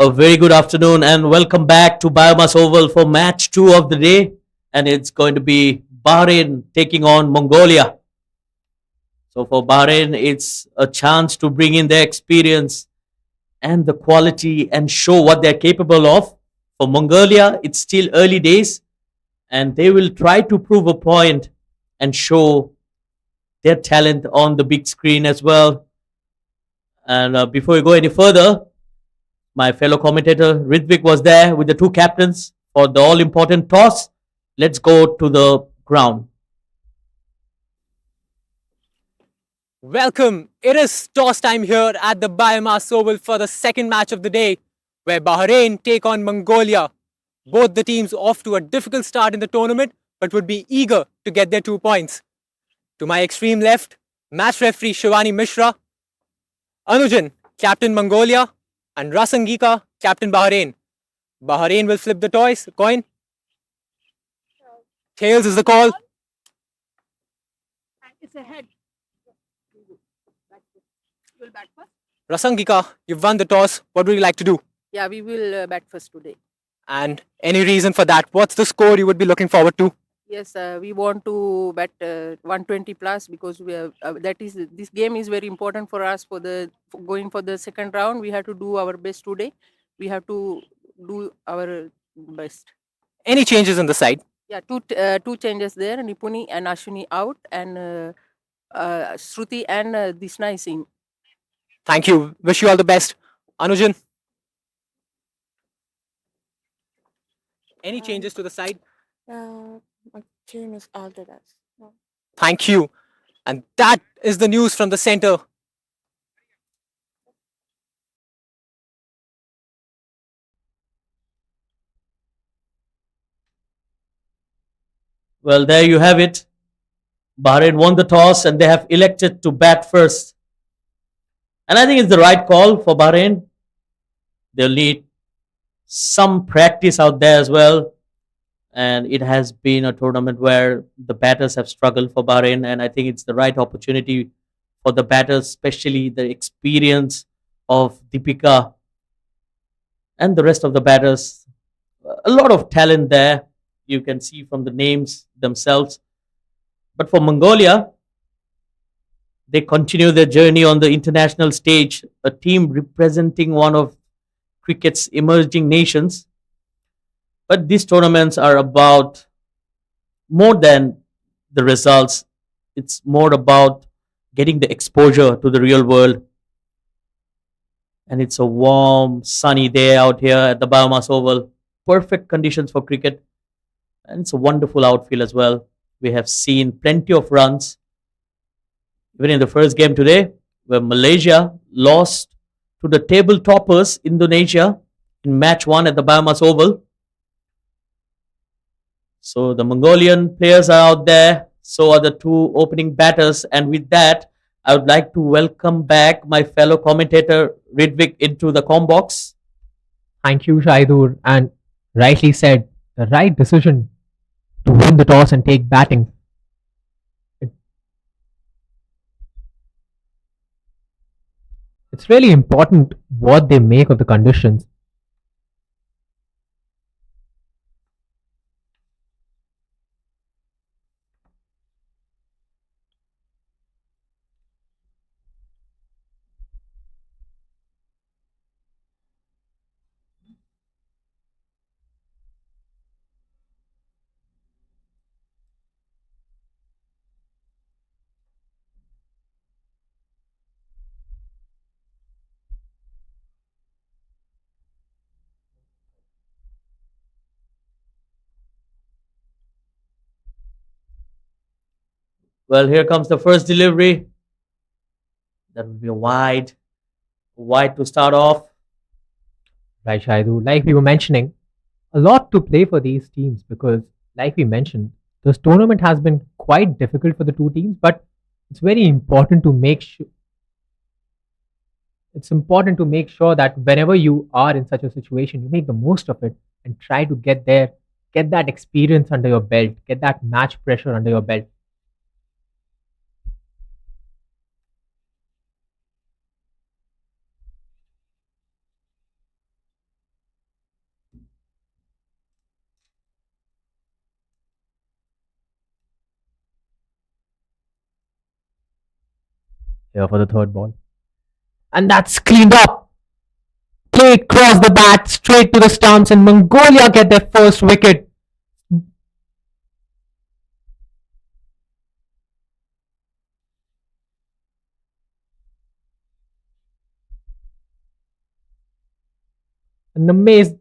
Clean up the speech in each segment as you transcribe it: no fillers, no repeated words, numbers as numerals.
A very good afternoon and welcome back to Biomass Oval for match 2 of the day. And it's going to be Bahrain taking on Mongolia. So for Bahrain, it's a chance to bring in their experience and the quality and show what they're capable of. For Mongolia, it's still early days and they will try to prove a point and show their talent on the big screen as well. And before we go any further, my fellow commentator Ritvik was there with the two captains for the all important toss. Let's go to the ground. Welcome. It is toss time here at the Bayuemas Oval for the second match of the day, where Bahrain take on Mongolia. Both the teams off to a difficult start in the tournament, but would be eager to get their 2 points. To my extreme left, match referee Shivani Mishra, Anujan, captain Mongolia, and Rasangika, captain Bahrain. Bahrain will flip the coin. Tails is the call. It's a head. We'll bat first. Rasangika, you've won the toss. What would you like to do? Yeah, we will bat first today. And any reason for that? What's the score you would be looking forward to? Yes, we want to bat 120 plus because we are, this game is very important for us for going for the second round. We have to do our best today. We have to do our best. Any changes in the side? Yeah, two changes there. Nipuni and Ashwini out, and Shruti and Dishna is in. Thank you. Wish you all the best. Anujan? Any changes to the side? My team is altered as. No. Thank you. And that is the news from the center. Well, there you have it. Bahrain won the toss and they have elected to bat first. And I think it's the right call for Bahrain. They'll need some practice out there as well. And it has been a tournament where the batters have struggled for Bahrain. And I think it's the right opportunity for the batters, especially the experience of Deepika and the rest of the batters. A lot of talent there. You can see from the names themselves. But for Mongolia, they continue their journey on the international stage, a team representing one of cricket's emerging nations. But these tournaments are about more than the results. It's more about getting the exposure to the real world. And it's a warm, sunny day out here at the Bayuemas Oval. Perfect conditions for cricket. And it's a wonderful outfield as well. We have seen plenty of runs. Even in the first game today, where Malaysia lost to the table toppers Indonesia in match 1 at the Bayuemas Oval. So the Mongolian players are out there. So are the two opening batters. And with that, I would like to welcome back my fellow commentator Ritvik into the comm box. Thank you, Shaidur. And rightly said, the right decision to win the toss and take batting. It's really important what they make of the conditions. Well, here comes the first delivery. That will be a wide to start off. Right, Shaidur. Like we were mentioning, a lot to play for these teams because, like we mentioned, this tournament has been quite difficult for the two teams, but it's very important to make sure. It's important to make sure that whenever you are in such a situation, you make the most of it and try to get there, get that experience under your belt, get that match pressure under your belt. here for the third ball. And that's cleaned up. Play cross the bat straight to the stumps, and Mongolia get their first wicket. An amazing,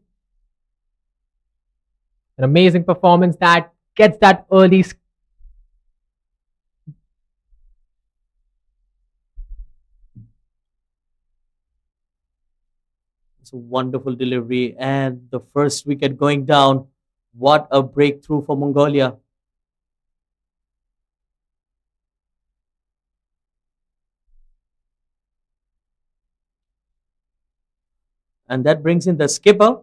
an amazing performance that gets that early. It's a wonderful delivery and the first wicket going down. What a breakthrough for Mongolia. And that brings in the skipper,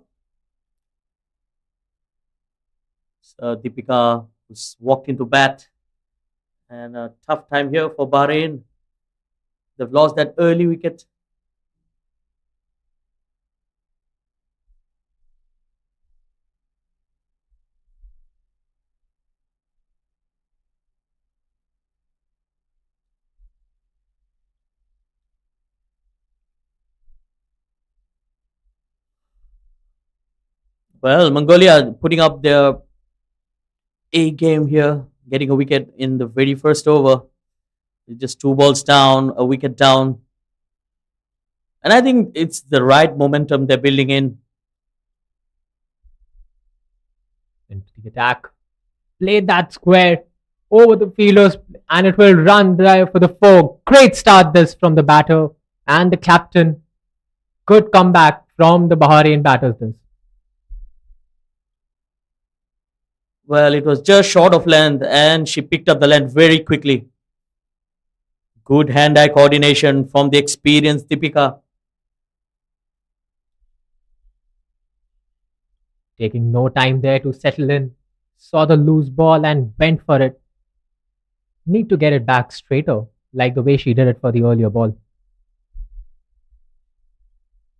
Deepika, who's walked into bat. And a tough time here for Bahrain. They've lost that early wicket. Well, Mongolia putting up their A game here, getting a wicket in the very first over. Just two balls down, a wicket down. And I think it's the right momentum they're building in. Into the attack. Play that square over the fielders, and it will run there for the four. Great start this from the batter and the captain. Good comeback from the Bahrain batters this. Well, it was just short of length, and she picked up the length very quickly. Good hand-eye coordination from the experienced Deepika. Taking no time there to settle in. Saw the loose ball and went for it. Need to get it back straighter, like the way she did it for the earlier ball.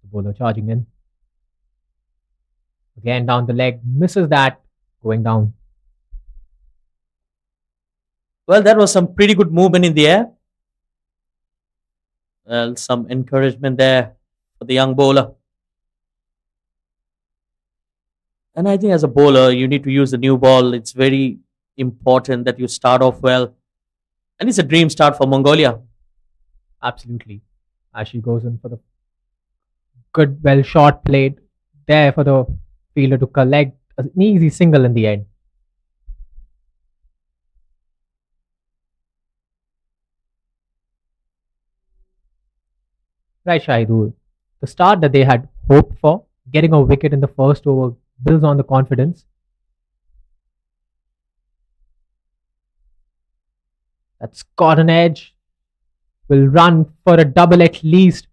The bowler charging in. Again down the leg, misses that, going down. Well, that was some pretty good movement in the air. Well, some encouragement there for the young bowler. And I think as a bowler, you need to use the new ball. It's very important that you start off well. And it's a dream start for Mongolia. Absolutely. As she goes in for the good, well shot played there for the fielder to collect an easy single in the end. Right, Shahidur. The start that they had hoped for, getting a wicket in the first over, builds on the confidence. That's got an edge. Will run for a double at least.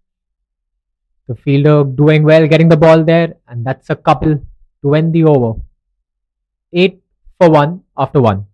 The fielder doing well, getting the ball there, and that's a couple to end the over. 8 for 1 after 1.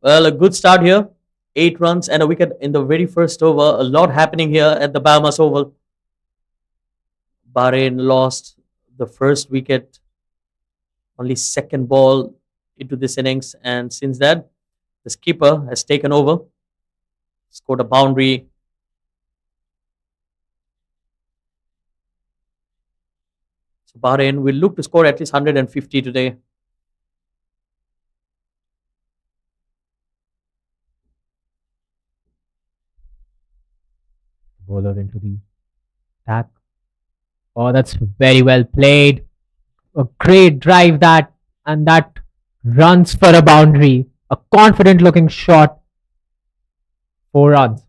Well, a good start here. 8 runs and a wicket in the very first over. A lot happening here at the Bayuemas Oval. Bahrain lost the first wicket, only second ball into this innings. And since that, the skipper has taken over, scored a boundary. So Bahrain will look to score at least 150 today. Bowler into the attack. Oh, that's very well played. A great drive that, and that runs for a boundary. A confident looking shot. 4 runs.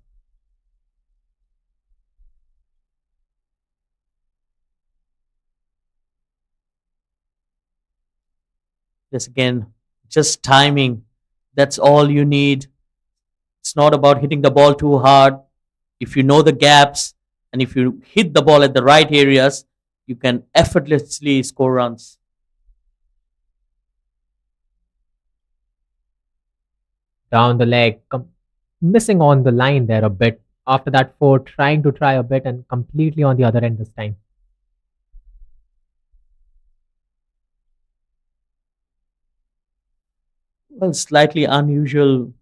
Yes, again, just timing. That's all you need. It's not about hitting the ball too hard. If you know the gaps and if you hit the ball at the right areas, you can effortlessly score runs. Down the leg, missing on the line there a bit. After that, four trying to try a bit and completely on the other end this time. Well, slightly unusual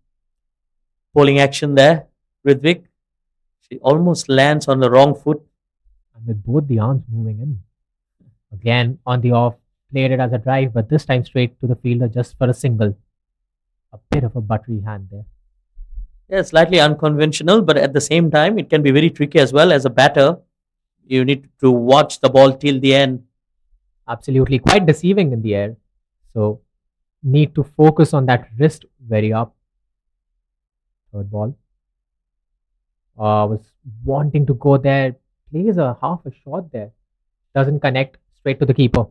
bowling action there. Ridvik, she almost lands on the wrong foot. And with both the arms moving in. Again, on the off, played it as a drive, but this time straight to the fielder just for a single. A bit of a buttery hand there. Yeah, slightly unconventional, but at the same time, it can be very tricky as well. As a batter, you need to watch the ball till the end. Absolutely quite deceiving in the air. So, need to focus on that wrist very up. Third ball. Was wanting to go there. Plays a half a shot there. Doesn't connect straight to the keeper.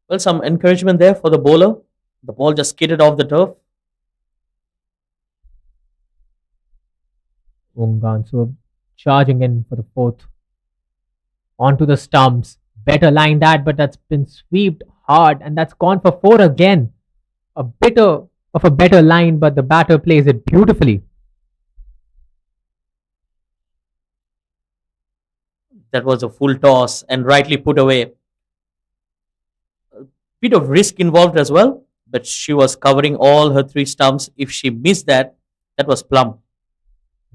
Well, some encouragement there for the bowler. The ball just skidded off the turf. Ungan charging in for the fourth. Onto the stumps. Better line that, but that's been swept hard and that's gone for four again. A bit of a better line, but the batter plays it beautifully. That was a full toss and rightly put away. A bit of risk involved as well, but she was covering all her three stumps. If she missed that, that was plumb.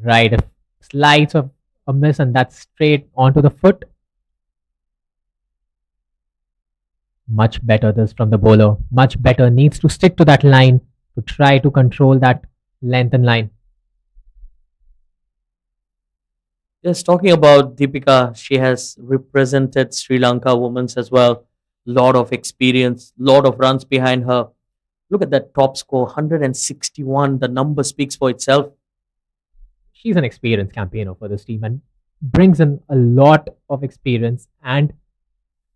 Right, a slice of a miss and that's straight onto the foot. Much better this from the bowler. Much better. Needs to stick to that line to try to control that length and line. Just talking about Deepika, she has represented Sri Lanka women's as well. Lot of experience, lot of runs behind her. Look at that top score, 161. The number speaks for itself. She's an experienced campaigner for this team and brings in a lot of experience and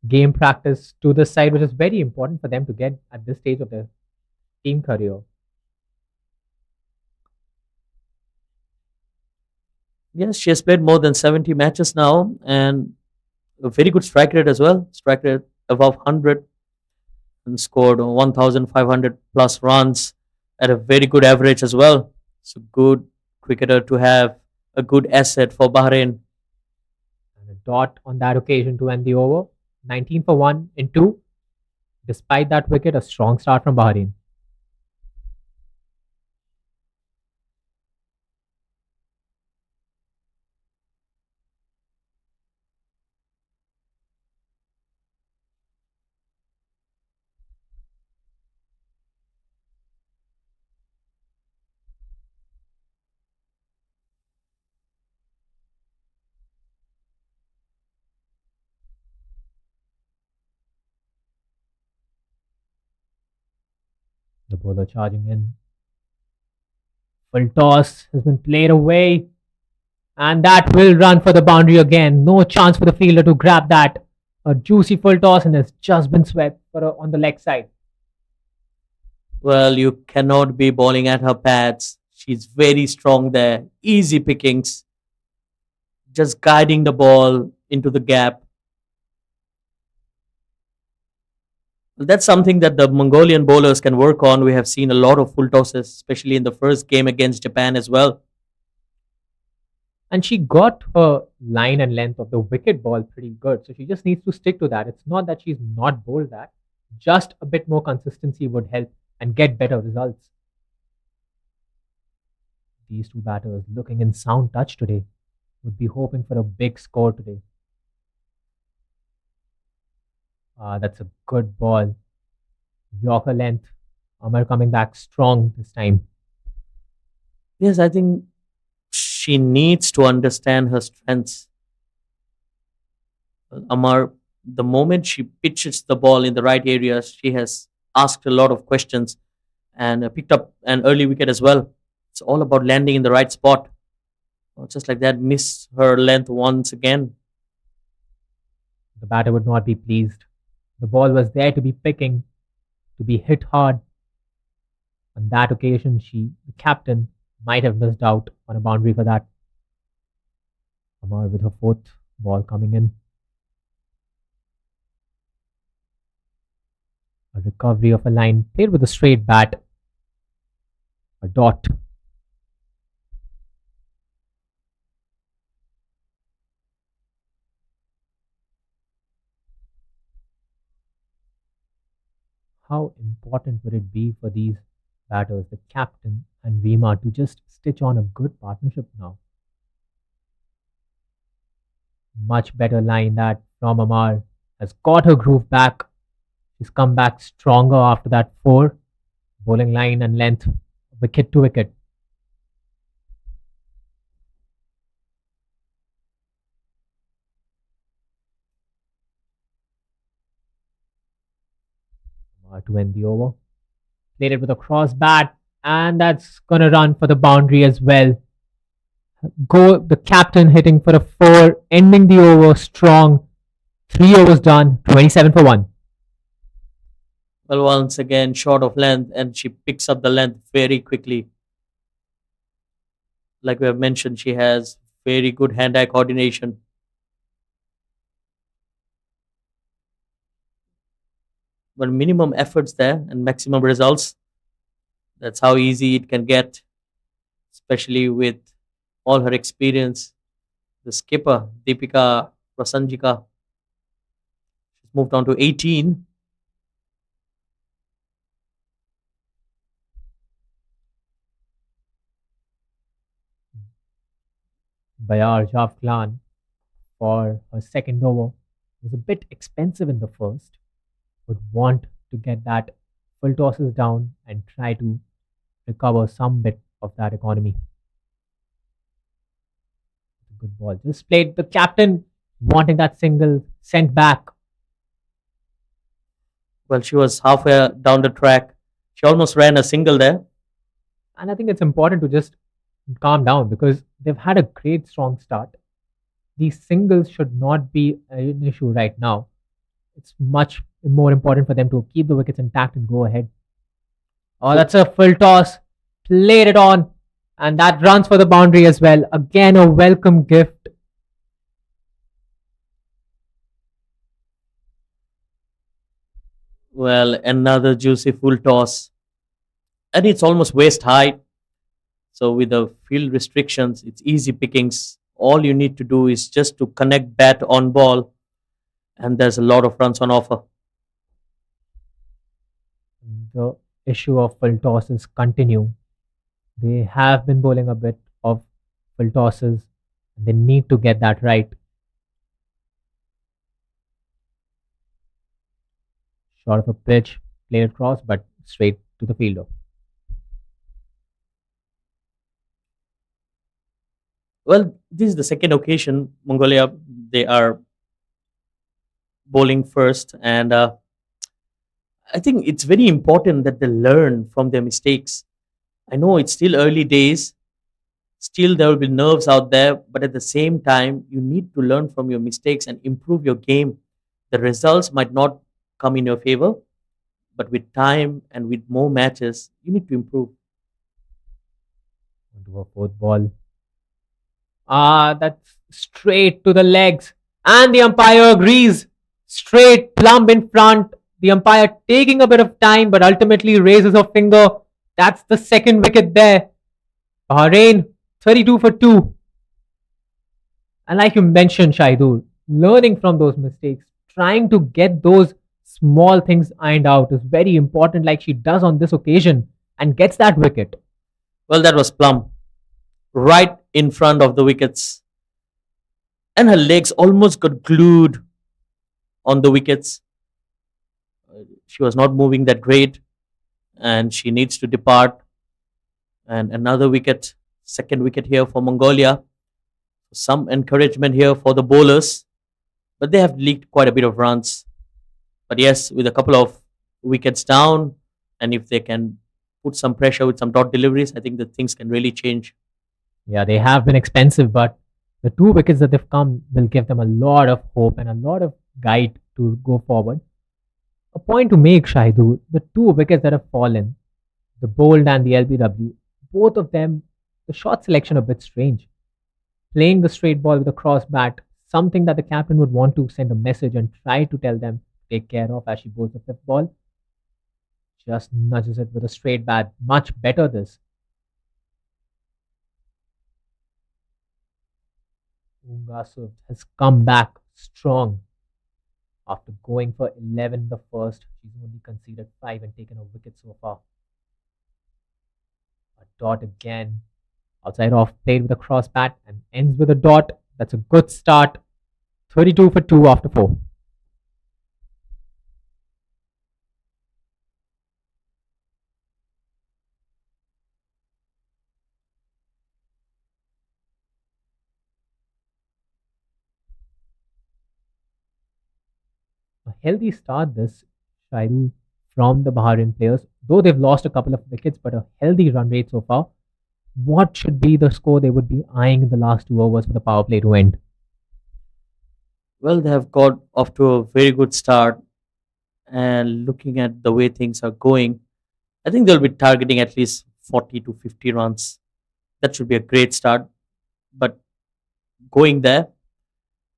game practice to this side, which is very important for them to get at this stage of their team career. Yes, she has played more than 70 matches now and a very good strike rate as well. Strike rate above 100 and scored 1,500 plus runs at a very good average as well. It's a good cricketer to have, a good asset for Bahrain. And a dot on that occasion to end the over. 19 for 1 in 2. Despite that wicket, a strong start from Bahrain. The bowler charging in. Full toss has been played away. And that will run for the boundary again. No chance for the fielder to grab that. A juicy full toss and has just been swept on the leg side. Well, you cannot be bowling at her pads. She's very strong there. Easy pickings. Just guiding the ball into the gap. That's something that the Mongolian bowlers can work on. We have seen a lot of full tosses, especially in the first game against Japan as well. And she got her line and length of the wicket ball pretty good. So she just needs to stick to that. It's not that she's not bowled that. Just a bit more consistency would help and get better results. These two batters looking in sound touch today. Would be hoping for a big score today. That's a good ball. Yorker length. Amar coming back strong this time. Yes, I think she needs to understand her strengths. Amar, the moment she pitches the ball in the right areas, she has asked a lot of questions and picked up an early wicket as well. It's all about landing in the right spot. Just like that, miss her length once again. The batter would not be pleased. The ball was there to be picking, to be hit hard. On that occasion, the captain, might have missed out on a boundary for that. Amar with her fourth Ball coming in. A recovery of a line played with a straight bat. A dot. How important would it be for these batters, the captain and Rima, to just stitch on a good partnership now? Much better line that from Amar has got her groove back. She's come back stronger after that four. Bowling line and length, wicket to wicket. Amar to end the over. Played it with a cross bat, and that's gonna run for the boundary as well. Go the captain hitting for a four, ending the over strong. 3 overs done, 27 for 1. Well, once again, short of length, and she picks up the length very quickly. Like we have mentioned, she has very good hand-eye coordination. But minimum efforts there and maximum results. That's how easy it can get, especially with all her experience. The skipper, Deepika Prasanjika, she's moved on to 18. Bayar Javklan for her second over was a bit expensive in the first. Would want to get that full tosses down and try to recover some bit of that economy. Good ball. Just played the captain wanting that single sent back. Well, she was halfway down the track. She almost ran a single there. And I think it's important to just calm down because they've had a great strong start. These singles should not be an issue right now. It's much more important for them to keep the wickets intact and go ahead. Oh, that's a full toss. Played it on. And that runs for the boundary as well. Again, a welcome gift. Well, another juicy full toss. And it's almost waist high. So, with the field restrictions, it's easy pickings. All you need to do is just to connect bat on ball, and there's a lot of runs on offer. The issue of full tosses continue. They have been bowling a bit of full tosses. They need to get that right. Short of a pitch, played across, but straight to the fielder. Well, this is the second occasion Mongolia they are bowling first, and I think it's very important that they learn from their mistakes. I know it's still early days, still there will be nerves out there, but at the same time, you need to learn from your mistakes and improve your game. The results might not come in your favor, but with time and with more matches, you need to improve. Onto a fourth ball. Ah, that's straight to the legs. And the umpire agrees. Straight plumb in front. The umpire taking a bit of time, but ultimately raises a finger. That's the second wicket there. Bahrain, 32 for 2. And like you mentioned, Shahidul, learning from those mistakes, trying to get those small things ironed out is very important, like she does on this occasion, and gets that wicket. Well, that was plumb, right in front of the wickets. And her legs almost got glued on the wickets. She was not moving that great, and she needs to depart. And another wicket, second wicket here for Mongolia. Some encouragement here for the bowlers, but they have leaked quite a bit of runs. But yes, with a couple of wickets down, and if they can put some pressure with some dot deliveries, I think that things can really change. Yeah, they have been expensive, but the 2 wickets that they've come will give them a lot of hope and a lot of guide to go forward. A point to make, Shahidul, the 2 wickets that have fallen, the bowled and the LBW, both of them, the shot selection a bit strange. Playing the straight ball with a cross bat, something that the captain would want to send a message and try to tell them to take care of as she bowls the fifth ball. Just nudges it with a straight bat. Much better this. Ungasov has come back strong after going for 11 in the first. She's only conceded 5 and taken a wicket so far. A dot again. Outside off, played with a cross bat and ends with a dot. That's a good start. 32 for 2 after 4. A healthy start this, Shaidu, from the Bahrain players. Though they've lost a couple of wickets, but a healthy run rate so far. What should be the score they would be eyeing in the last 2 overs for the power play to end? Well, they have got off to a very good start, and looking at the way things are going, I think they'll be targeting at least 40 to 50 runs. That should be a great start. But going there,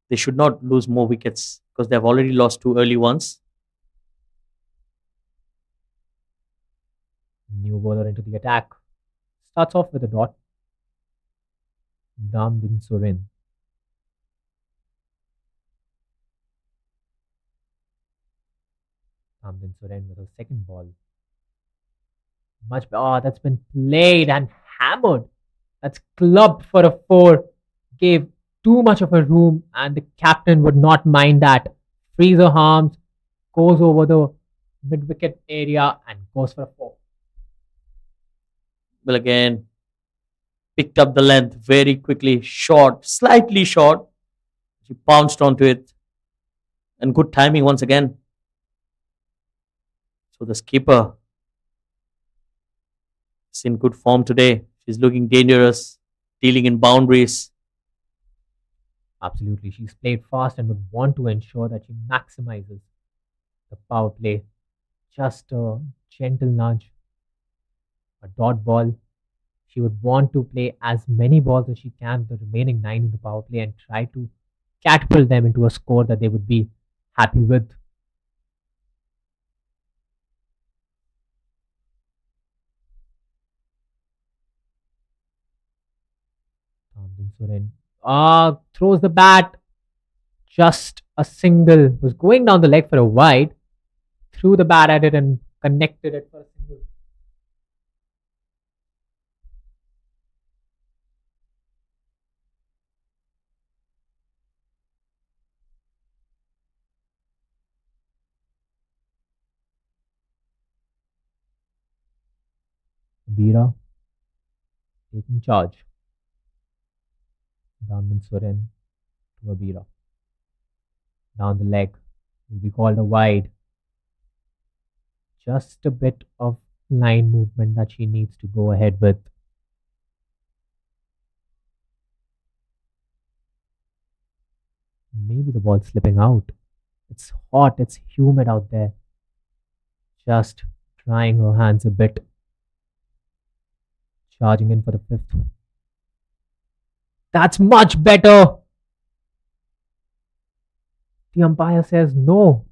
they should not lose more wickets because they've already lost 2 early ones. New bowler into the attack. Starts off with a dot. Damdin Surin. Damdin Surin with a second ball. That's been played and hammered. That's clubbed for a 4. Gave too much of a room, and the captain would not mind that. Frees her arms, goes over the mid wicket area, and goes for a 4. Well, again, picked up the length very quickly, short, slightly short. She pounced onto it, and good timing once again. So the skipper is in good form today. She's looking dangerous, dealing in boundaries. Absolutely. She's played fast and would want to ensure that she maximizes the power play. Just a gentle nudge, a dot ball. She would want to play as many balls as she can, the remaining 9 in the power play, and try to catapult them into a score that they would be happy with. Damdin Surin throws the bat. Just a single. Was going down the leg for a wide. Threw the bat at it and connected it for a single. Bira taking charge. Damdin Surin to Abira. Down the leg. Will be called a wide. Just a bit of line movement that she needs to go ahead with. Maybe the ball's slipping out. It's hot, it's humid out there. Just trying her hands a bit. Charging in for the 5th. That's much better. The umpire says no.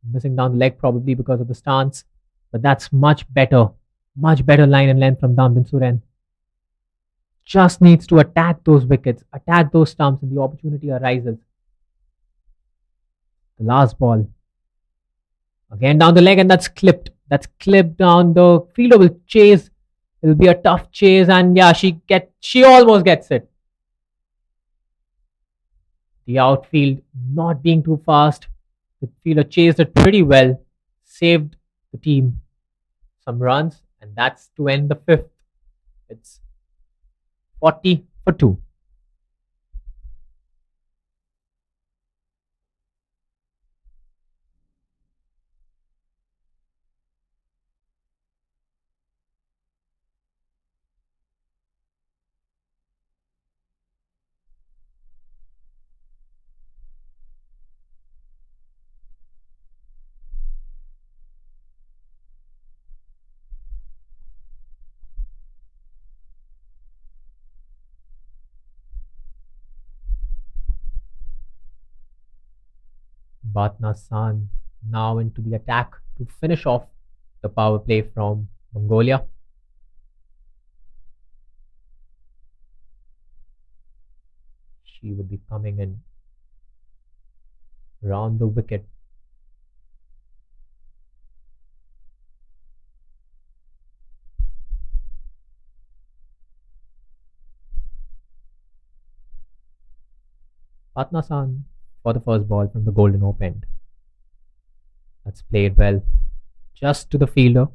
Missing down the leg probably because of the stance. But that's much better. Much better line and length from Damdin Surin. Just needs to attack those wickets, attack those stumps, and the opportunity arises. The last ball. Again down the leg, and that's clipped. That's clipped down. The fielder will chase. It'll be a tough chase, and yeah, she almost gets it. The outfield not being too fast. The fielder chased it pretty well, saved the team some runs, and that's to end the 5th. It's 40 for 2. Batna San now into the attack to finish off the power play from Mongolia. She would be coming in round the wicket. Batna San for the first ball from the golden open end. That's played well just to the fielder.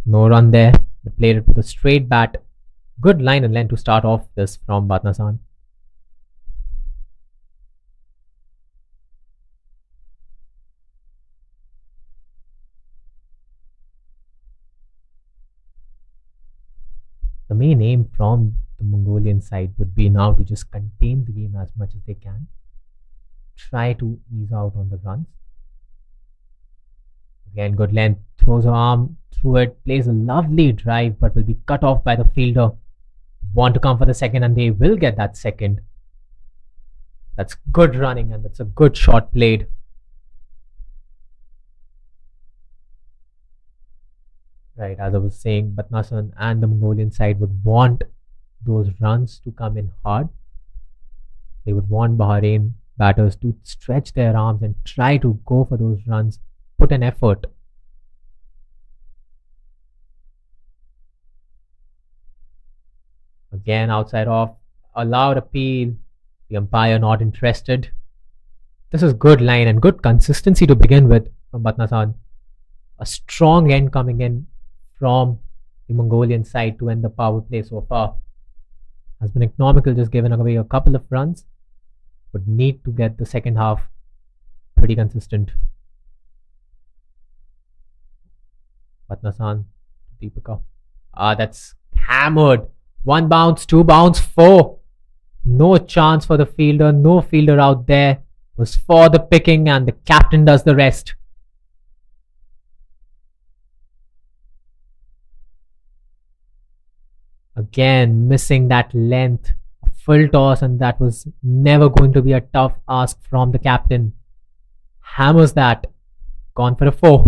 No run there, but played it with a straight bat. Good line and length to start off this from Batna San. The main aim from the Mongolian side would be now to just contain the game as much as they can. Try to ease out on the runs. Again, good length, throws her arm through it, plays a lovely drive, but will be cut off by the fielder. Want to come for the second, and they will get that second. That's good running, and that's a good shot played. Right, as I was saying, Batnasan and the Mongolian side would want those runs to come in hard. They would want Bahrain batters to stretch their arms and try to go for those runs, put an effort. Again, outside off, allowed appeal. The umpire not interested. This is good line and good consistency to begin with from Batnasan. A strong end coming in from the Mongolian side to end the power play so far. Has been economical, just given away a couple of runs. Would need to get the second half pretty consistent. Batnasan, Deepika. That's hammered. 1 bounce, 2 bounce, 4. No chance for the fielder. No fielder out there. Was for the picking, and the captain does the rest. Again, missing that length. A full toss, and that was never going to be a tough ask from the captain. Hammers that. Gone for a 4.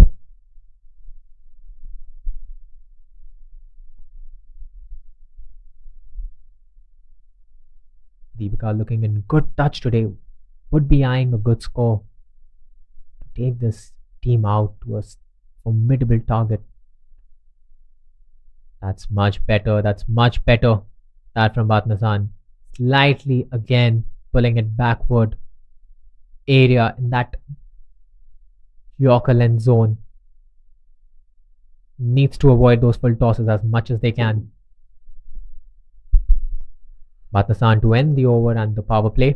Deepika looking in good touch today. Would be eyeing a good score to take this team out to a formidable target. That's much better. That's much better. That from Batnasan. Slightly again pulling it backward. Area in that Yorker length zone. Needs to avoid those full tosses as much as they can. Batnasan to end the over and the power play.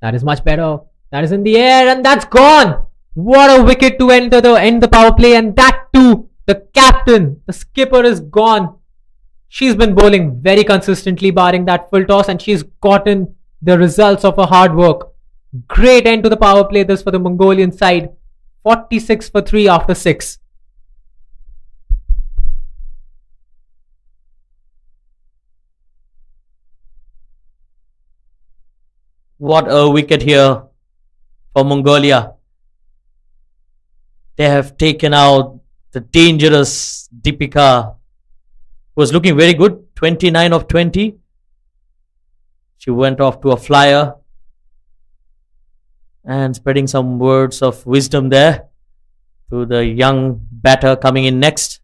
That is much better. That is in the air, and that's gone. What a wicket to end the power play, and that too. The captain, the skipper is gone. She's been bowling very consistently, barring that full toss, and she's gotten the results of her hard work. Great end to the power play this for the Mongolian side. 46 for 3 after 6. What a wicket here for Mongolia. They have taken out the dangerous Deepika, who was looking very good, 29 of 20. She went off to a flyer and spreading some words of wisdom there to the young batter coming in next.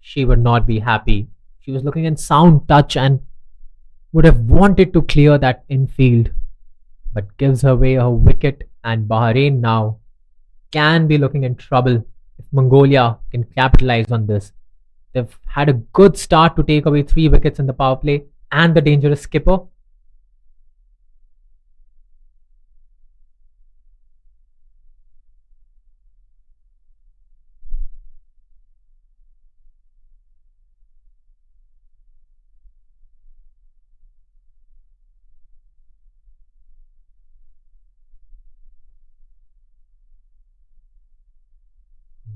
She would not be happy. She was looking in sound touch and would have wanted to clear that infield, but gives away her wicket, and Bahrain now can be looking in trouble if Mongolia can capitalize on this. They've had a good start to take away 3 wickets in the power play and the dangerous skipper.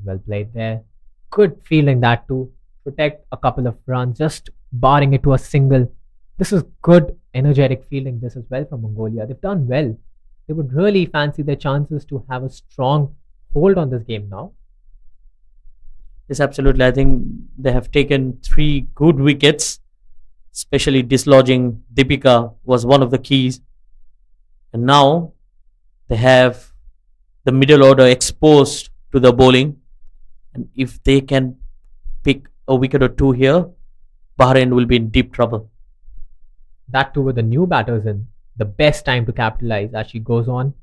Well played there. Good feeling that to protect a couple of runs, just barring it to a single. This is good, energetic feeling this as well from Mongolia. They've done well. they would really fancy their chances to have a strong hold on this game now. Yes, absolutely. I think they have taken 3 good wickets, especially dislodging Deepika was one of the keys. And now they have the middle order exposed to the bowling. And if they can pick a wicket or two here, Bahrain will be in deep trouble. That too with the new batters in. The best time to capitalize as she goes on.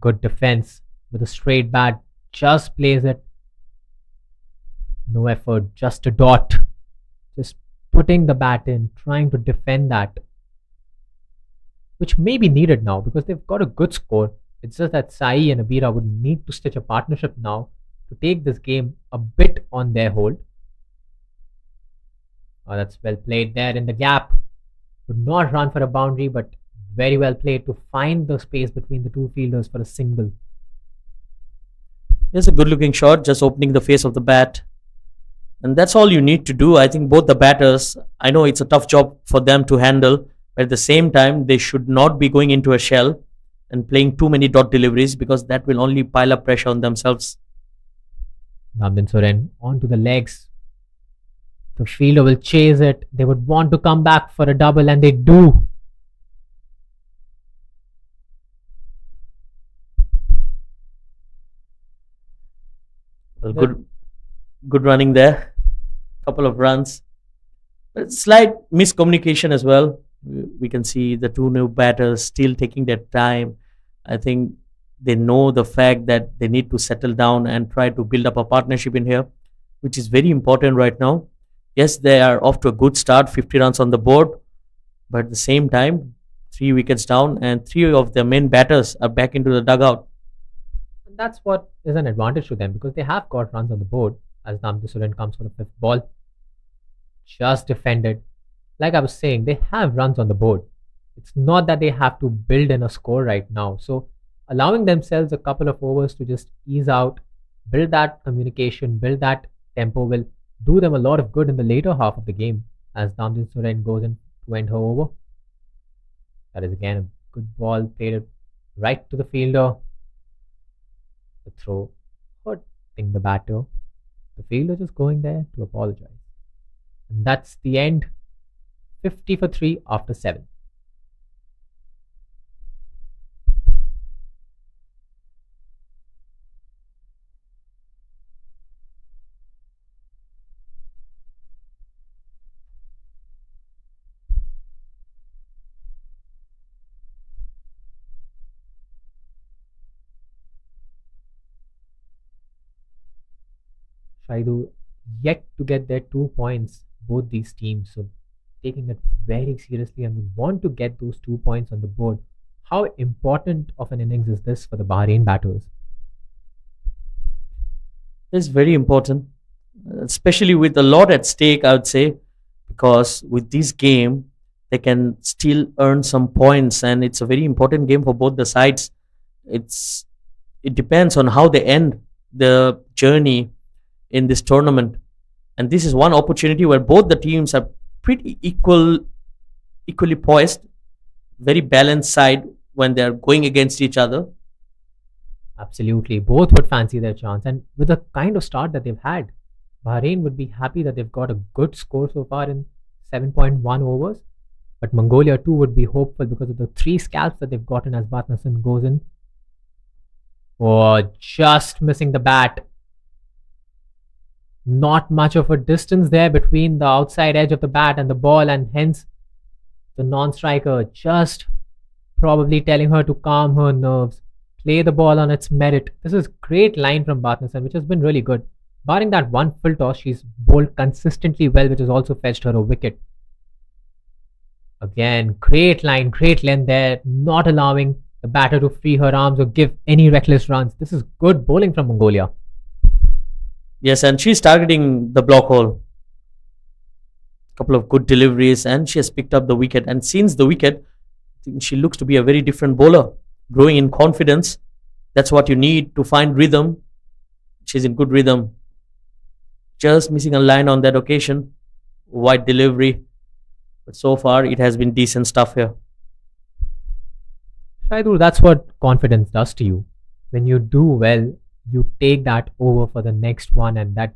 Good defense with a straight bat. Just plays it. No effort, just a dot. Just putting the bat in, trying to defend that. Which may be needed now because they've got a good score. It's just that Sai and Abira would need to stitch a partnership now to take this game a bit on their hold. Oh, that's well played there in the gap. Would not run for a boundary, but very well played to find the space between the two fielders for a single. It's a good looking shot, just opening the face of the bat. And that's all you need to do. I think both the batters, I know it's a tough job for them to handle, but at the same time, they should not be going into a shell and playing too many dot deliveries because that will only pile up pressure on themselves. Namdin Soren onto the legs. The fielder will chase it. They would want to come back for a double, and they do. Well, good running there. Couple of runs. But slight miscommunication as well. We can see the two new batters still taking their time. I think they know the fact that they need to settle down and try to build up a partnership in here, which is very important right now. Yes, they are off to a good start, 50 runs on the board, but at the same time, 3 wickets down and 3 of their main batters are back into the dugout. And that's what is an advantage to them because they have got runs on the board as Namdin Soren comes for the fifth ball. Just defended. Like I was saying, they have runs on the board. It's not that they have to build in a score right now. So allowing themselves a couple of overs to just ease out, build that communication, build that tempo will do them a lot of good in the later half of the game as Namdin Soren goes in to end her over. That is again a good ball, played it right to the fielder. The throw hurting the batter. The fielder just going there to apologize. And that's the end. 50 for 3 after 7. Shaidu yet to get their 2 points, both these teams. So taking it very seriously and would want to get those 2 points on the board. How important of an innings is this for the Bahrain batters? It's very important, especially with a lot at stake, I would say, because with this game, they can still earn some points, and it's a very important game for both the sides. It depends on how they end the journey in this tournament, and this is one opportunity where both the teams are pretty equally poised, very balanced side when they are going against each other. Absolutely. Both would fancy their chance. And with the kind of start that they've had, Bahrain would be happy that they've got a good score so far in 7.1 overs. But Mongolia too would be hopeful because of the 3 scalps that they've gotten as Batnasan goes in. Oh, just missing the bat. Not much of a distance there between the outside edge of the bat and the ball, and hence the non-striker just probably telling her to calm her nerves, play the ball on its merit. This is great line from Batnasan, which has been really good. Barring that one full toss, she's bowled consistently well, which has also fetched her a wicket. Again, great line, great length there, not allowing the batter to free her arms or give any reckless runs. This is good bowling from Mongolia. Yes, and she's targeting the block hole. Couple of good deliveries, and she has picked up the wicket. And since the wicket, I think she looks to be a very different bowler, growing in confidence. That's what you need to find rhythm. She's in good rhythm. Just missing a line on that occasion. Wide delivery. But so far, it has been decent stuff here. Shaidur, that's what confidence does to you. When you do well, you take that over for the next one, and that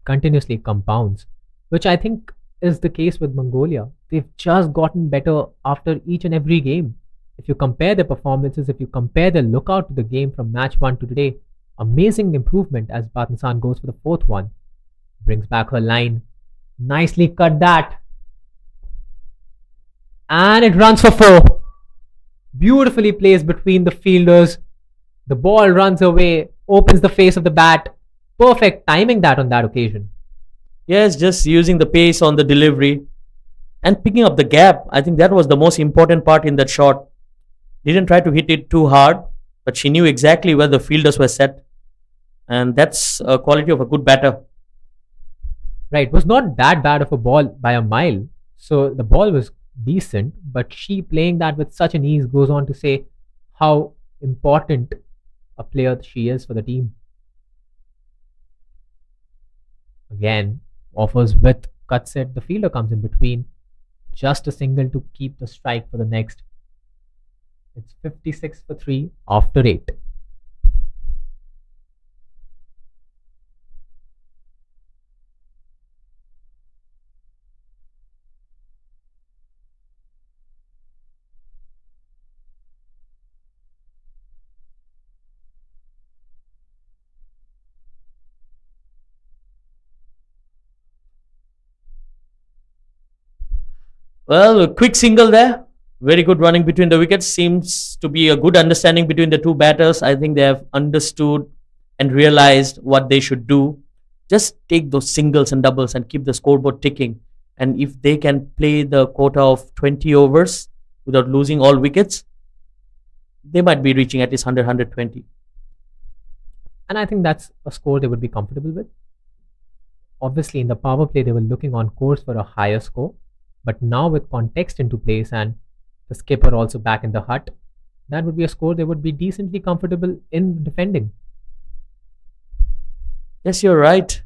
continuously compounds, which I think is the case with Mongolia. They've just gotten better after each and every game. If you compare their performances, if you compare their lookout to the game from match one to today, amazing improvement as Batnsan goes for the fourth one. Brings back her line. Nicely cut that. And it runs for four. Beautifully placed between the fielders. The ball runs away, opens the face of the bat. Perfect timing that on that occasion. Yes, just using the pace on the delivery and picking up the gap. I think that was the most important part in that shot. Didn't try to hit it too hard, but she knew exactly where the fielders were set. And that's a quality of a good batter. Right, was not that bad of a ball by a mile. So the ball was decent, but she playing that with such an ease goes on to say how important a player she is for the team. Again, offers with cuts it. The fielder comes in between. Just a single to keep the strike for the next. It's 56 for 3 after 8. Well, a quick single there. Very good running between the wickets. Seems to be a good understanding between the two batters. I think they have understood and realized what they should do. Just take those singles and doubles and keep the scoreboard ticking. And if they can play the quota of 20 overs without losing all wickets, they might be reaching at least 100, 120. And I think that's a score they would be comfortable with. Obviously, in the power play, they were looking on course for a higher score. But now, with context into place and the skipper also back in the hut, that would be a score they would be decently comfortable in defending. Yes, you're right.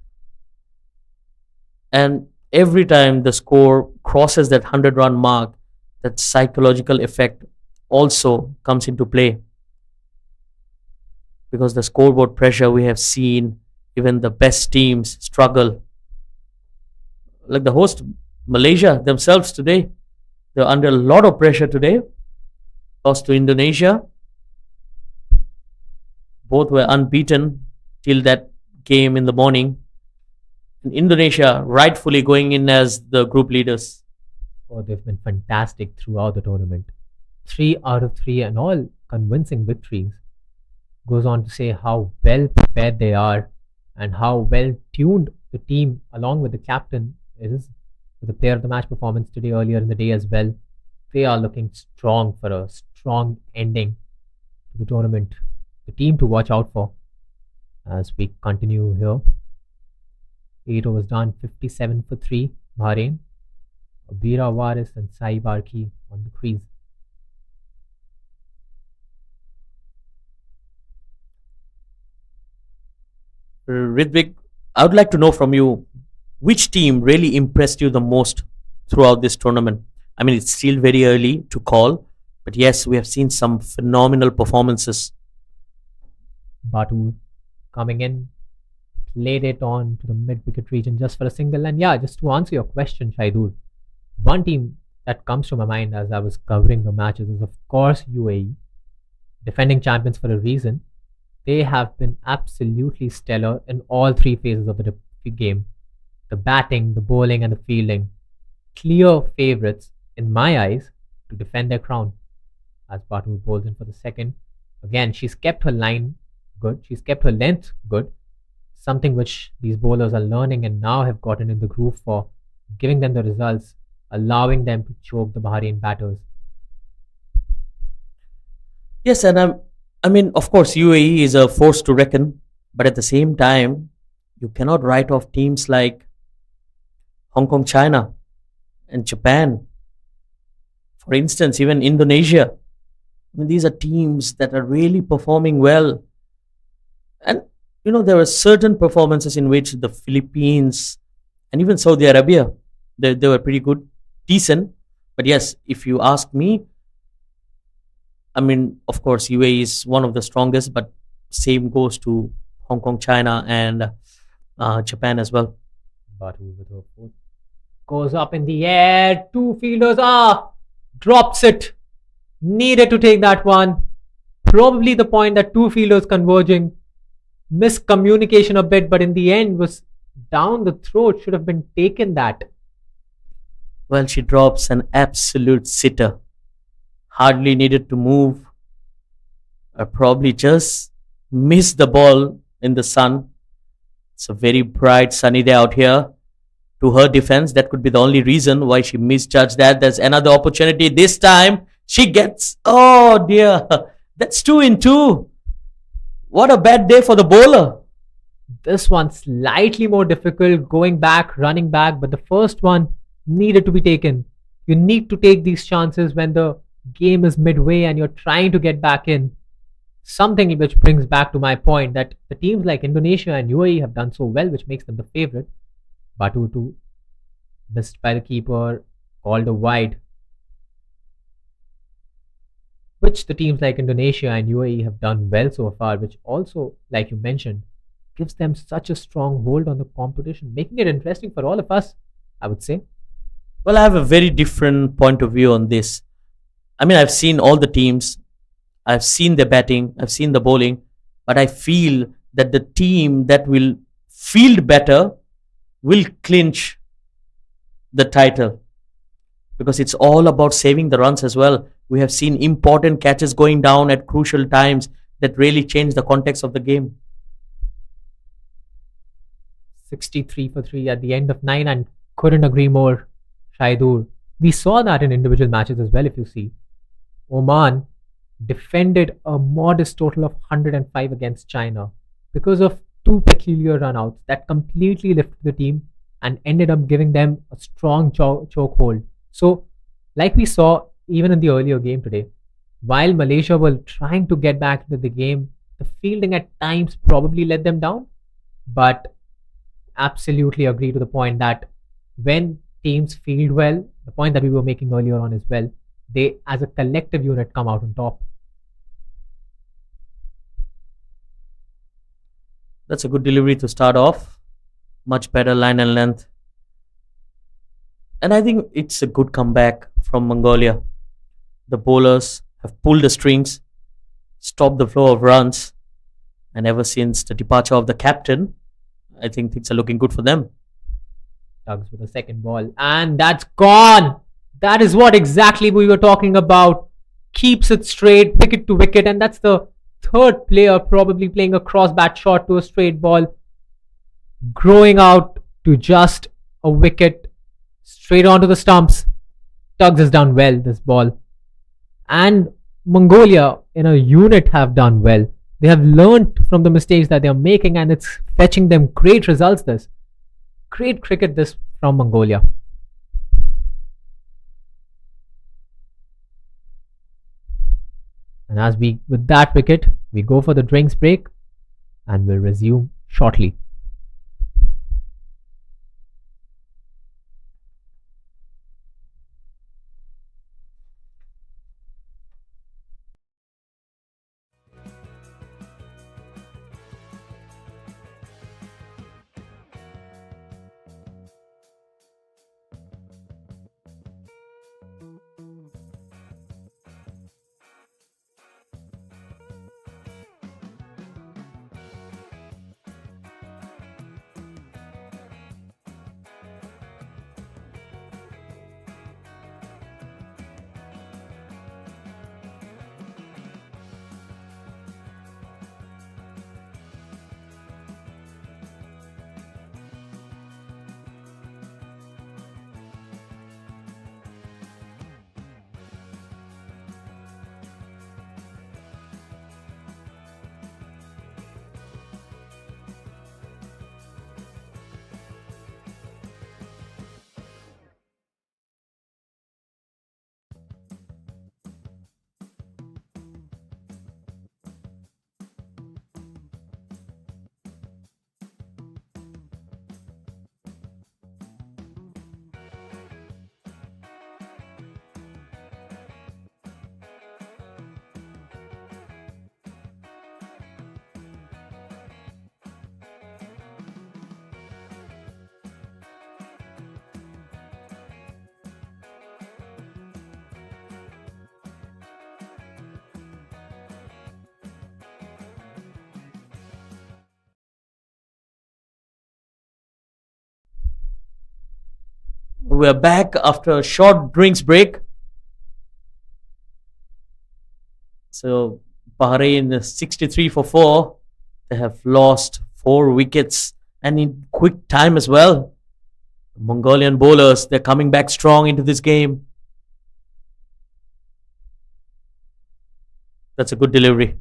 And every time the score crosses that 100-run mark, that psychological effect also comes into play. Because the scoreboard pressure we have seen, even the best teams struggle. Like the host, Malaysia themselves today, they're under a lot of pressure today. Lost to Indonesia. Both were unbeaten till that game in the morning. And Indonesia rightfully going in as the group leaders. Oh, they've been fantastic throughout the tournament. 3 out of 3 and all convincing victories. Goes on to say how well prepared they are and how well tuned the team, along with the captain, is. With the player of the match performance today earlier in the day as well. They are looking strong for a strong ending to the tournament. The team to watch out for as we continue here. 8 overs done, 57 for 3. Bahrain. Abira Waris and Sai Barki on the crease. Ridvik, I would like to know from you, which team really impressed you the most throughout this tournament? I mean, it's still very early to call, but yes, we have seen some phenomenal performances. Batu coming in, played it on to the mid-wicket region just for a single. And yeah, just to answer your question, Shaidur, one team that comes to my mind as I was covering the matches is, of course, UAE. Defending champions for a reason. They have been absolutely stellar in all 3 phases of the game. The batting, the bowling, and the fielding. Clear favourites, in my eyes, to defend their crown. As Batu bowls in for the second. Again, she's kept her line good. She's kept her length good. Something which these bowlers are learning and now have gotten in the groove for, giving them the results, allowing them to choke the Bahrain batters. Yes, and I mean, of course, UAE is a force to reckon, but at the same time, you cannot write off teams like Hong Kong, China, and Japan. For instance, even Indonesia. I mean, these are teams that are really performing well. And, you know, there were certain performances in which the Philippines and even Saudi Arabia, they were pretty good, decent. But yes, if you ask me, I mean, of course, UAE is one of the strongest, but same goes to Hong Kong, China, and Japan as well. Batu with her foot goes up in the air. Two fielders drops it. Needed to take that one. Probably the point that two fielders converging. Miscommunication a bit, but in the end was down the throat. Should have been taken that. Well, she drops an absolute sitter. Hardly needed to move, or probably just missed the ball in the sun. It's a very bright, sunny day out here. To her defense, that could be the only reason why she misjudged that. There's another opportunity. This time, she gets. Oh dear, that's 2 in 2. What a bad day for the bowler. This one slightly more difficult, going back, running back, but the first one needed to be taken. You need to take these chances when the game is midway and you're trying to get back in. Something which brings back to my point that the teams like Indonesia and UAE have done so well, which makes them the favorite. Batutu missed by the keeper, called a wide, which the teams like Indonesia and UAE have done well so far, which also, like you mentioned, gives them such a strong hold on the competition, making it interesting for all of us, I would say. Well, I have a very different point of view on this. I mean, I've seen all the teams, I've seen the batting, I've seen the bowling, but I feel that the team that will field better will clinch the title, because it's all about saving the runs as well. We have seen important catches going down at crucial times that really change the context of the game. 63 for 3 at the end of 9, and couldn't agree more, Shaidur. We saw that in individual matches as well, if you see. Oman defended a modest total of 105 against China because of two peculiar runouts that completely lifted the team and ended up giving them a strong chokehold. So, like we saw even in the earlier game today, while Malaysia were trying to get back into the game, the fielding at times probably let them down. But absolutely agree to the point that when teams field well, the point that we were making earlier on as well, they as a collective unit come out on top. That's a good delivery to start off. Much better line and length. And I think it's a good comeback from Mongolia. The bowlers have pulled the strings, stopped the flow of runs, and ever since the departure of the captain, I think things are looking good for them. Tugs with a second ball, and that's gone. That is what exactly we were talking about. Keeps it straight, wicket to wicket, and that's the third player probably playing a cross bat shot to a straight ball, growing out to just a wicket straight onto the stumps. Tugs has done well this ball, and Mongolia in a unit have done well. They have learned from the mistakes that they are making, and it's fetching them great results. This great cricket this from Mongolia. And as we with that wicket, we go for the drinks break, and we'll resume shortly. we're back after a short drinks break. So Bahrain is 63 for 4. They have lost 4 wickets and in quick time as well. Mongolian bowlers, they're coming back strong into this game. That's a good delivery.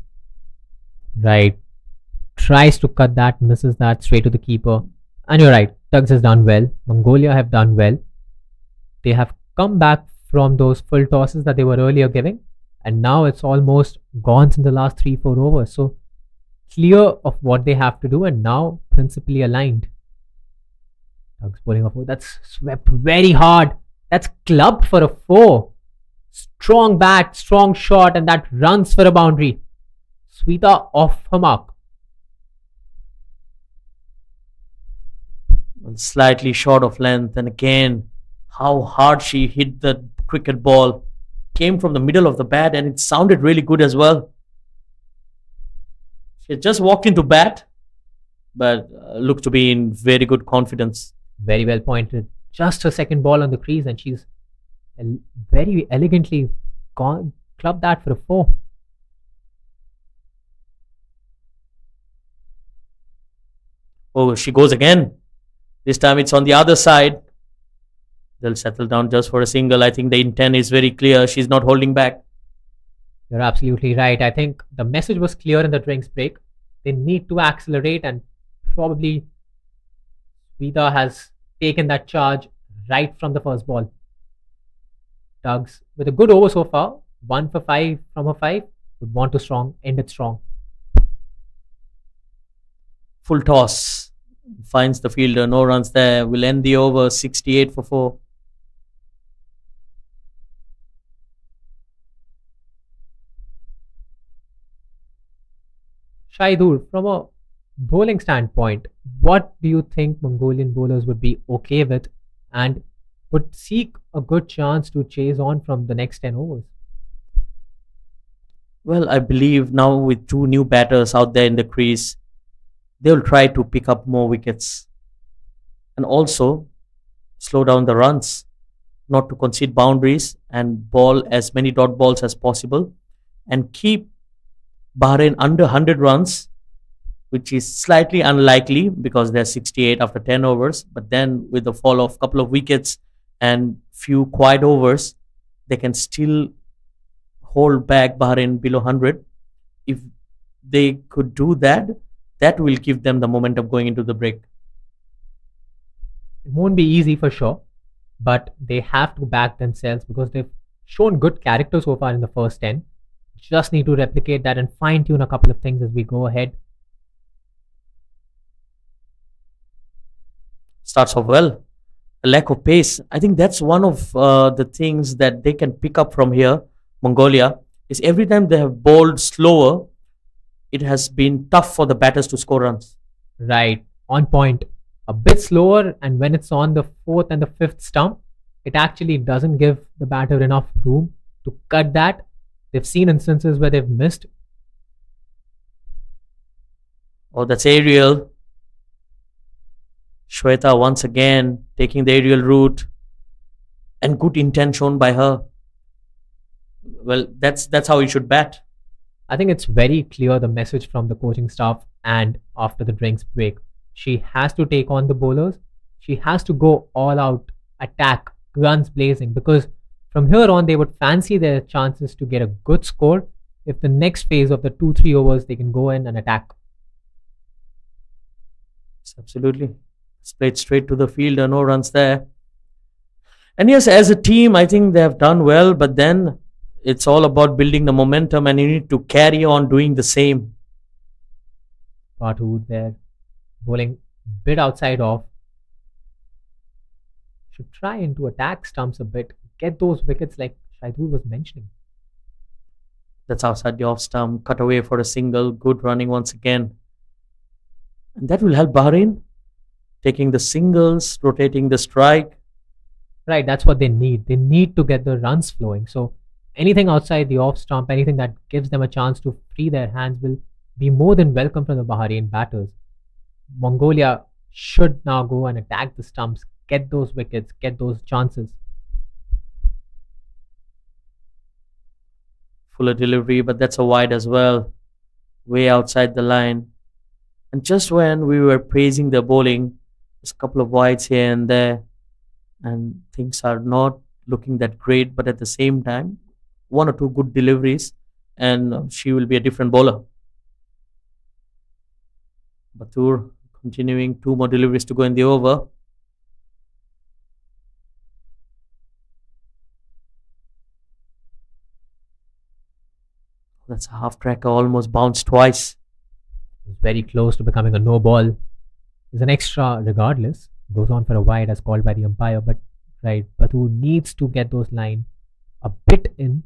Right. Tries to cut that, misses that straight to the keeper. And you're right, Tugs has done well. Mongolia have done well. They have come back from those full tosses that they were earlier giving. And now it's almost gone in the last 3-4 overs. So clear of what they have to do and now principally aligned. Tugs bowling a 4. That's swept very hard. That's clubbed for a 4. Strong bat, strong shot, and that runs for a boundary. Sweta off her mark. Slightly short of length, and again, how hard she hit the cricket ball. Came from the middle of the bat, and it sounded really good as well. She had just walked into bat, but looked to be in very good confidence. Very well pointed. Just her second ball on the crease, and she's very elegantly clubbed that for a 4. Oh, she goes again. This time it's on the other side. They'll settle down just for a single. I think the intent is very clear. She's not holding back. You're absolutely right. I think the message was clear in the drinks break. They need to accelerate, and probably Sweta has taken that charge right from the first ball. Tugs with a good over so far. 1 for 5 from her 5. Would want to end it strong. Full toss. Finds the fielder. No runs there. Will end the over 68 for 4. Shaidur, from a bowling standpoint, what do you think Mongolian bowlers would be okay with and would seek a good chance to chase on from the next 10 overs? Well, I believe now with 2 new batters out there in the crease, they will try to pick up more wickets and also slow down the runs, not to concede boundaries and bowl as many dot balls as possible and keep Bahrain under 100 runs, which is slightly unlikely because they're 68 after 10 overs. But then with the fall of a couple of wickets and few quiet overs, they can still hold back Bahrain below 100. If they could do that, that will give them the momentum going into the break. It won't be easy for sure, but they have to back themselves because they've shown good character so far in the first 10. Just need to replicate that and fine tune a couple of things as we go ahead. Starts off well. A lack of pace. I think that's one of the things that they can pick up from here, Mongolia, is every time they have bowled slower, it has been tough for the batters to score runs. Right, on point. A bit slower, and when it's on the 4th and the 5th stump, it actually doesn't give the batter enough room to cut that. They've seen instances where they've missed. Oh, that's aerial. Shweta once again taking the aerial route and good intent shown by her. Well, that's how you should bat. I think it's very clear the message from the coaching staff and after the drinks break. She has to take on the bowlers. She has to go all out, attack, guns blazing, because from here on they would fancy their chances to get a good score if the next phase of the 2-3 overs they can go in and attack. Yes, absolutely. It's played straight to the fielder, no runs there. And yes, as a team, I think they have done well, but then it's all about building the momentum and you need to carry on doing the same. Bartwood there, bowling bit outside off. Should try and to attack stumps a bit, get those wickets like Shaidur was mentioning. That's outside the off stump, cut away for a single, good running once again. And that will help Bahrain, taking the singles, rotating the strike. Right, that's what they need. They need to get the runs flowing. So anything outside the off stump, anything that gives them a chance to free their hands will be more than welcome from the Bahrain batters. Mongolia should now go and attack the stumps, get those wickets, get those chances. Fuller delivery, but that's a wide as well, way outside the line. And just when we were praising the bowling, there's a couple of wides here and there, and things are not looking that great. But at the same time, one or two good deliveries, and she will be a different bowler. Batur continuing, two more deliveries to go in the over. That's a half tracker, almost bounced twice. It was very close to becoming a no ball. Is an extra regardless. Goes on for a wide as called by the umpire, but right, Batur needs to get those line a bit in,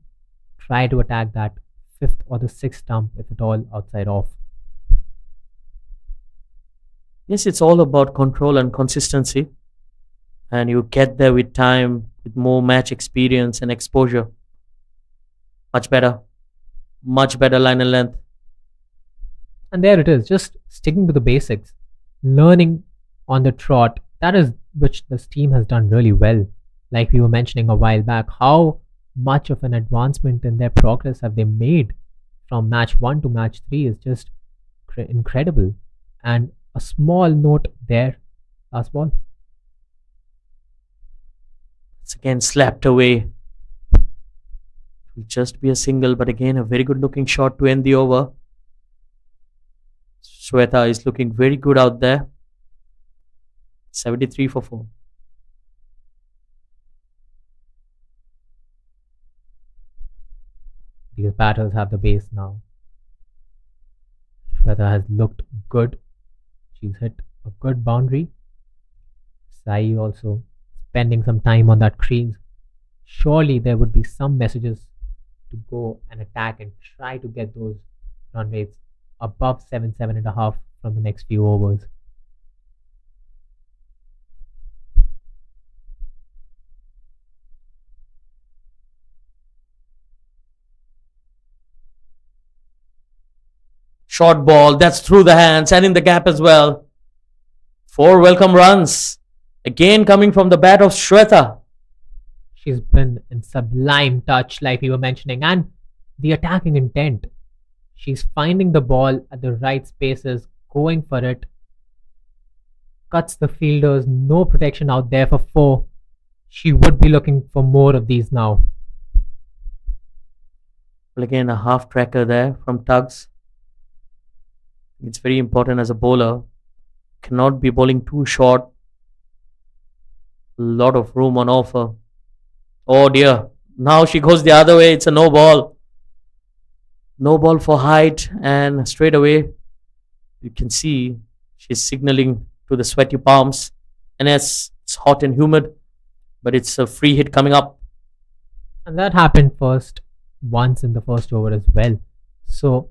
try to attack that fifth or the sixth stump if at all outside off. Yes, it's all about control and consistency, and you get there with time, with more match experience and exposure. Much better line and length. And there it is, just sticking to the basics, learning on the trot. That is which this team has done really well. Like we were mentioning a while back, how much of an advancement in their progress have they made from match 1 to match 3 is just incredible. And a small note there, last ball. It's again slapped away. Will just be a single, but again a very good looking shot to end the over. Shweta is looking very good out there. 73 for 4. These batters have the base now. Shweta has looked good. She's hit a good boundary. Sai also spending some time on that crease. Surely there would be some messages to go and attack and try to get those run rates above 7.5 from the next few overs. Short ball, that's through the hands and in the gap as well. 4 welcome runs. Again coming from the bat of Shweta. She's been in sublime touch, like we were mentioning, and the attacking intent. She's finding the ball at the right spaces, going for it. Cuts the fielders, no protection out there for 4. She would be looking for more of these now. Well, again, a half tracker there from Tugs. It's very important as a bowler. Cannot be bowling too short. A lot of room on offer. Oh dear. Now she goes the other way. It's a no ball. No ball for height, and straight away you can see she's signaling to the sweaty palms. And yes, it's hot and humid, but it's a free hit coming up. And that happened once in the first over as well. So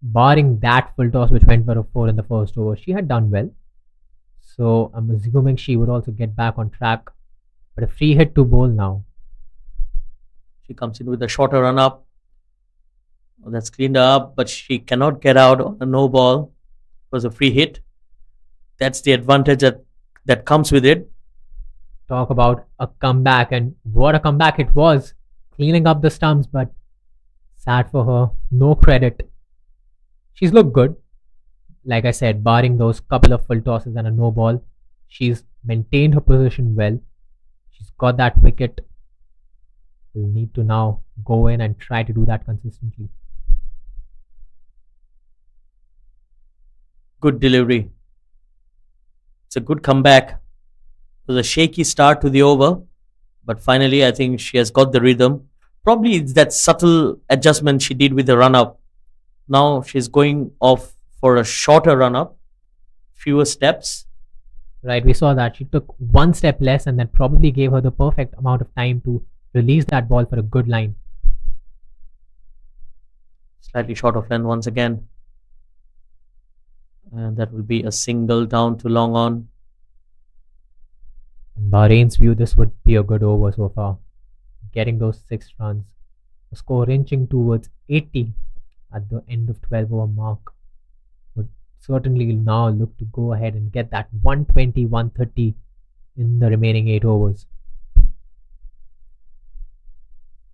barring that full toss which went for a 4 in the first over, she had done well. So I'm assuming she would also get back on track. But a free hit to bowl now. She comes in with a shorter run up. Oh, that's cleaned up, but she cannot get out on a no ball. It was a free hit. That's the advantage that comes with it. Talk about a comeback, and what a comeback it was. Cleaning up the stumps, but sad for her. No credit. She's looked good. Like I said, barring those couple of full tosses and a no ball, she's maintained her position well. She's got that wicket. We'll need to now go in and try to do that consistently. Good delivery. It's a good comeback. It was a shaky start to the over, but finally I think she has got the rhythm. Probably it's that subtle adjustment she did with the run up. Now she's going off for a shorter run up, fewer steps. Right, we saw that. She took one step less, and that probably gave her the perfect amount of time to release that ball for a good line. Slightly short of length once again. And that will be a single down to long on. In Bahrain's view, this would be a good over so far. Getting those 6 runs. The score inching towards 80 at the end of 12 over mark. Would certainly now look to go ahead and get that 120, 130 in the remaining 8 overs.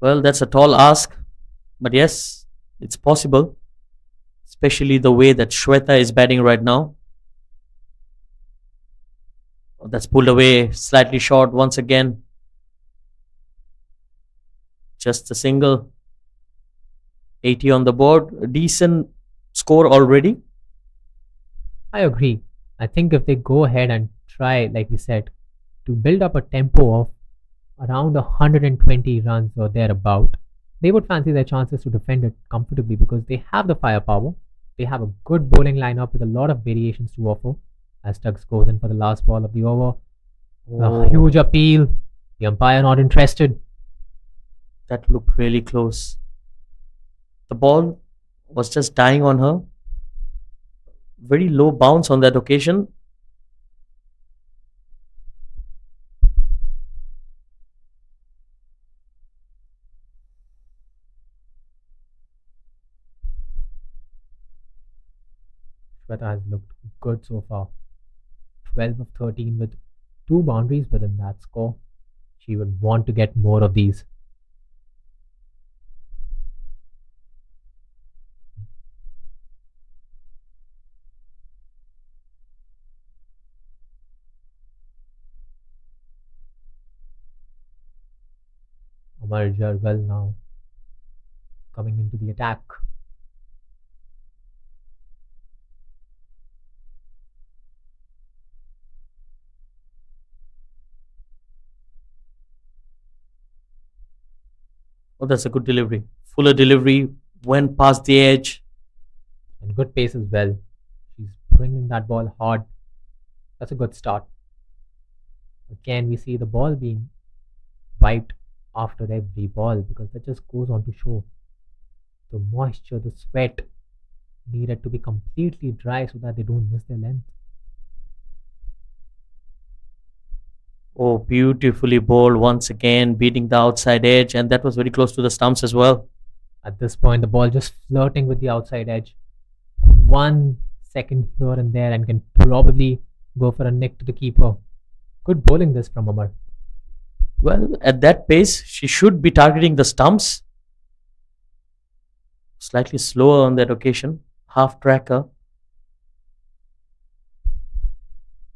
Well, that's a tall ask, but yes, it's possible, especially the way that Shweta is batting right now. That's pulled away slightly short once again. Just a single. 80 on the board. A decent score already. I agree. I think if they go ahead and try, like we said, to build up a tempo of around 120 runs or thereabout, they would fancy their chances to defend it comfortably because they have the firepower. They have a good bowling lineup with a lot of variations to offer. As Tugs goes in for the last ball of the over, Oh, a huge appeal. The umpire not interested. that looked really close. The ball was just dying on her. Very low bounce on that occasion. Shweta has looked good so far. 12 of 13 with 2 boundaries within that score. She would want to get more of these. Amar Jargal now coming into the attack. Oh, that's a good delivery. Fuller delivery. Went past the edge. And good pace as well. She's bringing that ball hard. That's a good start. Again, we see the ball being wiped after every ball because that just goes on to show the moisture, the sweat needed to be completely dry so that they don't miss their length. Oh, beautifully bowled once again, beating the outside edge, and that was very close to the stumps as well. At this point, the ball just flirting with the outside edge. 1 second here and there and can probably go for a nick to the keeper. Good bowling this from Amar. Well, at that pace, she should be targeting the stumps. Slightly slower on that occasion. Half tracker.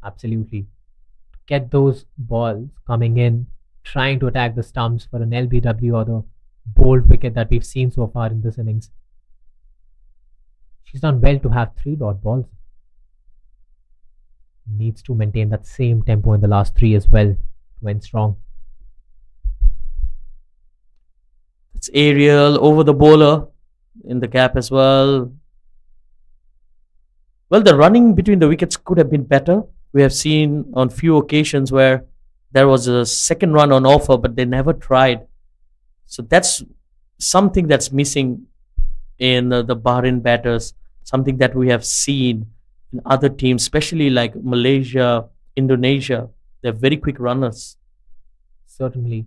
Absolutely. Get those balls coming in, trying to attack the stumps for an LBW or the bold wicket that we've seen so far in this innings. She's done well to have 3 dot balls. Needs to maintain that same tempo in the last 3 as well to end strong. It's aerial over the bowler in the gap as well. Well, the running between the wickets could have been better. We have seen on few occasions where there was a second run on offer, but they never tried. So that's something that's missing in the Bahrain batters, something that we have seen in other teams, especially like Malaysia, Indonesia. They're very quick runners. Certainly.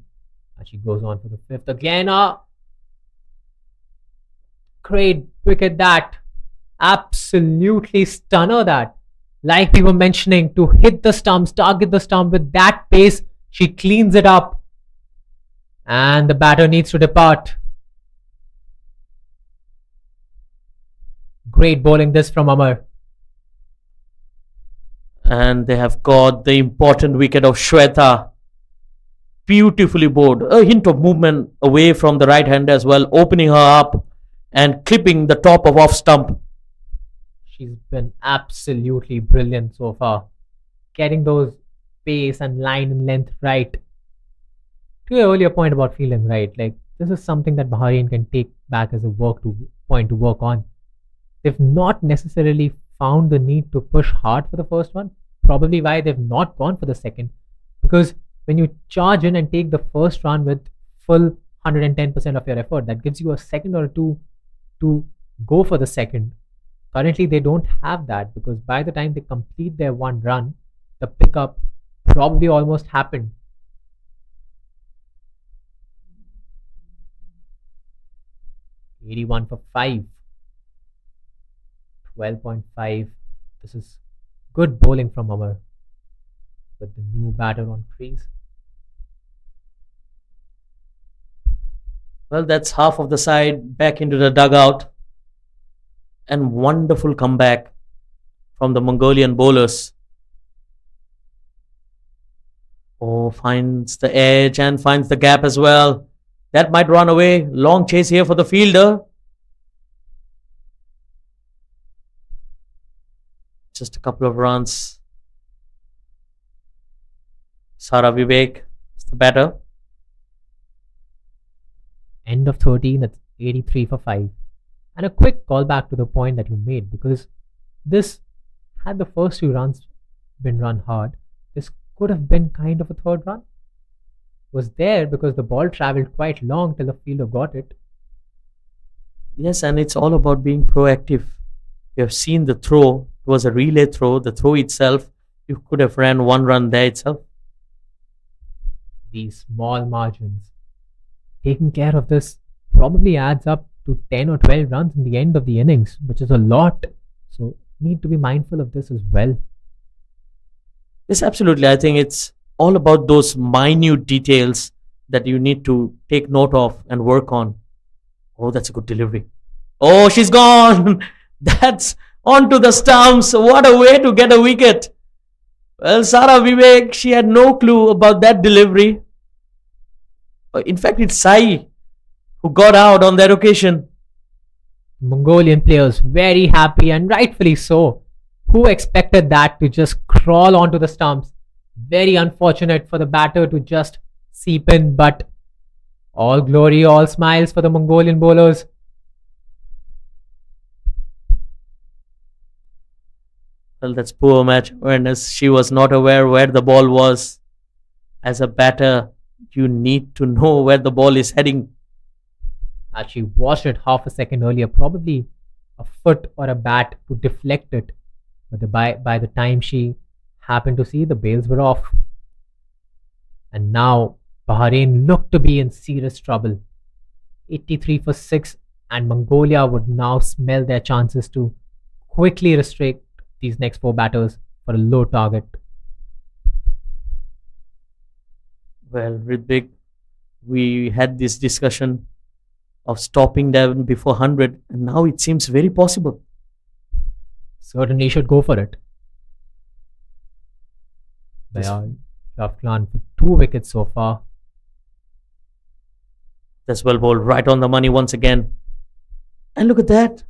And she goes on for the 5th again. Great wicket that. Absolutely stunner that. Like we were mentioning, to hit the stumps, target the stump with that pace, she cleans it up. And the batter needs to depart. Great bowling this from Amar. And they have got the important wicket of Shweta. Beautifully bowled. A hint of movement away from the right hand as well, opening her up and clipping the top of off stump. She's been absolutely brilliant so far. Getting those pace and line and length right. To your earlier point about fielding right, like this is something that Bahrain can take back as a point to work on. They've not necessarily found the need to push hard for the first one. Probably why they've not gone for the second. Because when you charge in and take the first run with full 110% of your effort, that gives you a second or two to go for the second. Currently, they don't have that because by the time they complete their one run, the pickup probably almost happened. "81 for 5. 12.5. This is good bowling from Amar. with the new batter on crease. Well, that's half of the side back into the dugout. And wonderful comeback from the Mongolian bowlers. Oh, finds the edge and finds the gap as well. That might run away. Long chase here for the fielder. Just a couple of runs. Sara Vivek is the batter. End of 13, that's 83 for 5. And a quick callback to the point that you made, because this, had the first 2 runs been run hard, this could have been kind of a third run. Was there because the ball travelled quite long till the fielder got it. Yes, and it's all about being proactive. You have seen the throw. It was a relay throw. The throw itself, you could have ran 1 run there itself. These small margins, taking care of this probably adds up to 10 or 12 runs in the end of the innings, which is a lot. So need to be mindful of this as well. Yes, absolutely. I think it's all about those minute details that you need to take note of and work on. Oh, that's a good delivery. Oh, she's gone. That's onto the stumps. What a way to get a wicket. Well, Sara Vivek, she had no clue about that delivery. In fact, it's Sai who got out on that occasion. Mongolian players very happy, and rightfully so. Who expected that to just crawl onto the stumps? Very unfortunate for the batter to just seep in, but all glory, all smiles for the Mongolian bowlers. Well, that's poor match awareness. She was not aware where the ball was. As a batter, you need to know where the ball is heading. Had she watched it half a second earlier, probably a foot or a bat to deflect it. But by the time she happened to see, the bails were off. And now Bahrain looked to be in serious trouble. 83 for 6, and Mongolia would now smell their chances to quickly restrict these next 4 batters for a low target. Well, Ritvik, we had this discussion of stopping them before 100, and now it seems very possible. Certainly should go for it. Bayal Jaflan for 2 wickets so far. That's well bowled, right on the money once again. And look at that.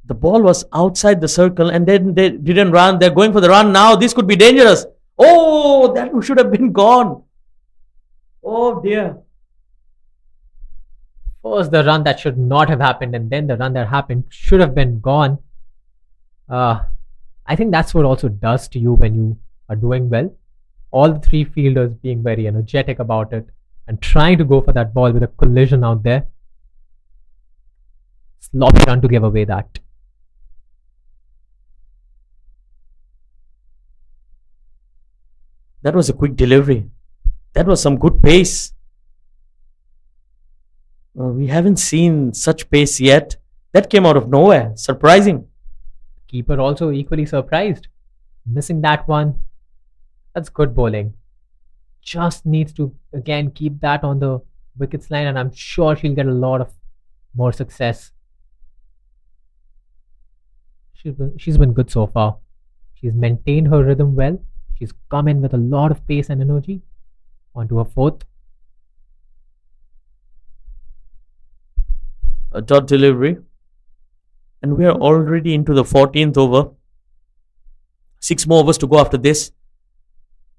The ball was outside the circle and then they didn't run. They're going for the run now. This could be dangerous. Oh, that should have been gone. Oh dear. First, the run that should not have happened, and then the run that happened should have been gone. I think that's what also does to you when you are doing well. All the 3 fielders being very energetic about it and trying to go for that ball with a collision out there. Sloppy run to give away that. That was a quick delivery. That was some good pace. We haven't seen such pace yet. That came out of nowhere. Surprising. Keeper also equally surprised. Missing that one. That's good bowling. Just needs to again keep that on the wickets line, and I'm sure she'll get a lot of more success. She's been good so far. She's maintained her rhythm well. She's come in with a lot of pace and energy. Onto her 4th. A dot delivery. And we are already into the 14th over. 6 more overs to go after this.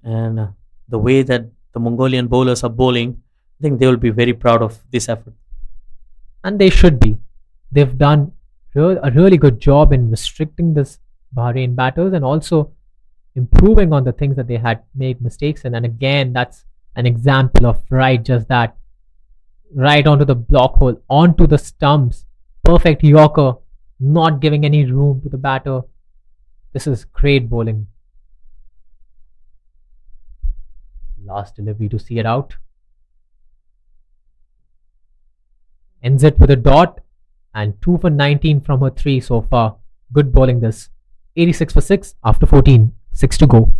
And the way that the Mongolian bowlers are bowling, I think they will be very proud of this effort. And they should be. They've done a really good job in restricting this Bahrain batters and also improving on the things that they had made mistakes in. And again, that's an example of just that. Right onto the block hole, onto the stumps. Perfect Yorker, not giving any room to the batter. This is great bowling. Last delivery to see it out. Ends it with a dot, and 2 for 19 from her 3 so far. Good bowling this. 86 for 6 after 14. 6 to go.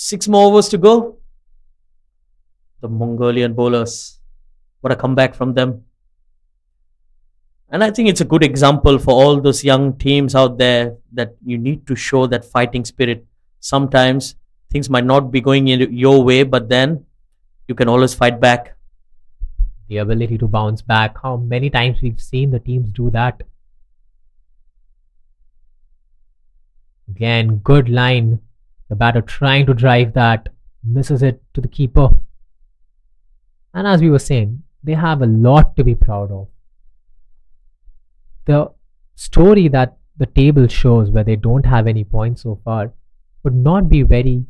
6 more overs to go. The Mongolian bowlers. What a comeback from them. And I think it's a good example for all those young teams out there that you need to show that fighting spirit. Sometimes things might not be going in your way, but then you can always fight back. The ability to bounce back. How many times we've seen the teams do that? Again, good line. The batter trying to drive that, misses it to the keeper. And as we were saying, they have a lot to be proud of. The story that the table shows, where they don't have any points so far, would not be very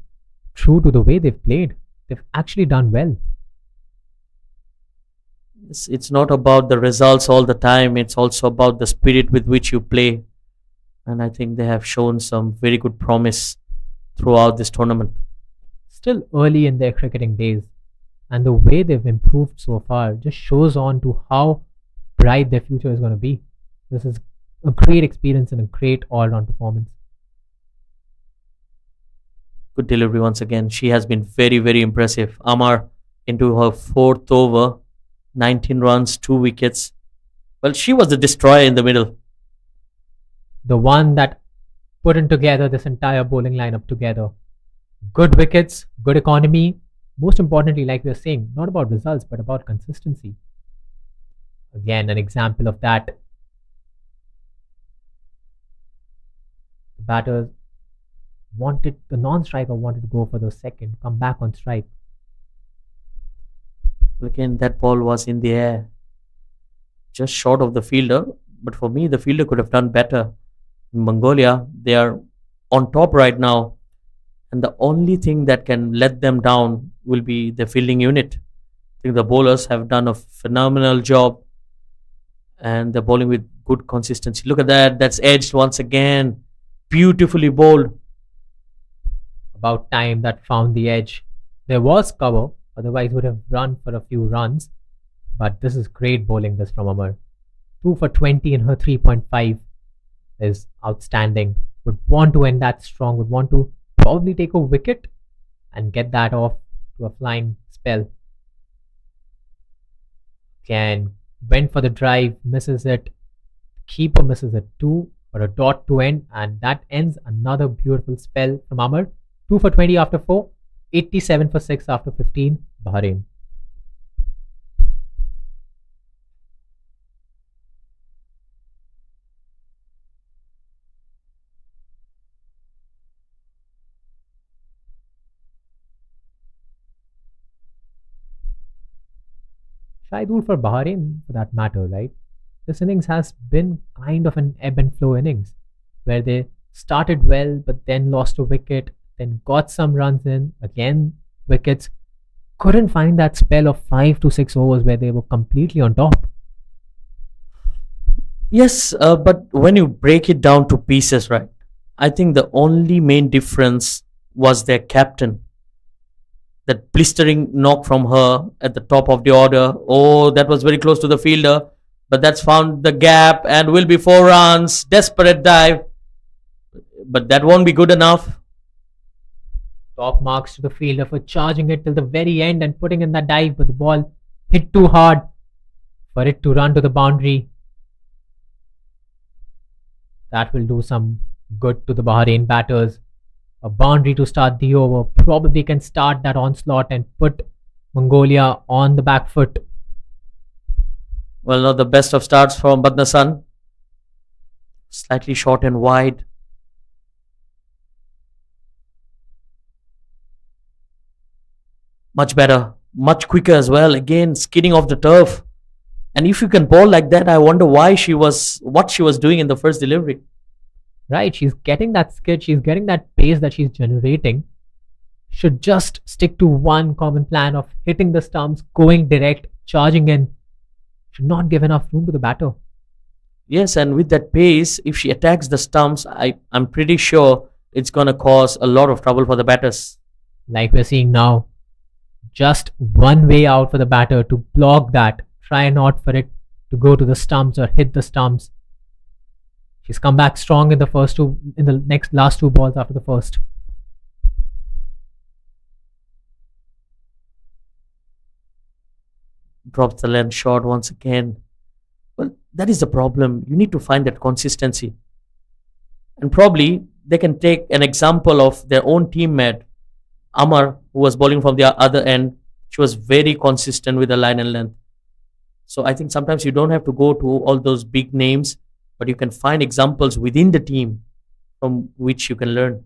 true to the way they've played. They've actually done well. It's not about the results all the time, it's also about the spirit with which you play. And I think they have shown some very good promise throughout this tournament. Still early in their cricketing days, and the way they've improved so far just shows on to how bright their future is going to be. This is a great experience and a great all-round performance. Good delivery once again. She has been very, very impressive. Amar into her 4th over, 19 runs, 2 wickets. Well, she was the destroyer in the middle. The one that putting together this entire bowling lineup together. Good wickets, good economy. Most importantly, like we are saying, not about results, but about consistency. Again, an example of that. The batters wanted, the non-striker wanted to go for the second, come back on strike. Again, that ball was in the air, just short of the fielder. But for me, the fielder could have done better. In Mongolia, they are on top right now. And the only thing that can let them down will be the fielding unit. I think the bowlers have done a phenomenal job. And they're bowling with good consistency. Look at that. That's edged once again. Beautifully bowled. About time that found the edge. There was cover, otherwise would have run for a few runs. But this is great bowling this from Amar. 2 for 20 in her 3.5 is outstanding. Would want to end that strong, would want to probably take a wicket and get that off to a flying spell. Again, went for the drive, misses it. Keeper misses it too, for a dot to end, and that ends another beautiful spell from Amar. 2 for 20 after 4, 87 for 6 after 15, Bahrain. Shaidul, for Bahrain, for that matter, right? This innings has been kind of an ebb and flow innings where they started well but then lost a wicket, then got some runs in, again wickets. Couldn't find that spell of 5 to 6 overs where they were completely on top. Yes, but when you break it down to pieces, right? I think the only main difference was their captain. That blistering knock from her at the top of the order. Oh, that was very close to the fielder. But that's found the gap and will be 4 runs. Desperate dive. But that won't be good enough. Top marks to the fielder for charging it till the very end and putting in that dive, but the ball hit too hard for it to run to the boundary. That will do some good to the Bahrain batters. A boundary to start the over probably can start that onslaught and put Mongolia on the back foot. Well, not the best of starts from Badnasan. Slightly short and wide. Much better. Much quicker as well. Again, skidding off the turf. And if you can bowl like that, I wonder what she was doing in the first delivery. Right, she's getting that skid, she's getting that pace that she's generating. Should just stick to one common plan of hitting the stumps, going direct, charging in. Should not give enough room to the batter. Yes, and with that pace, if she attacks the stumps, I'm pretty sure it's going to cause a lot of trouble for the batters. Like we're seeing now, just one way out for the batter to block that. Try not for it to go to the stumps or hit the stumps. She's come back strong in the last 2 balls after the first. Drops the length shot once again. Well, that is the problem. You need to find that consistency. And probably they can take an example of their own teammate, Amar, who was bowling from the other end. She was very consistent with the line and length. So I think sometimes you don't have to go to all those big names, but you can find examples within the team from which you can learn.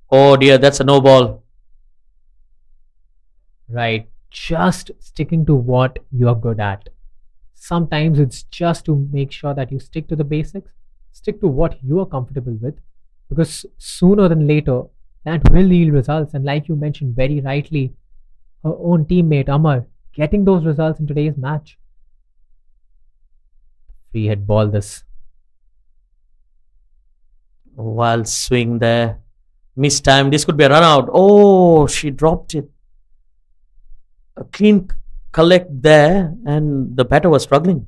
Oh dear, that's a no ball. Right. Just sticking to what you're good at. Sometimes it's just to make sure that you stick to the basics, stick to what you are comfortable with, because sooner than later, that will yield results. And like you mentioned very rightly, her own teammate Amar getting those results in today's match. Free hit ball this. Wild swing there. Missed time. This could be a run out. Oh, she dropped it. A clean collect there, and the batter was struggling.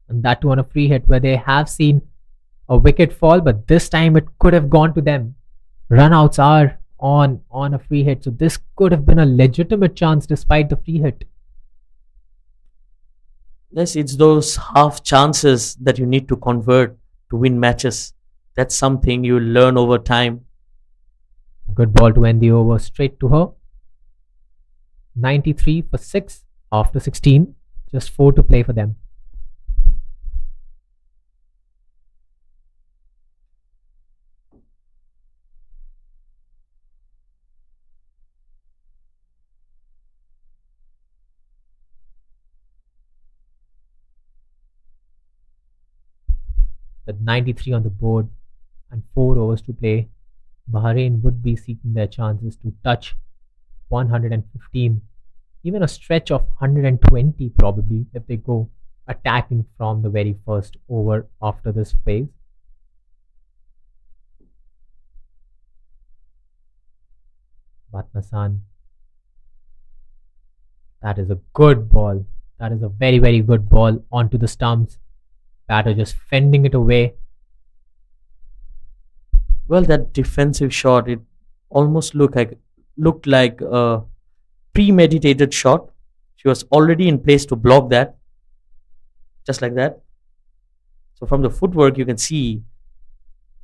And that too on a free hit where they have seen a wicket fall, but this time it could have gone to them. Runouts are on a free hit, so this could have been a legitimate chance despite the free hit. Yes, it's those half chances that you need to convert to win matches. That's something you learn over time. Good ball to end the over straight to her. 93 for 6 after 16. Just 4 to play for them. With 93 on the board and 4 overs to play, Bahrain would be seeking their chances to touch 115, even a stretch of 120 probably if they go attacking from the very first over after this phase. Batmasan, that is a good ball. That is a very, very good ball onto the stumps. Batter just fending it away. Well, that defensive shot, it almost looked like a premeditated shot. She was already in place to block that, just like that. So from the footwork, you can see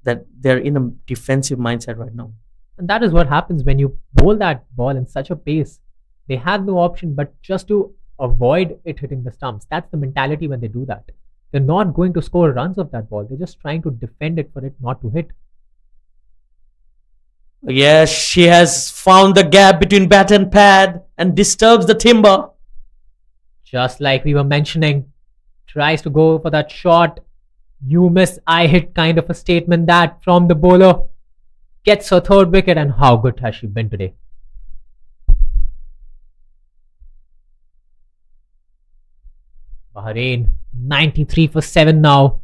that they're in a defensive mindset right now. And that is what happens when you bowl that ball in such a pace. They have no option but just to avoid it hitting the stumps. That's the mentality when they do that. They're not going to score runs of that ball. They're just trying to defend it for it not to hit. Yes, she has found the gap between bat and pad and disturbs the timber. Just like we were mentioning, tries to go for that shot. You miss, I hit kind of a statement that from the bowler. Gets her third wicket, and how good has she been today? Bahrain 93 for 7 now.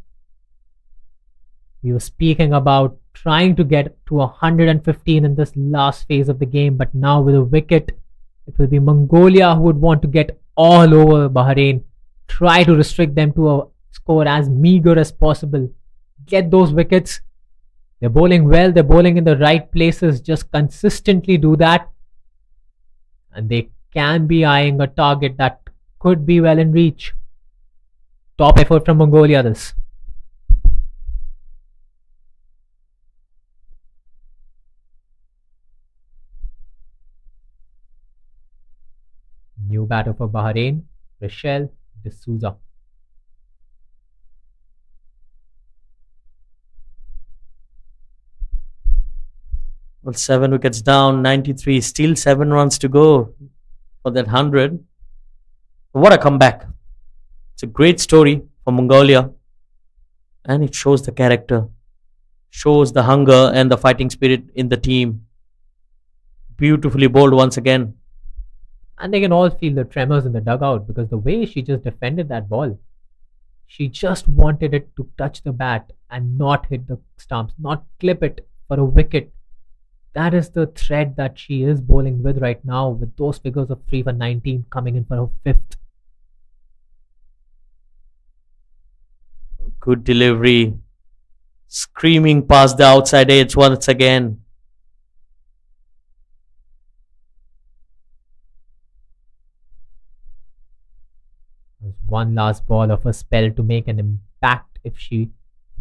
We were speaking about trying to get to 115 in this last phase of the game, but now with a wicket, it will be Mongolia who would want to get all over Bahrain, try to restrict them to a score as meager as possible, get those wickets. They're bowling well, they're bowling in the right places, just consistently do that, and they can be eyeing a target that could be well in reach. Top effort from Mongolia this. New batter for Bahrain, Rochelle D'Souza. Well, 7 wickets down, 93, still 7 runs to go for that 100. What a comeback. It's a great story for Mongolia, and it shows the character, shows the hunger and the fighting spirit in the team. Beautifully bowled once again. And they can all feel the tremors in the dugout because the way she just defended that ball, she just wanted it to touch the bat and not hit the stumps, not clip it for a wicket. That is the thread that she is bowling with right now, with those figures of 3 for 19 coming in for her 5th. Good delivery. Screaming past the outside edge once again. There's one last ball of a spell to make an impact if she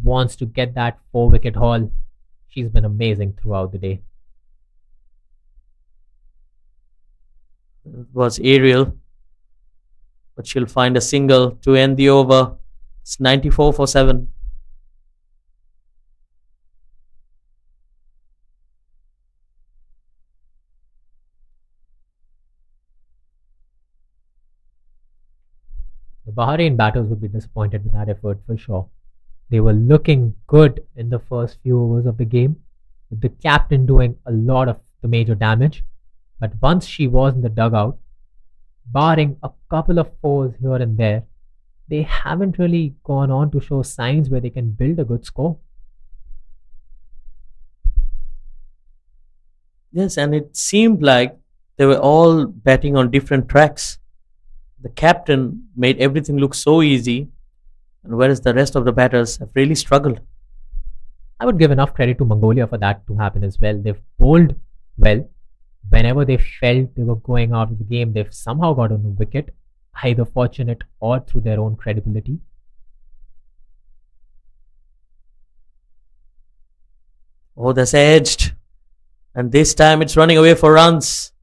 wants to get that 4 wicket haul. She's been amazing throughout the day. It was aerial, but she'll find a single to end the over. It's 94 for 7. The Bahrain batters would be disappointed with that effort for sure. They were looking good in the first few overs of the game, with the captain doing a lot of the major damage. But once she was in the dugout, barring a couple of fours here and there, they haven't really gone on to show signs where they can build a good score. Yes, and it seemed like they were all batting on different tracks. The captain made everything look so easy, and whereas the rest of the batters have really struggled. I would give enough credit to Mongolia for that to happen as well. They've bowled well. Whenever they felt they were going out of the game, they've somehow got on a wicket, either fortunate or through their own credibility. Oh, that's edged. And this time it's running away for runs.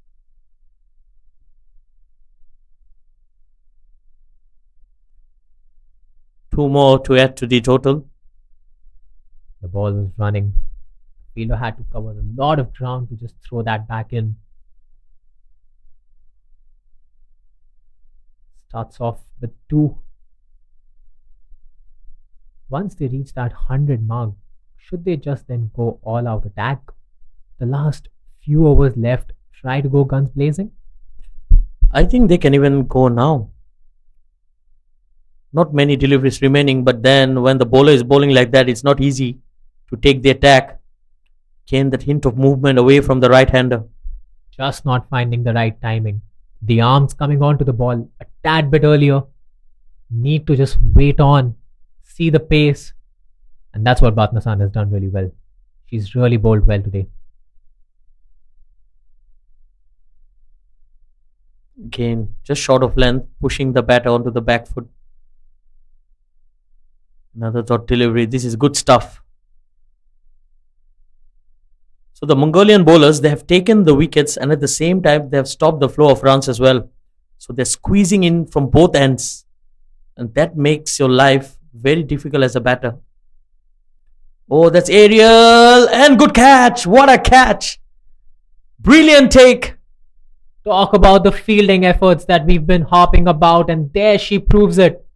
Two more to add to the total. The ball was running. Fielder had to cover a lot of ground to just throw that back in. Starts off with 2. Once they reach that 100 mark, should they just then go all out attack? The last few overs left, try to go guns blazing? I think they can even go now. Not many deliveries remaining, but then when the bowler is bowling like that, it's not easy to take the attack. Came that hint of movement away from the right-hander. Just not finding the right timing. The arms coming onto the ball a tad bit earlier. Need to just wait on, see the pace. And that's what Batnasan has done really well. She's really bowled well today. Again, just short of length, pushing the batter onto the back foot. Another dot delivery. This is good stuff. So the Mongolian bowlers, they have taken the wickets and at the same time, they have stopped the flow of runs as well. So they're squeezing in from both ends. And that makes your life very difficult as a batter. Oh, that's aerial and good catch. What a catch. Brilliant take. Talk about the fielding efforts that we've been harping about, and there she proves it.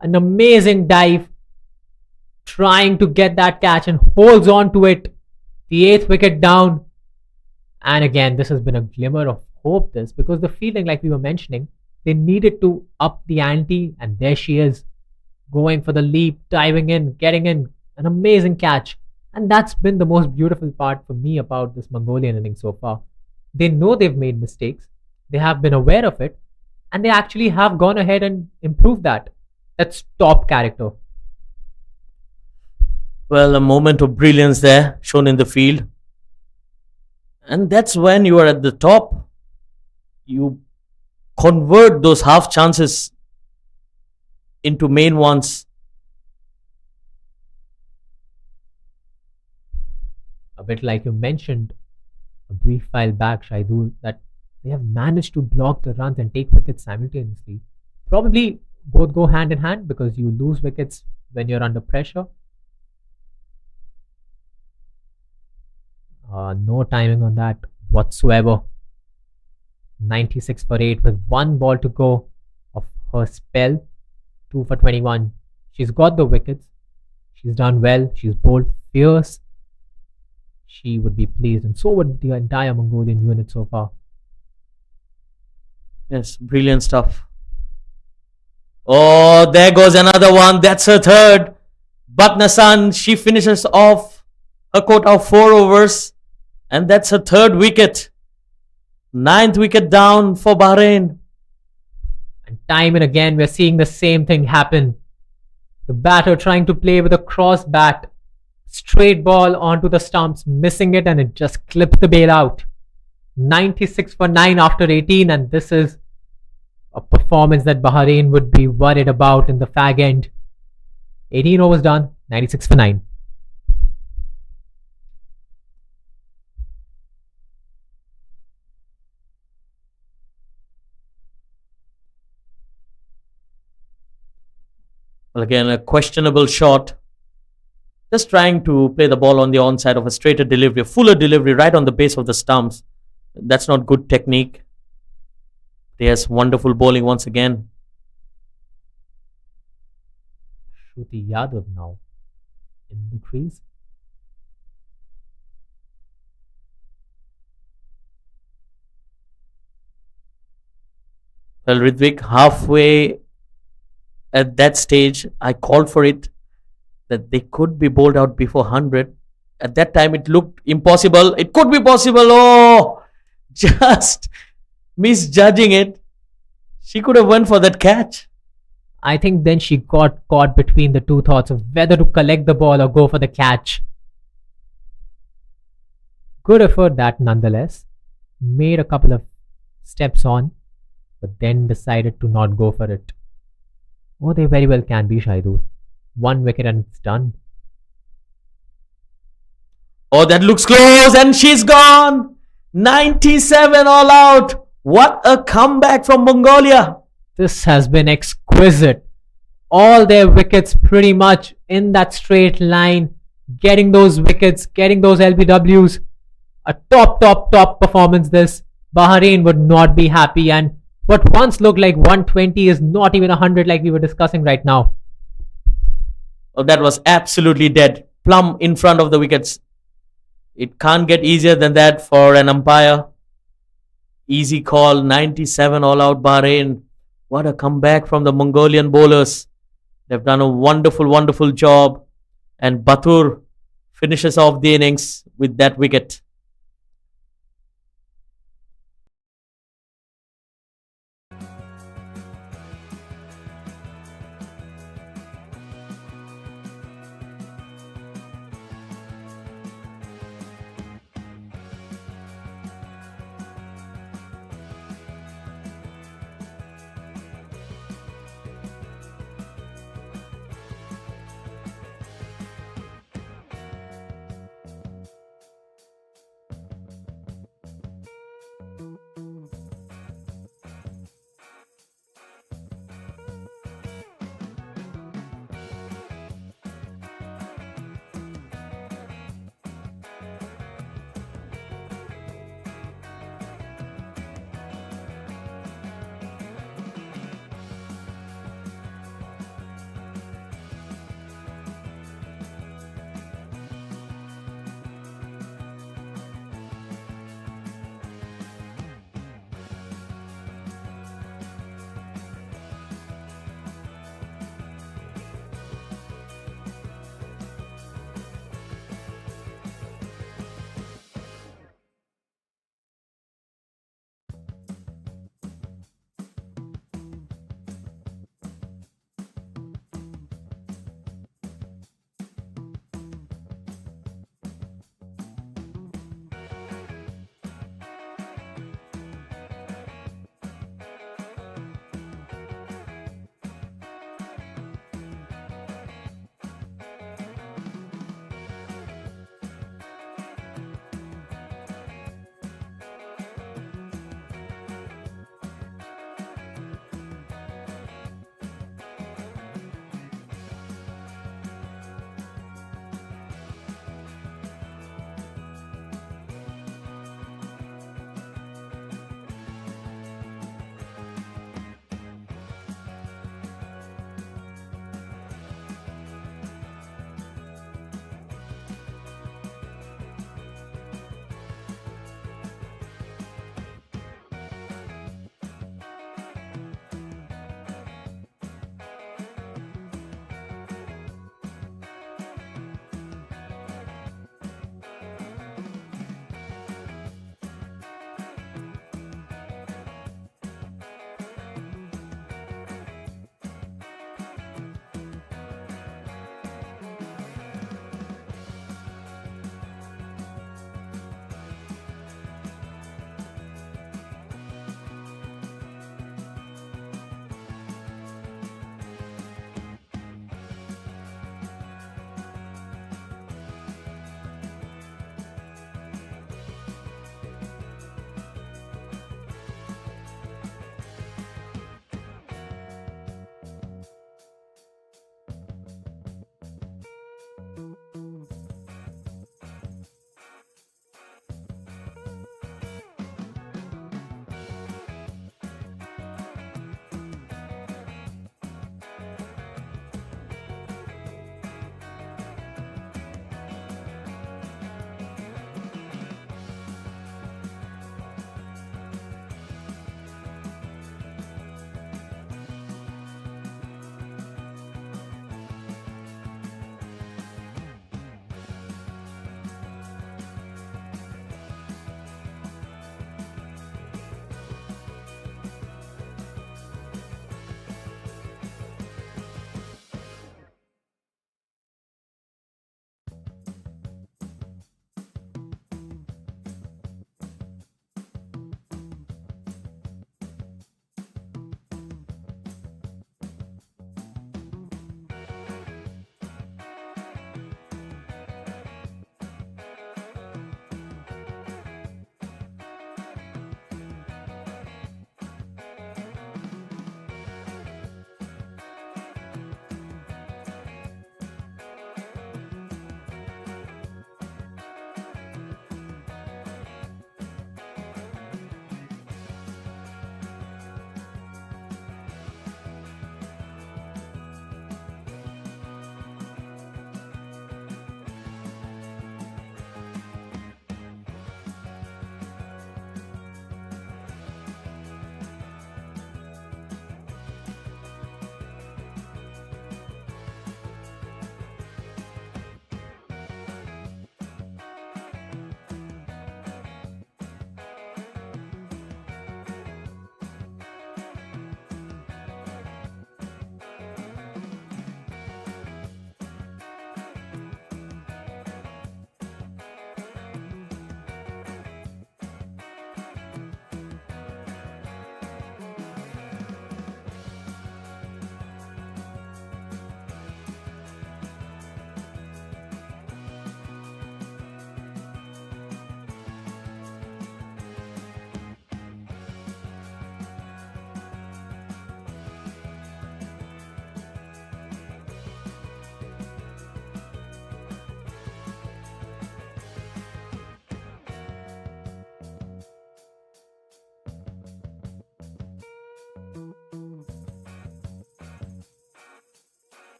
An amazing dive, trying to get that catch and holds on to it. The 8th wicket down. And again, this has been a glimmer of hope, this, because the fielding, like we were mentioning, they needed to up the ante, and there she is, going for the leap, diving in, getting in, an amazing catch. And that's been the most beautiful part for me about this Mongolian inning so far. They know they've made mistakes, they have been aware of it, and they actually have gone ahead and improved that. That's top character. Well, a moment of brilliance there shown in the field. And that's when you are at the top. You convert those half chances into main ones. A bit like you mentioned a brief while back, Shaidur, that they have managed to block the runs and take wickets simultaneously. Probably both go hand in hand because you lose wickets when you're under pressure. No timing on that whatsoever. 96 for 8 with 1 ball to go of her spell. 2 for 21. She's got the wickets. She's done well. She's bowled fierce. She would be pleased, and so would the entire Mongolian unit so far. Yes, brilliant stuff. Oh, there goes another one. That's her third. Batnasan, she finishes off her quota of 4 overs, and that's her 3rd wicket. 9th wicket down for Bahrain. And time and again, we're seeing the same thing happen. The batter trying to play with a cross bat. Straight ball onto the stumps, missing it, and it just clipped the bail out. 96 for 9 after 18, and this is A performance that Bahrain would be worried about in the fag end. 18 overs done, 96 for 9. Well, again, a questionable shot. Just trying to play the ball on the onside of a straighter delivery, a fuller delivery right on the base of the stumps. That's not good technique. Yes, wonderful bowling once again. Shruti Yadav now in the crease. Well, Ridvik, halfway at that stage, I called for it that they could be bowled out before 100. At that time, it looked impossible. It could be possible. Oh, just misjudging it. She could have went for that catch. I think then she got caught between the two thoughts of whether to collect the ball or go for the catch. Good effort that nonetheless. Made a couple of steps on, but then decided to not go for it. Oh, they very well can be, Shaidur. 1 wicket and it's done. Oh, that looks close and she's gone. 97 all out. What a comeback from Mongolia. This has been exquisite. All their wickets pretty much in that straight line. Getting those wickets, getting those LBWs. A top performance this. Bahrain would not be happy, and what once looked like 120 is not even 100 like we were discussing right now. Oh, that was absolutely dead. Plumb in front of the wickets. It can't get easier than that for an umpire. Easy call. 97 all out Bahrain. What a comeback from the Mongolian bowlers. They've done a wonderful job. And Batur finishes off the innings with that wicket.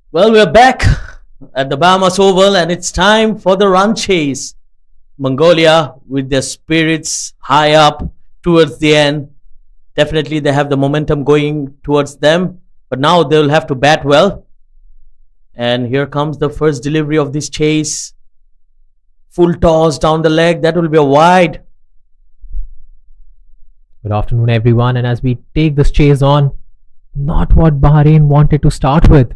Well, we're back at the Bahamas Oval and it's time for the run chase. Mongolia, with their spirits high up towards the end, definitely they have the momentum going towards them, but now they'll have to bat well. And here comes the first delivery of this chase. Full toss down the leg, that will be a wide. Good afternoon, everyone. And as we take this chase on, not what Bahrain wanted to start with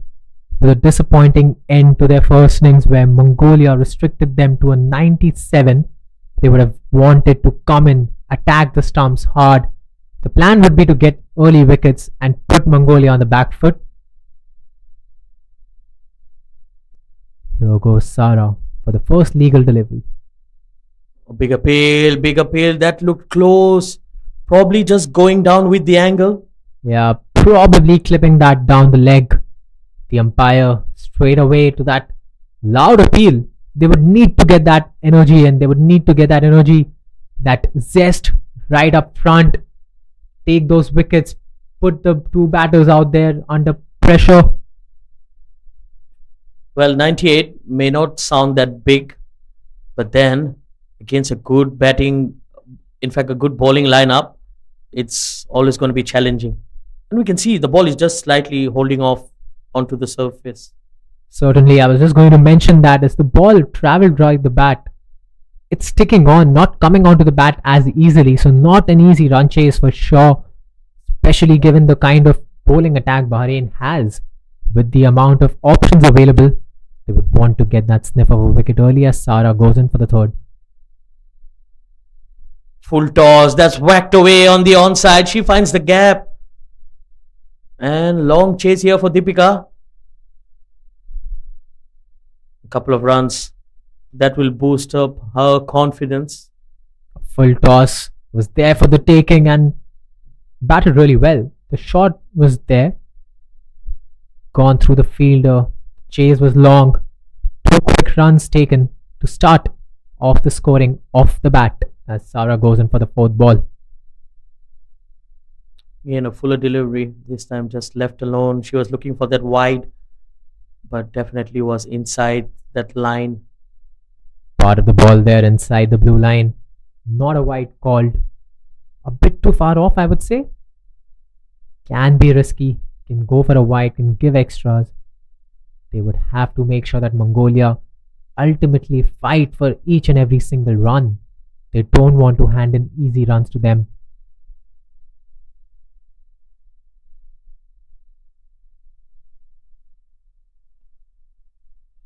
a disappointing end to their first innings where Mongolia restricted them to a 97. They would have wanted to come in, attack the stumps hard. The plan would be to get early wickets and put Mongolia on the back foot. Here goes Sara for the first legal delivery. Big appeal, big appeal. That looked close. Probably just going down with the angle. Yeah, probably clipping that down the leg. The umpire straight away to that loud appeal. They would need to get that energy and they would need to get that energy, that zest right up front. Take those wickets, put the two batters out there under pressure. Well, 98 may not sound that big, but then against a good batting, in fact, a good bowling lineup, it's always going to be challenging. And we can see the ball is just slightly holding off onto the surface. Certainly, I was just going to mention that as the ball traveled right the bat, it's sticking on, not coming onto the bat as easily. So, not an easy run chase for sure, especially given the kind of bowling attack Bahrain has. With the amount of options available, they would want to get that sniff of a wicket early as Sara goes in for the third. Full toss, that's whacked away on the onside. She finds the gap. And long chase here for Deepika. A couple of runs. That will boost up her confidence. A full toss was there for the taking and batted really well. The shot was there. Gone through the fielder. Chase was long. 2 quick runs taken to start off the scoring off the bat as Sara goes in for the fourth ball. Again, a fuller delivery. This time just left alone. She was looking for that wide, but definitely was inside that line. Part of the ball there inside the blue line. Not a wide called. A bit too far off, I would say. Can be risky. Can go for a wide, can give extras. They would have to make sure that Mongolia ultimately fight for each and every single run. They don't want to hand in easy runs to them.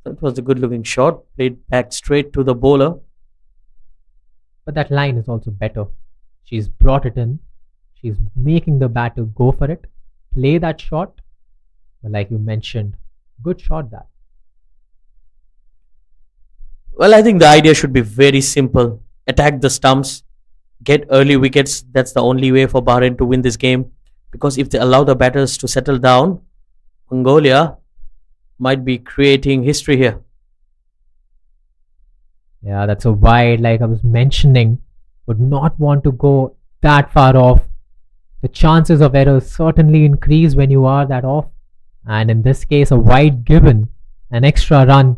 That was a good looking shot. Played back straight to the bowler. But that line is also better. She's brought it in. She's making the batter go for it. Play that shot. But like you mentioned, good shot that. Well, I think the idea should be very simple. Attack the stumps, get early wickets. That's the only way for Bahrain to win this game. Because if they allow the batters to settle down, Mongolia might be creating history here. Yeah, that's a wide, like I was mentioning. Would not want to go that far off. The chances of errors certainly increase when you are that off. And in this case, a wide given, an extra run,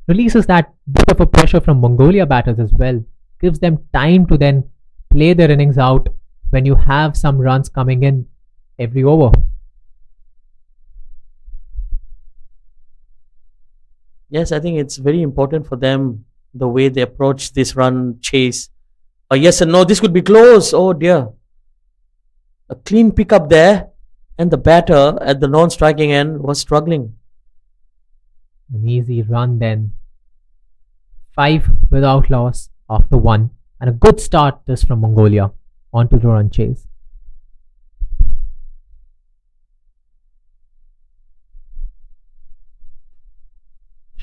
releases that bit of a pressure from Mongolia batters as well. Gives them time to then play their innings out when you have some runs coming in every over. Yes, I think it's very important for them the way they approach this run chase. Yes and no, this could be close. Oh dear. A clean pickup there, and the batter at the non striking end was struggling. An easy run then. 5 without loss after 1. And a good start this from Mongolia. On to the run chase.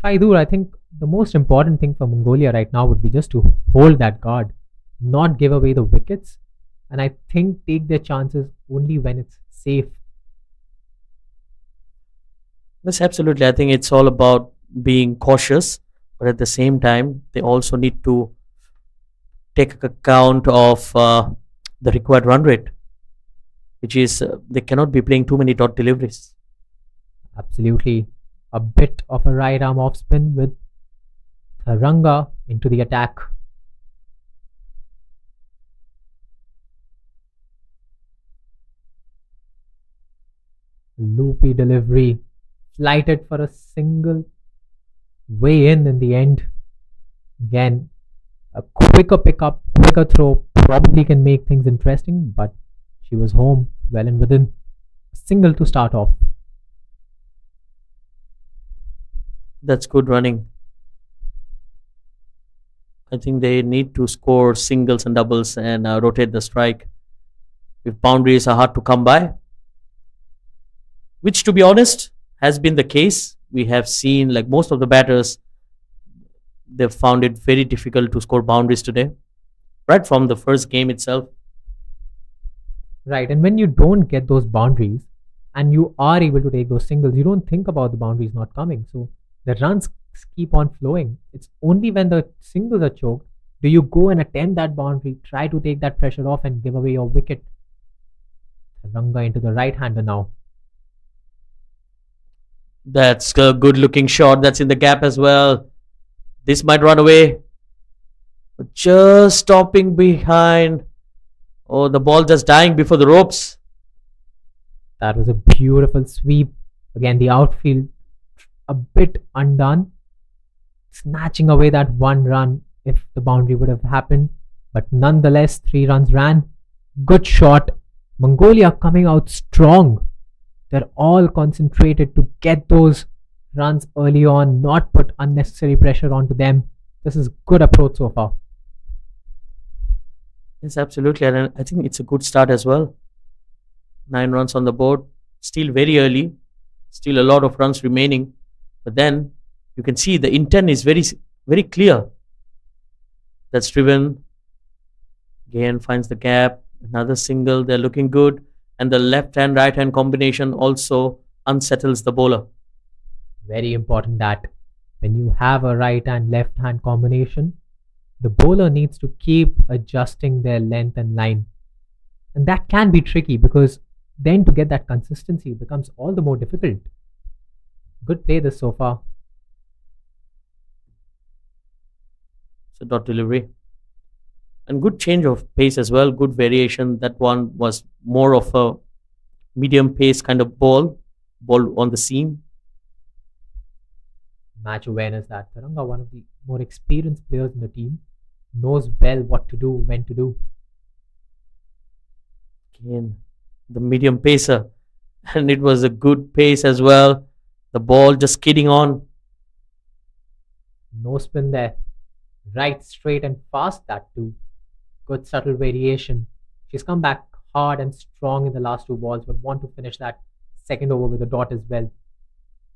Shaidur, I think the most important thing for Mongolia right now would be just to hold that guard, not give away the wickets, and I think take their chances only when it's safe. Yes, absolutely. I think it's all about being cautious, but at the same time, they also need to take account of the required run rate, which is they cannot be playing too many dot deliveries. Absolutely. A bit of a right arm off spin with Tharanga into the attack. Loopy delivery, flighted for a single, way in the end. Again, a quicker pickup, quicker throw probably can make things interesting, but she was home, well and within. A single to start off. That's good running. I think they need to score singles and doubles and rotate the strike. If boundaries are hard to come by, which to be honest has been the case. We have seen like most of the batters, they've found it very difficult to score boundaries today, right from the first game itself. Right, and when you don't get those boundaries and you are able to take those singles, you don't think about the boundaries not coming. So the runs keep on flowing. It's only when the singles are choked do you go and attempt that boundary, try to take that pressure off and give away your wicket. Ranga into the right hander now. That's a good looking shot. That's in the gap as well. This might run away. But just stopping behind. Oh, the ball just dying before the ropes. That was a beautiful sweep. Again, the outfield a bit undone, snatching away that one run if the boundary would have happened. But nonetheless, 3 runs ran. Good shot. Mongolia coming out strong. They're all concentrated to get those runs early on, not put unnecessary pressure onto them. This is good approach so far. Yes, absolutely. And I think it's a good start as well. 9 runs on the board. Still very early. Still a lot of runs remaining. But then you can see the intent is very clear. That's driven. Again finds the gap. Another single. They're looking good. And the left hand right hand combination also unsettles the bowler. Very important that when you have a right and left hand combination, the bowler needs to keep adjusting their length and line. And that can be tricky because then to get that consistency becomes all the more difficult. Good play this so far. So dot delivery. And good change of pace as well. Good variation. That one was more of a medium pace kind of ball on the seam. Match awareness that Taranga, one of the more experienced players in the team, knows well what to do, when to do. Again, the medium pacer. And it was a good pace as well. The ball just skidding on. No spin there. Right, straight and fast that too. Good subtle variation. She's come back hard and strong in the last 2 balls, but want to finish that second over with a dot as well.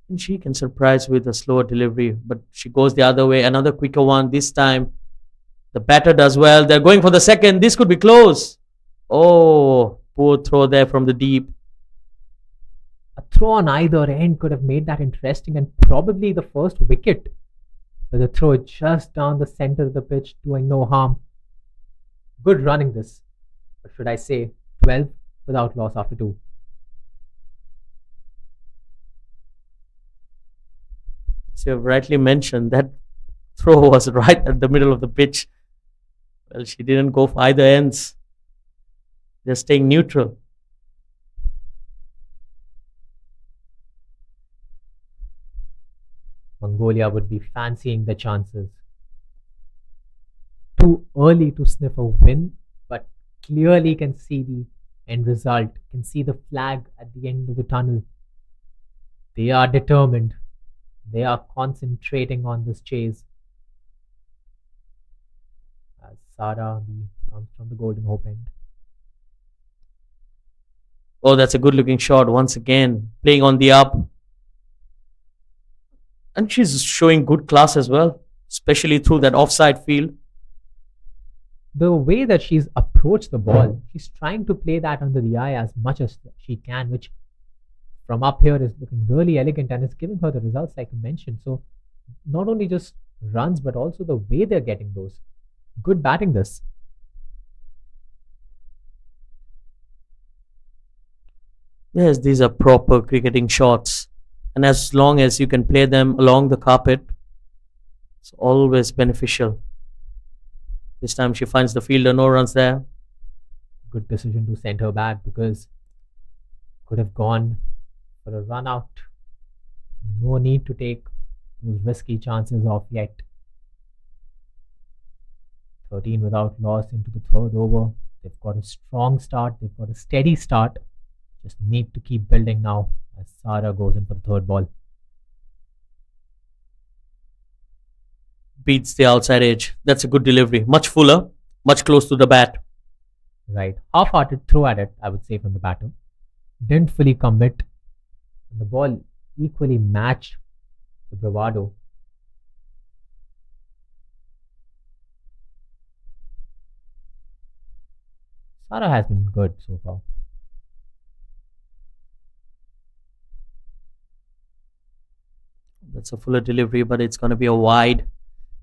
And she can surprise with a slower delivery, but she goes the other way. Another quicker one. This time, the batter does well. They're going for the second. This could be close. Oh, poor throw there from the deep. A throw on either end could have made that interesting and probably the first wicket. But the throw just down the center of the pitch, doing no harm. Good running this. Or should I say 12 without loss after 2. So you've rightly mentioned that throw was right at the middle of the pitch. Well, she didn't go for either ends. They're staying neutral. Mongolia would be fancying the chances. Too early to sniff a win, but clearly can see the end result, can see the flag at the end of the tunnel. They are determined. They are concentrating on this chase. As Sara comes from the Golden Hope end. Oh, that's a good looking shot once again. Playing on the up. And she's showing good class as well, especially through that offside field. The way that she's approached the ball, she's trying to play that under the eye as much as she can, which from up here is looking really elegant and it's giving her the results like you mentioned. So not only just runs, but also the way they're getting those. Good batting this. Yes, these are proper cricketing shots. And as long as you can play them along the carpet, it's always beneficial. This time she finds the fielder, no runs there. Good decision to send her back because could have gone for a run out. No need to take those risky chances off yet. 13 without loss into the third over. They've got a strong start. They've got a steady start. Just need to keep building now as Sara goes in for the third ball. Beats the outside edge. That's a good delivery. Much fuller, much close to the bat. Right. Half-hearted throw at it, I would say, from the batter. Didn't fully commit. And the ball equally matched the bravado. Sara has been good so far. That's a fuller delivery, but it's going to be a wide.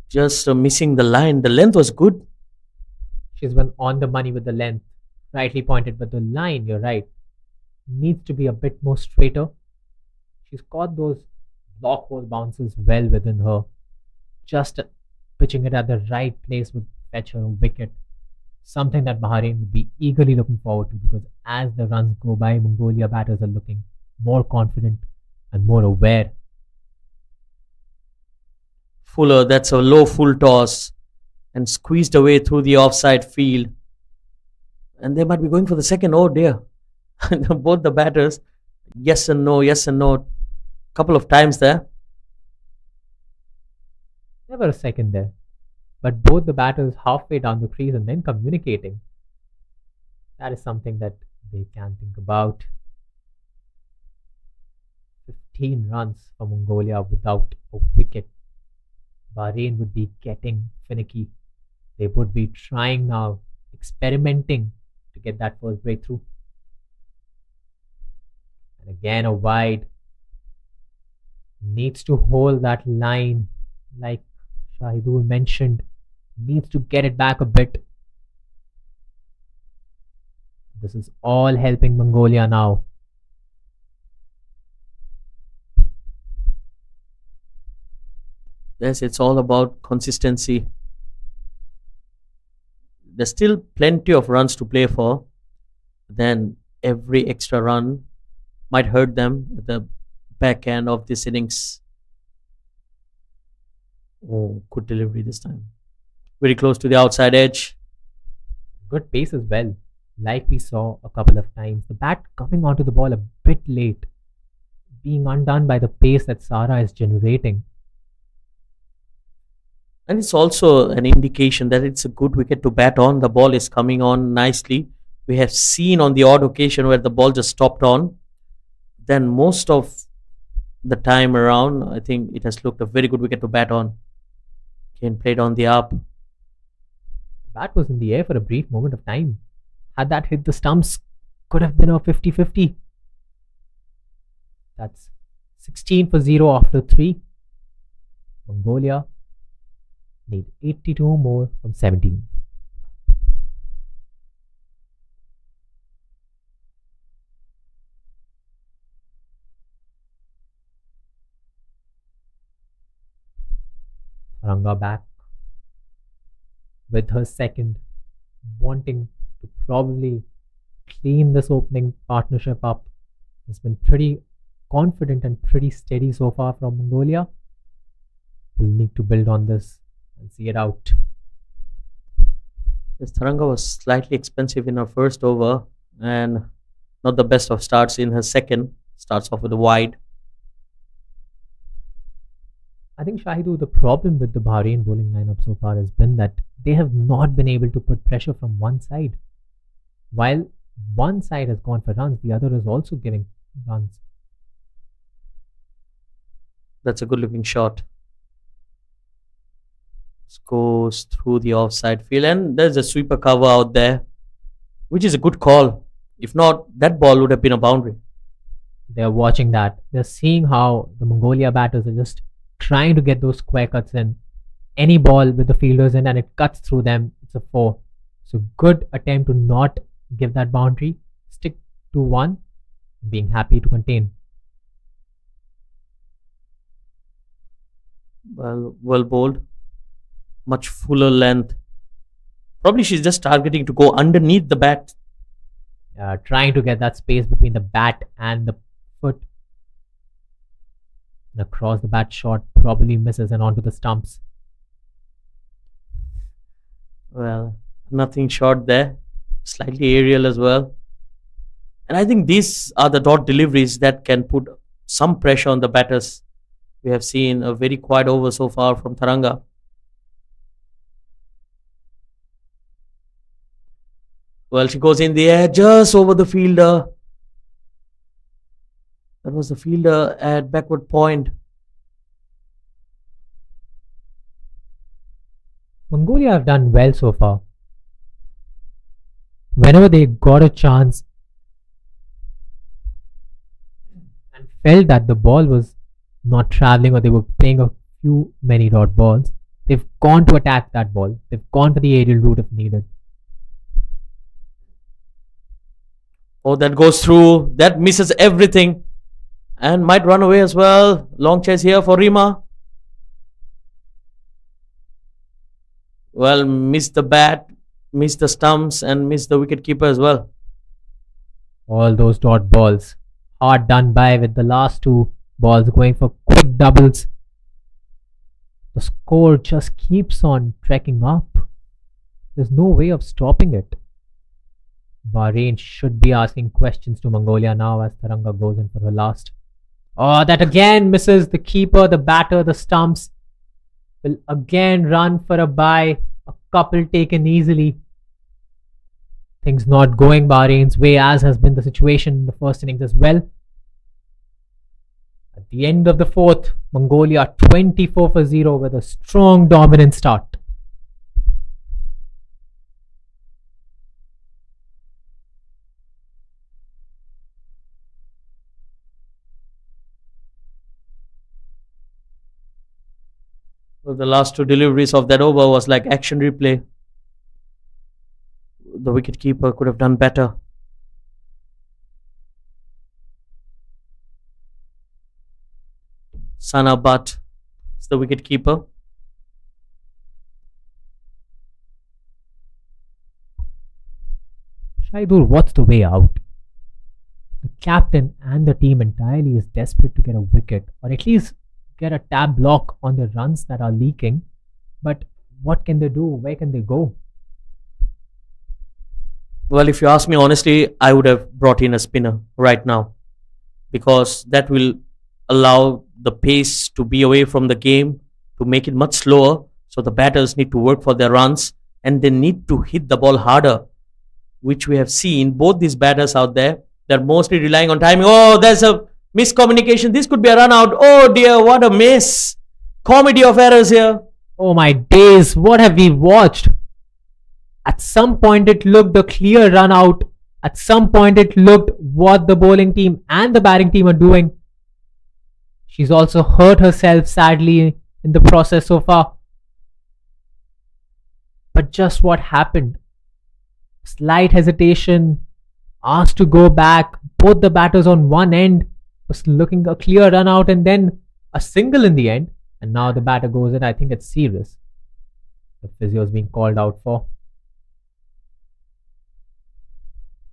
Just missing the line. The length was good. She's been on the money with the length. Rightly pointed, but the line, you're right, needs to be a bit more straighter. She's got those block hole bounces well within her. Just pitching it at the right place would fetch her a wicket. Something that Bahrain would be eagerly looking forward to because as the runs go by, Mongolia batters are looking more confident and more aware. Fuller, that's a low full toss and squeezed away through the offside field. And they might be going for the second. Oh dear. Both the batters, yes and no. Couple of times there. Never a second there. But both the batters halfway down the crease and then communicating. That is something that they can think about. 15 runs for Mongolia without a wicket. Bahrain would be getting finicky. They would be trying now, experimenting to get that first breakthrough. And again a wide. Needs to hold that line like Shahidul mentioned. Needs to get it back a bit. This is all helping Mongolia now. Yes, it's all about consistency. There's still plenty of runs to play for. Then every extra run might hurt them at the back end of this innings. Oh, good delivery this time. Very close to the outside edge. Good pace as well. Like we saw a couple of times. The bat coming onto the ball a bit late. Being undone by the pace that Sara is generating. And it's also an indication that it's a good wicket to bat on. The ball is coming on nicely. We have seen on the odd occasion where the ball just stopped on. Then most of the time around, I think it has looked a very good wicket to bat on. Again, played on the up. Bat was in the air for a brief moment of time. Had that hit the stumps, could have been a 50-50. That's 16 for 0 after 3. Mongolia need 82 more from 17. Ranga back with her second, wanting to probably clean this opening partnership up. Has been pretty confident and pretty steady so far from Mongolia. We'll need to build on this and see it out. Yes, Taranga was slightly expensive in her first over and not the best of starts in her second. Starts off with a wide. I think Shahidu, the problem with the Bahrain bowling lineup so far has been that they have not been able to put pressure from one side. While one side has gone for runs, the other is also giving runs. That's a good looking shot. Goes through the offside field and there's a sweeper cover out there, which is a good call. If not, that ball would have been a boundary. They're watching that. They're seeing how the Mongolia batters are just trying to get those square cuts in. Any ball with the fielders in and it cuts through them, it's a 4. So good attempt to not give that boundary. Stick to 1, being happy to contain. Well bowled. Much fuller length. Probably she's just targeting to go underneath the bat. Trying to get that space between the bat and the foot. And across the bat shot probably misses and onto the stumps. Well, nothing short there. Slightly aerial as well. And I think these are the dot deliveries that can put some pressure on the batters. We have seen a very quiet over so far from Taranga. Well, she goes in the air just over the fielder. That was the fielder at backward point. Mongolia have done well so far. Whenever they got a chance and felt that the ball was not traveling or they were playing a few many dot balls, they've gone to attack that ball. They've gone for the aerial route if needed. Oh, that goes through. That misses everything. And might run away as well. Long chase here for Rima. Well, missed the bat, missed the stumps, and missed the wicket keeper as well. All those dot balls. Hard done by with the last two balls going for quick doubles. The score just keeps on trekking up. There's no way of stopping it. Bahrain should be asking questions to Mongolia now as Taranga goes in for her last. Oh, that again misses the keeper, the batter, the stumps. Will again run for a bye. A couple taken easily. Things not going Bahrain's way, as has been the situation in the first innings as well. At the end of the fourth, Mongolia 24 for 0 with a strong dominant start. Well, the last two deliveries of that over was like action replay. The wicket keeper could have done better. Sana Butt is the wicket keeper. Shaidur, what's the way out? The captain and the team entirely is desperate to get a wicket or at least get a tab block on the runs that are leaking. But what can they do? Where can they go? Well, if you ask me honestly, I would have brought in a spinner right now because that will allow the pace to be away from the game to make it much slower. So the batters need to work for their runs and they need to hit the ball harder, which we have seen both these batters out there. They're mostly relying on timing. Oh, there's a miscommunication. This could be a run out. Oh dear, what a miss. Comedy of errors here. Oh my days, what have we watched? At some point it looked a clear run out. At some point it looked what the bowling team and the batting team are doing. She's also hurt herself sadly in the process so far. But just what happened? Slight hesitation, asked to go back. Both the batters on one end was looking a clear run out and then a single in the end. And now the batter goes in. I think it's serious. The physio is being called out for.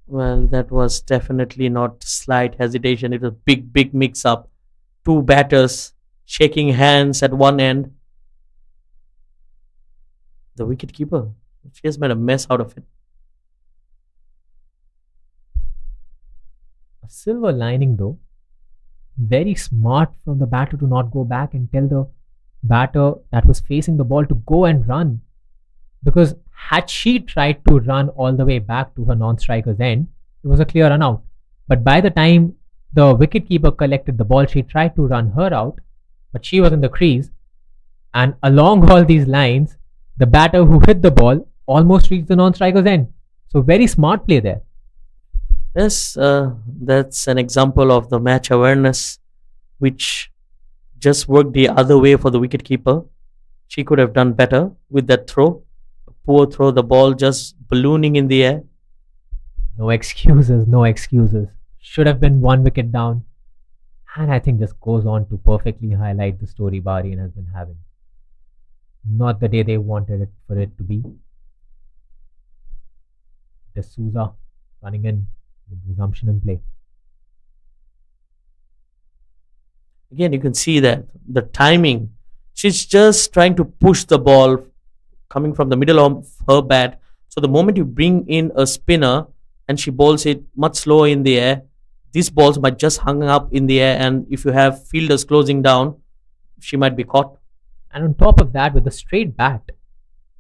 Well, that was definitely not slight hesitation. It was big mix up. Two batters shaking hands at one end. The wicket keeper, she has made a mess out of it. A silver lining though. Very smart from the batter to not go back and tell the batter that was facing the ball to go and run. Because had she tried to run all the way back to her non-striker's end, it was a clear run out. But by the time the wicketkeeper collected the ball, she tried to run her out, but she was in the crease. And along all these lines, the batter who hit the ball almost reached the non-striker's end. So very smart play there. Yes, that's an example of the match awareness, which just worked the other way for the wicketkeeper. She could have done better with that throw. A poor throw, the ball just ballooning in the air. No excuses, no excuses. Should have been one wicket down. And I think this goes on to perfectly highlight the story Bahrain has been having. Not the day they wanted it for it to be. D'Souza running in with resumption in play. Again, you can see that the timing. She's just trying to push the ball coming from the middle of her bat. So the moment you bring in a spinner and she bowls it much slower in the air, these balls might just hang up in the air, and if you have fielders closing down, she might be caught. And on top of that, with a straight bat,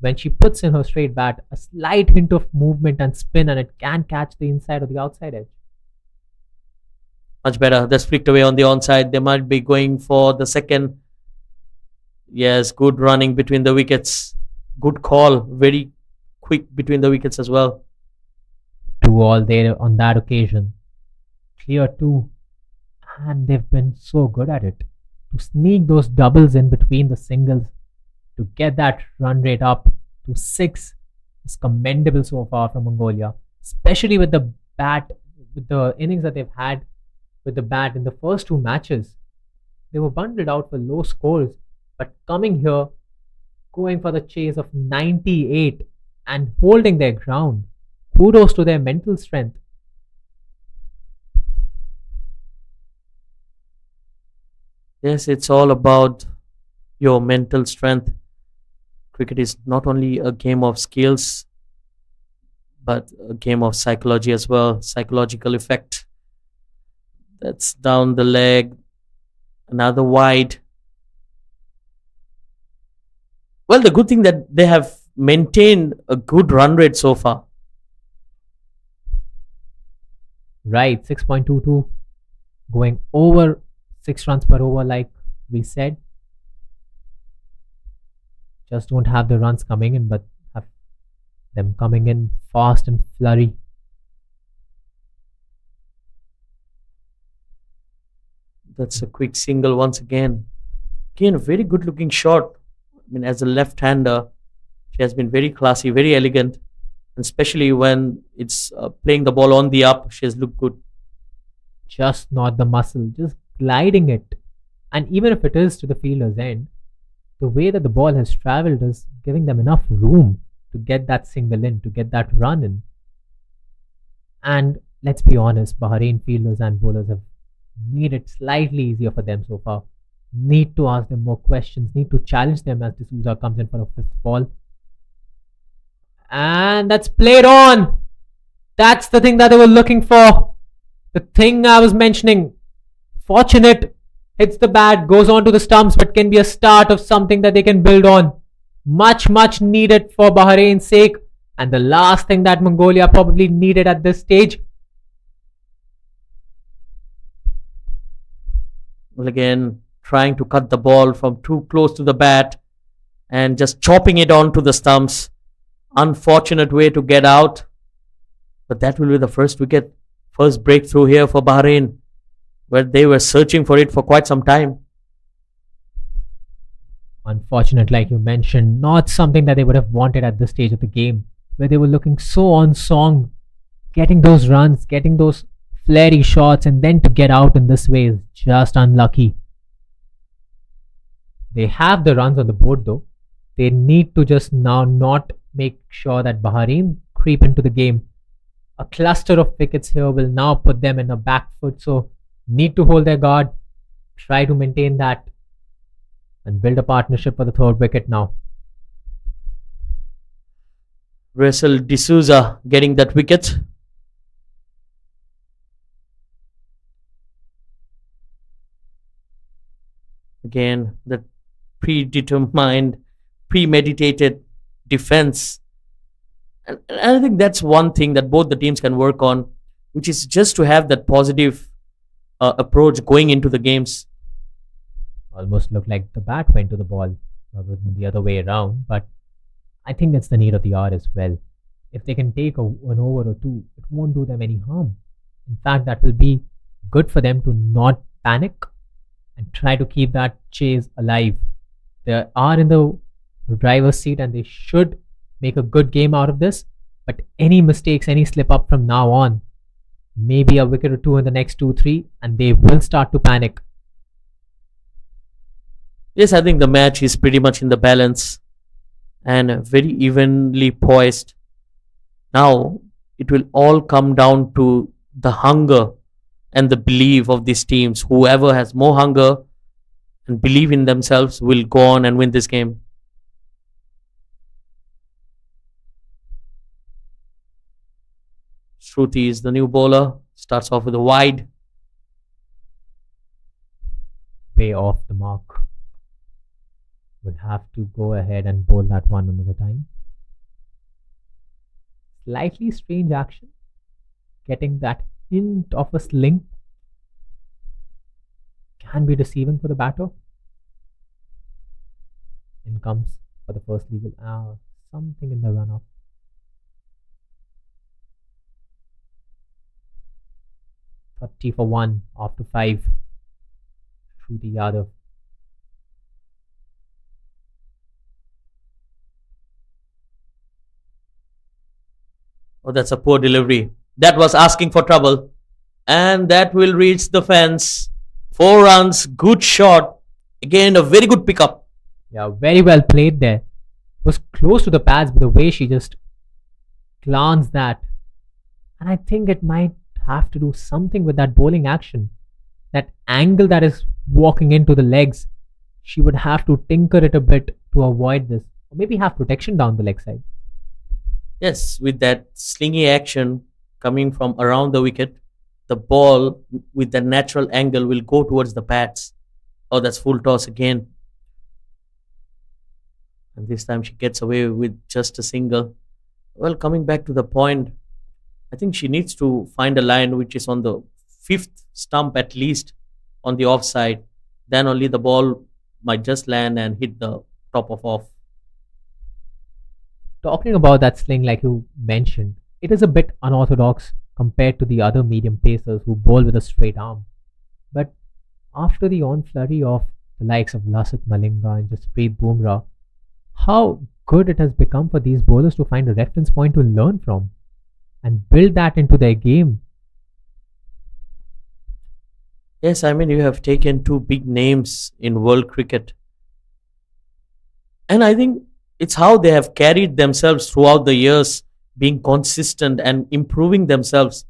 when she puts in her straight bat, a slight hint of movement and spin, and it can catch the inside or the outside edge. Much better. That's flicked away on the onside. They might be going for the second. Yes, good running between the wickets. Good call. Very quick between the wickets as well. 2 all there on that occasion. Clear 2. And they've been so good at it. To sneak those doubles in between the singles, to get that run rate up to 6 is commendable so far from Mongolia, especially with the bat, with the innings that they've had with the bat in the first 2 matches. They were bundled out for low scores, but coming here, going for the chase of 98 and holding their ground. Kudos to their mental strength. Yes, it's all about your mental strength. Cricket is not only a game of skills, but a game of psychology as well. Psychological effect. That's down the leg. Another wide. Well, the good thing that they have maintained a good run rate so far. Right, 6.22, going over 6 runs per over, like we said. Just don't have the runs coming in, but have them coming in fast and flurry. That's a quick single once again. Again, a very good looking shot. I mean, as a left-hander, she has been very classy, very elegant, and especially when it's playing the ball on the up, she has looked good. Just not the muscle, just gliding it. And even if it is to the fielder's end, the way that the ball has travelled is giving them enough room to get that single in, to get that run in. And let's be honest, Bahrain fielders and bowlers have made it slightly easier for them so far. Need to ask them more questions, need to challenge them as D'Souza comes in for a 5th ball. And that's played on. That's the thing that they were looking for. The thing I was mentioning. Fortunate, hits the bat, goes on to the stumps, but can be a start of something that they can build on. Much, much needed for Bahrain's sake. And the last thing that Mongolia probably needed at this stage. Well, again, trying to cut the ball from too close to the bat and just chopping it onto the stumps. Unfortunate way to get out. But that will be the first wicket, first breakthrough here for Bahrain, where they were searching for it for quite some time. Unfortunate, like you mentioned, not something that they would have wanted at this stage of the game, where they were looking so on song, getting those runs, getting those flary shots, and then to get out in this way is just unlucky. They have the runs on the board though. They need to just now not make sure that Bahrain creep into the game. A cluster of wickets here will now put them in a back foot, so need to hold their guard, try to maintain that, and build a partnership for the 3rd wicket now. Russell D'Souza getting that wicket. Again, the predetermined, premeditated defense. And I think that's one thing that both the teams can work on, which is just to have that positive approach going into the games. Almost looked like the bat went to the ball rather than the other way around, but I think that's the need of the hour as well. If they can take an over or 2, it won't do them any harm. In fact, that will be good for them to not panic and try to keep that chase alive. They are in the driver's seat and they should make a good game out of this, but any mistakes, any slip up from now on, maybe a wicket or 2 in the next 2-3, and they will start to panic. Yes, I think the match is pretty much in the balance and very evenly poised. Now it will all come down to the hunger and the belief of these teams. Whoever has more hunger and believe in themselves will go on and win this game. Shruti is the new bowler. Starts off with a wide. Way off the mark. Would have to go ahead and bowl that one another time. Slightly strange action. Getting that hint of a sling can be deceiving for the batter. In comes for the first legal. Something in the run up. 30 for 1 after 5. Shruti Yadav. Oh, that's a poor delivery. That was asking for trouble. And that will reach the fence. 4 runs, good shot. Again, a very good pickup. Yeah, very well played there. Was close to the pads, but the way she just glanced that. And I think it might have to do something with that bowling action. That angle that is walking into the legs. She would have to tinker it a bit to avoid this. Or maybe have protection down the leg side. Yes, with that slingy action coming from around the wicket, the ball with the natural angle will go towards the pads. Oh, that's full toss again. And this time she gets away with just a single. Well, coming back to the point, I think she needs to find a line which is on the 5th stump at least on the offside. Then only the ball might just land and hit the top of off. Talking about that sling, like you mentioned, it is a bit unorthodox compared to the other medium pacers who bowl with a straight arm. But after the on flurry of the likes of Lasik Malinga and Jasprit Bumrah, how good it has become for these bowlers to find a reference point to learn from and build that into their game. Yes, I mean, you have taken 2 big names in world cricket. And I think it's how they have carried themselves throughout the years, being consistent and improving themselves.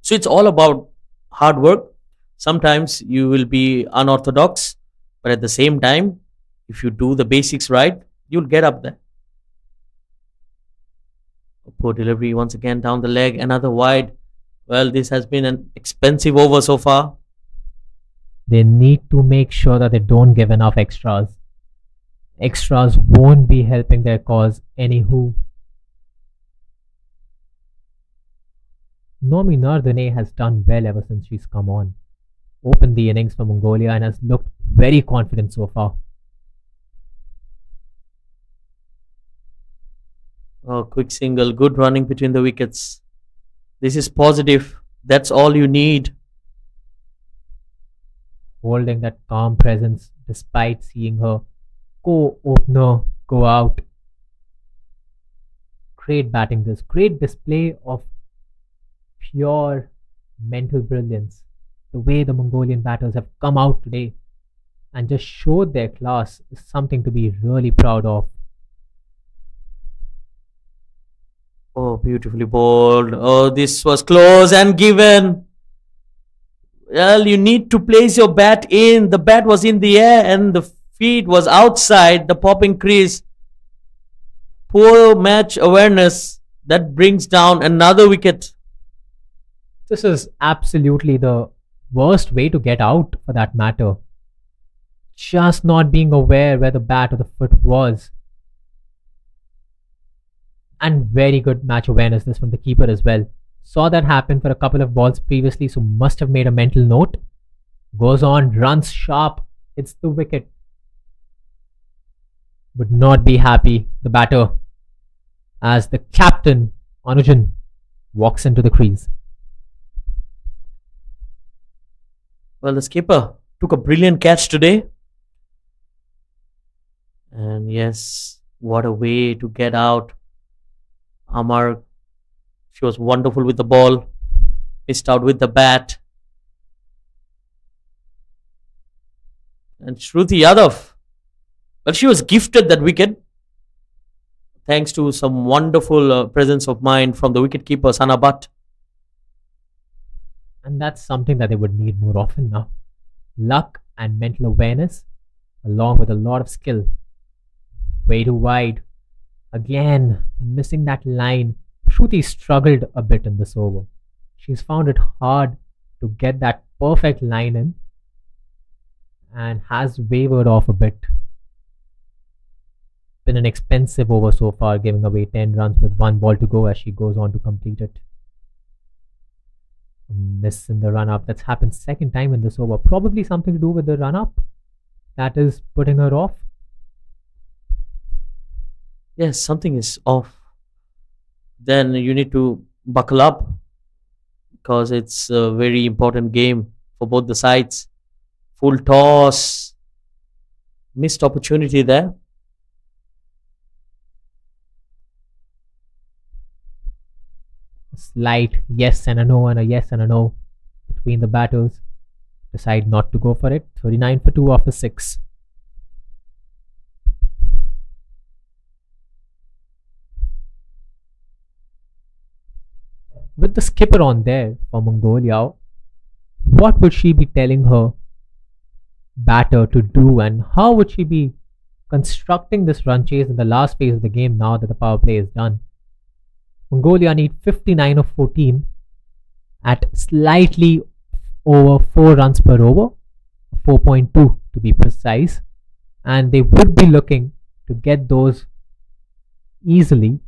So it's all about hard work. Sometimes you will be unorthodox, but at the same time, if you do the basics right, you'll get up there. A poor delivery once again down the leg, another wide. Well, this has been an expensive over so far. They need to make sure that they don't give enough extras. Extras won't be helping their cause anywho. Nomi Nardane has done well ever since she's come on. Opened the innings for Mongolia and has looked very confident so far. Oh, quick single, good running between the wickets. This is positive. That's all you need. Holding that calm presence despite seeing her co-opener go out. Great batting this. Great display of pure mental brilliance. The way the Mongolian batters have come out today and just showed their class is something to be really proud of. Oh, beautifully bowled. Oh, this was close and given. Well, you need to place your bat in. The bat was in the air and the feet was outside the popping crease. Poor match awareness. That brings down another wicket. This is absolutely the worst way to get out for that matter. Just not being aware where the bat or the foot was. And very good match awareness this from the keeper as well. Saw that happen for a couple of balls previously, so must have made a mental note. Goes on, runs sharp, hits the wicket. Would not be happy, the batter, as the captain, Anujan, walks into the crease. Well, the skipper took a brilliant catch today. And yes, what a way to get out. Amar, she was wonderful with the ball, missed out with the bat. And Shruti Yadav, well, she was gifted that wicket thanks to some wonderful presence of mind from the wicketkeeper Sana Butt. And that's something that they would need more often now. Luck and mental awareness, along with a lot of skill. Way too wide. Again, missing that line. Shruti struggled a bit in this over. She's found it hard to get that perfect line in and has wavered off a bit. Been an expensive over so far, giving away 10 runs with one ball to go as she goes on to complete it. A miss in the run up. That's happened second time in this over. Probably something to do with the run up that is putting her off. Yes, something is off. Then you need to buckle up because it's a very important game for both the sides. Full toss, missed opportunity there. A slight yes and a no and a yes and a no between the batters. Decide not to go for it. 39 for 2 after 6. With the skipper on there for Mongolia, what would she be telling her batter to do, and how would she be constructing this run chase in the last phase of the game now that the power play is done? Mongolia need 59 of 14 at slightly over 4 runs per over, 4.2 to be precise, and they would be looking to get those easily,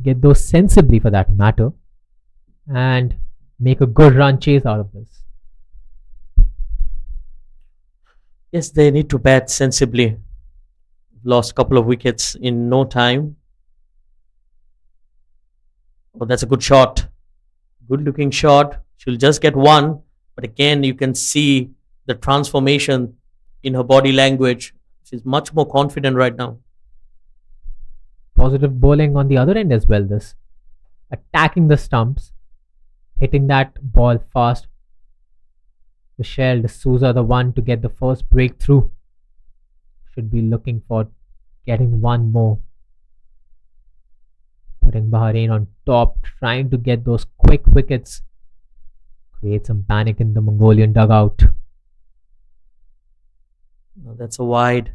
get those sensibly for that matter, and make a good run chase out of this. Yes, they need to bat sensibly. Lost a couple of wickets in no time. Oh, that's a good shot. Good looking shot. She'll just get one. But again, you can see the transformation in her body language. She's much more confident right now. Positive bowling on the other end as well. This attacking the stumps, hitting that ball fast. Michelle D'Souza, the one to get the first breakthrough, should be looking for getting one more. Putting Bahrain on top, trying to get those quick wickets. Create some panic in the Mongolian dugout. That's a wide.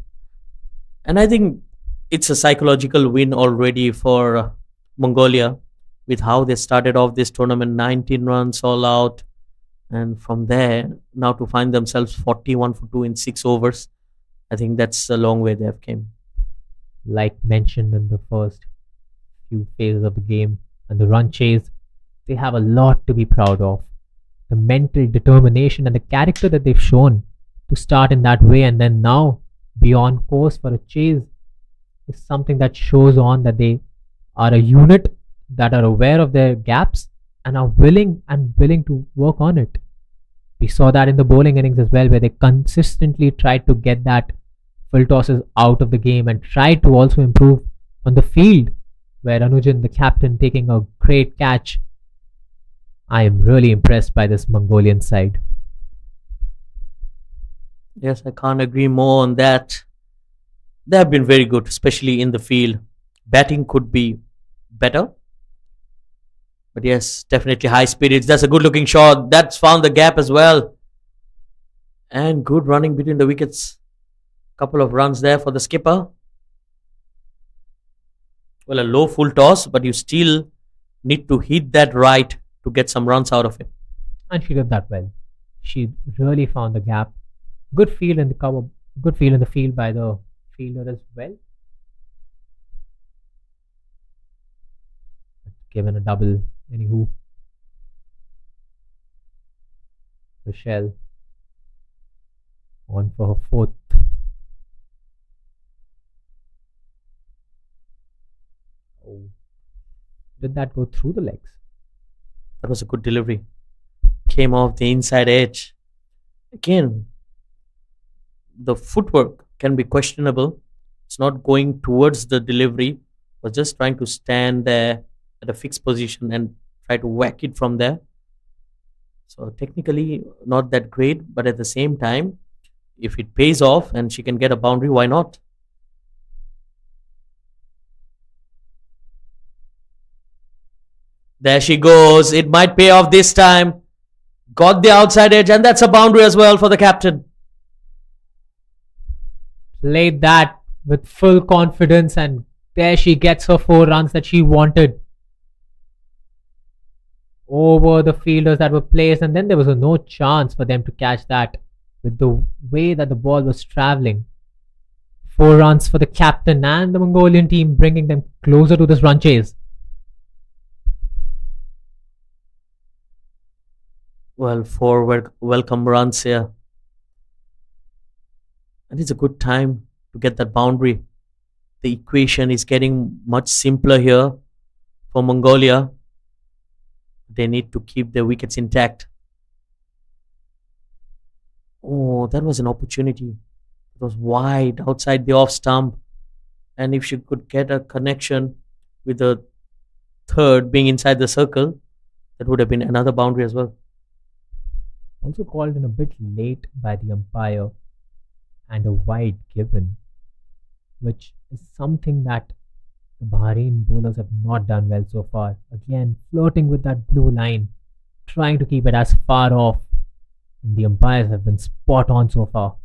And I think it's a psychological win already for Mongolia with how they started off this tournament, 19 runs all out. And from there, now to find themselves 41 for 2 in 6 overs, I think that's a long way they have came. Like mentioned in the first few phases of the game and the run chase, they have a lot to be proud of. The mental determination and the character that they've shown to start in that way and then now be on course for a chase is something that shows on that they are a unit that are aware of their gaps and are willing to work on it. We saw that in the bowling innings as well, where they consistently tried to get that full tosses out of the game and tried to also improve on the field, where Anujan, the captain, taking a great catch. I am really impressed by this Mongolian side. Yes, I can't agree more on that. They have been very good, especially in the field. Batting could be better. But yes, definitely high spirits. That's a good looking shot. That's found the gap as well. And good running between the wickets. Couple of runs there for the skipper. Well, a low full toss, but you still need to hit that right to get some runs out of it. And she did that well. She really found the gap. Good field in the cover, good field in the field by the fielder as well. Given a double, anywho. Rochelle on for her fourth. Oh, did that go through the legs? That was a good delivery. Came off the inside edge. Again, the footwork can be questionable. It's not going towards the delivery, but just trying to stand there at a fixed position and try to whack it from there. So technically not that great, but at the same time, if it pays off and she can get a boundary, why not? There she goes. It might pay off this time. Got the outside edge, and that's a boundary as well for the captain. Played that with full confidence, and there she gets her 4 runs that she wanted over the fielders that were placed, and then there was no chance for them to catch that with the way that the ball was traveling. 4 runs for the captain and the Mongolian team, bringing them closer to this run chase. Well, 4 welcome runs here. And it's a good time to get that boundary. The equation is getting much simpler here for Mongolia. They need to keep their wickets intact. Oh, that was an opportunity. It was wide outside the off stump. And if she could get a connection with the third being inside the circle, that would have been another boundary as well. Also called in a bit late by the umpire, and a wide given, which is something that the Bahrain bowlers have not done well so far. Again, flirting with that blue line, trying to keep it as far off, and the umpires have been spot on so far.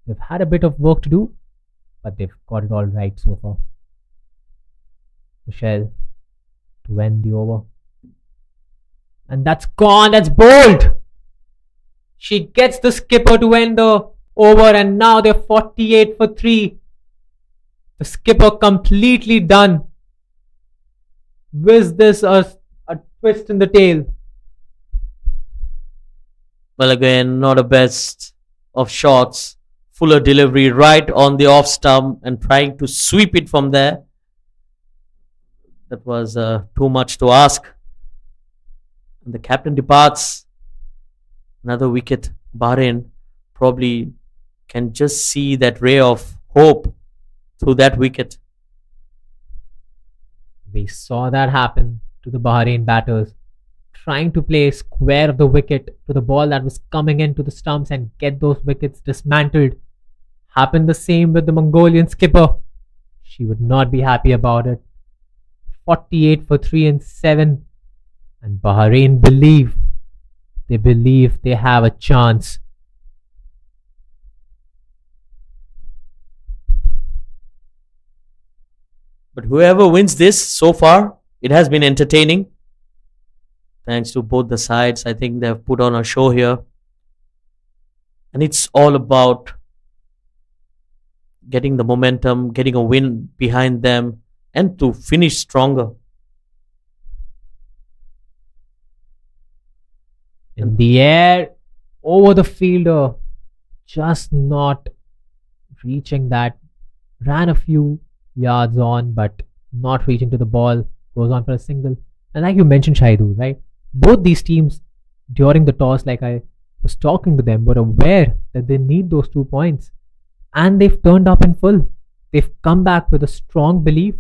They've had a bit of work to do, but they've got it all right so far. Michelle to end the over. And that's gone, that's bowled! She gets the skipper to end the over, and now they're 48 for 3. The skipper completely done. Was this a twist in the tail? Well, again, not a best of shots. Fuller delivery right on the off stump and trying to sweep it from there. That was too much to ask. And the captain departs. Another wicket. Bahrain probably can just see that ray of hope through that wicket. We saw that happen to the Bahrain batters, trying to play square of the wicket to the ball that was coming into the stumps and get those wickets dismantled. Happened the same with the Mongolian skipper. She would not be happy about it. 48 for 3 and 7. And Bahrain believe they have a chance. But whoever wins this so far, it has been entertaining. Thanks to both the sides. I think they have put on a show here. And it's all about getting the momentum, getting a win behind them, and to finish stronger. In the air, over the fielder, just not reaching that. Ran a few yards on, but not reaching to the ball. Goes on for a single. And like you mentioned, Shaidu, right? Both these teams, during the toss, like I was talking to them, were aware that they need those 2 points. And they've turned up in full. They've come back with a strong belief.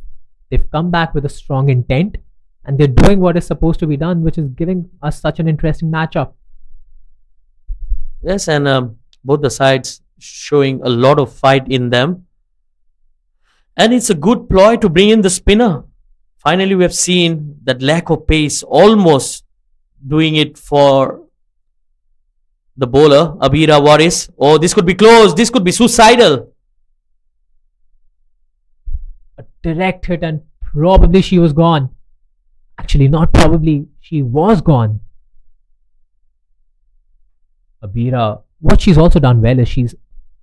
They've come back with a strong intent. And they're doing what is supposed to be done, which is giving us such an interesting matchup. Yes, and both the sides showing a lot of fight in them. And it's a good ploy to bring in the spinner. Finally, we have seen that lack of pace almost doing it for the bowler, Abira Waris. Oh, this could be close. This could be suicidal. A direct hit, and probably she was gone. Actually, not probably, she was gone. Abira, what she's also done well is she's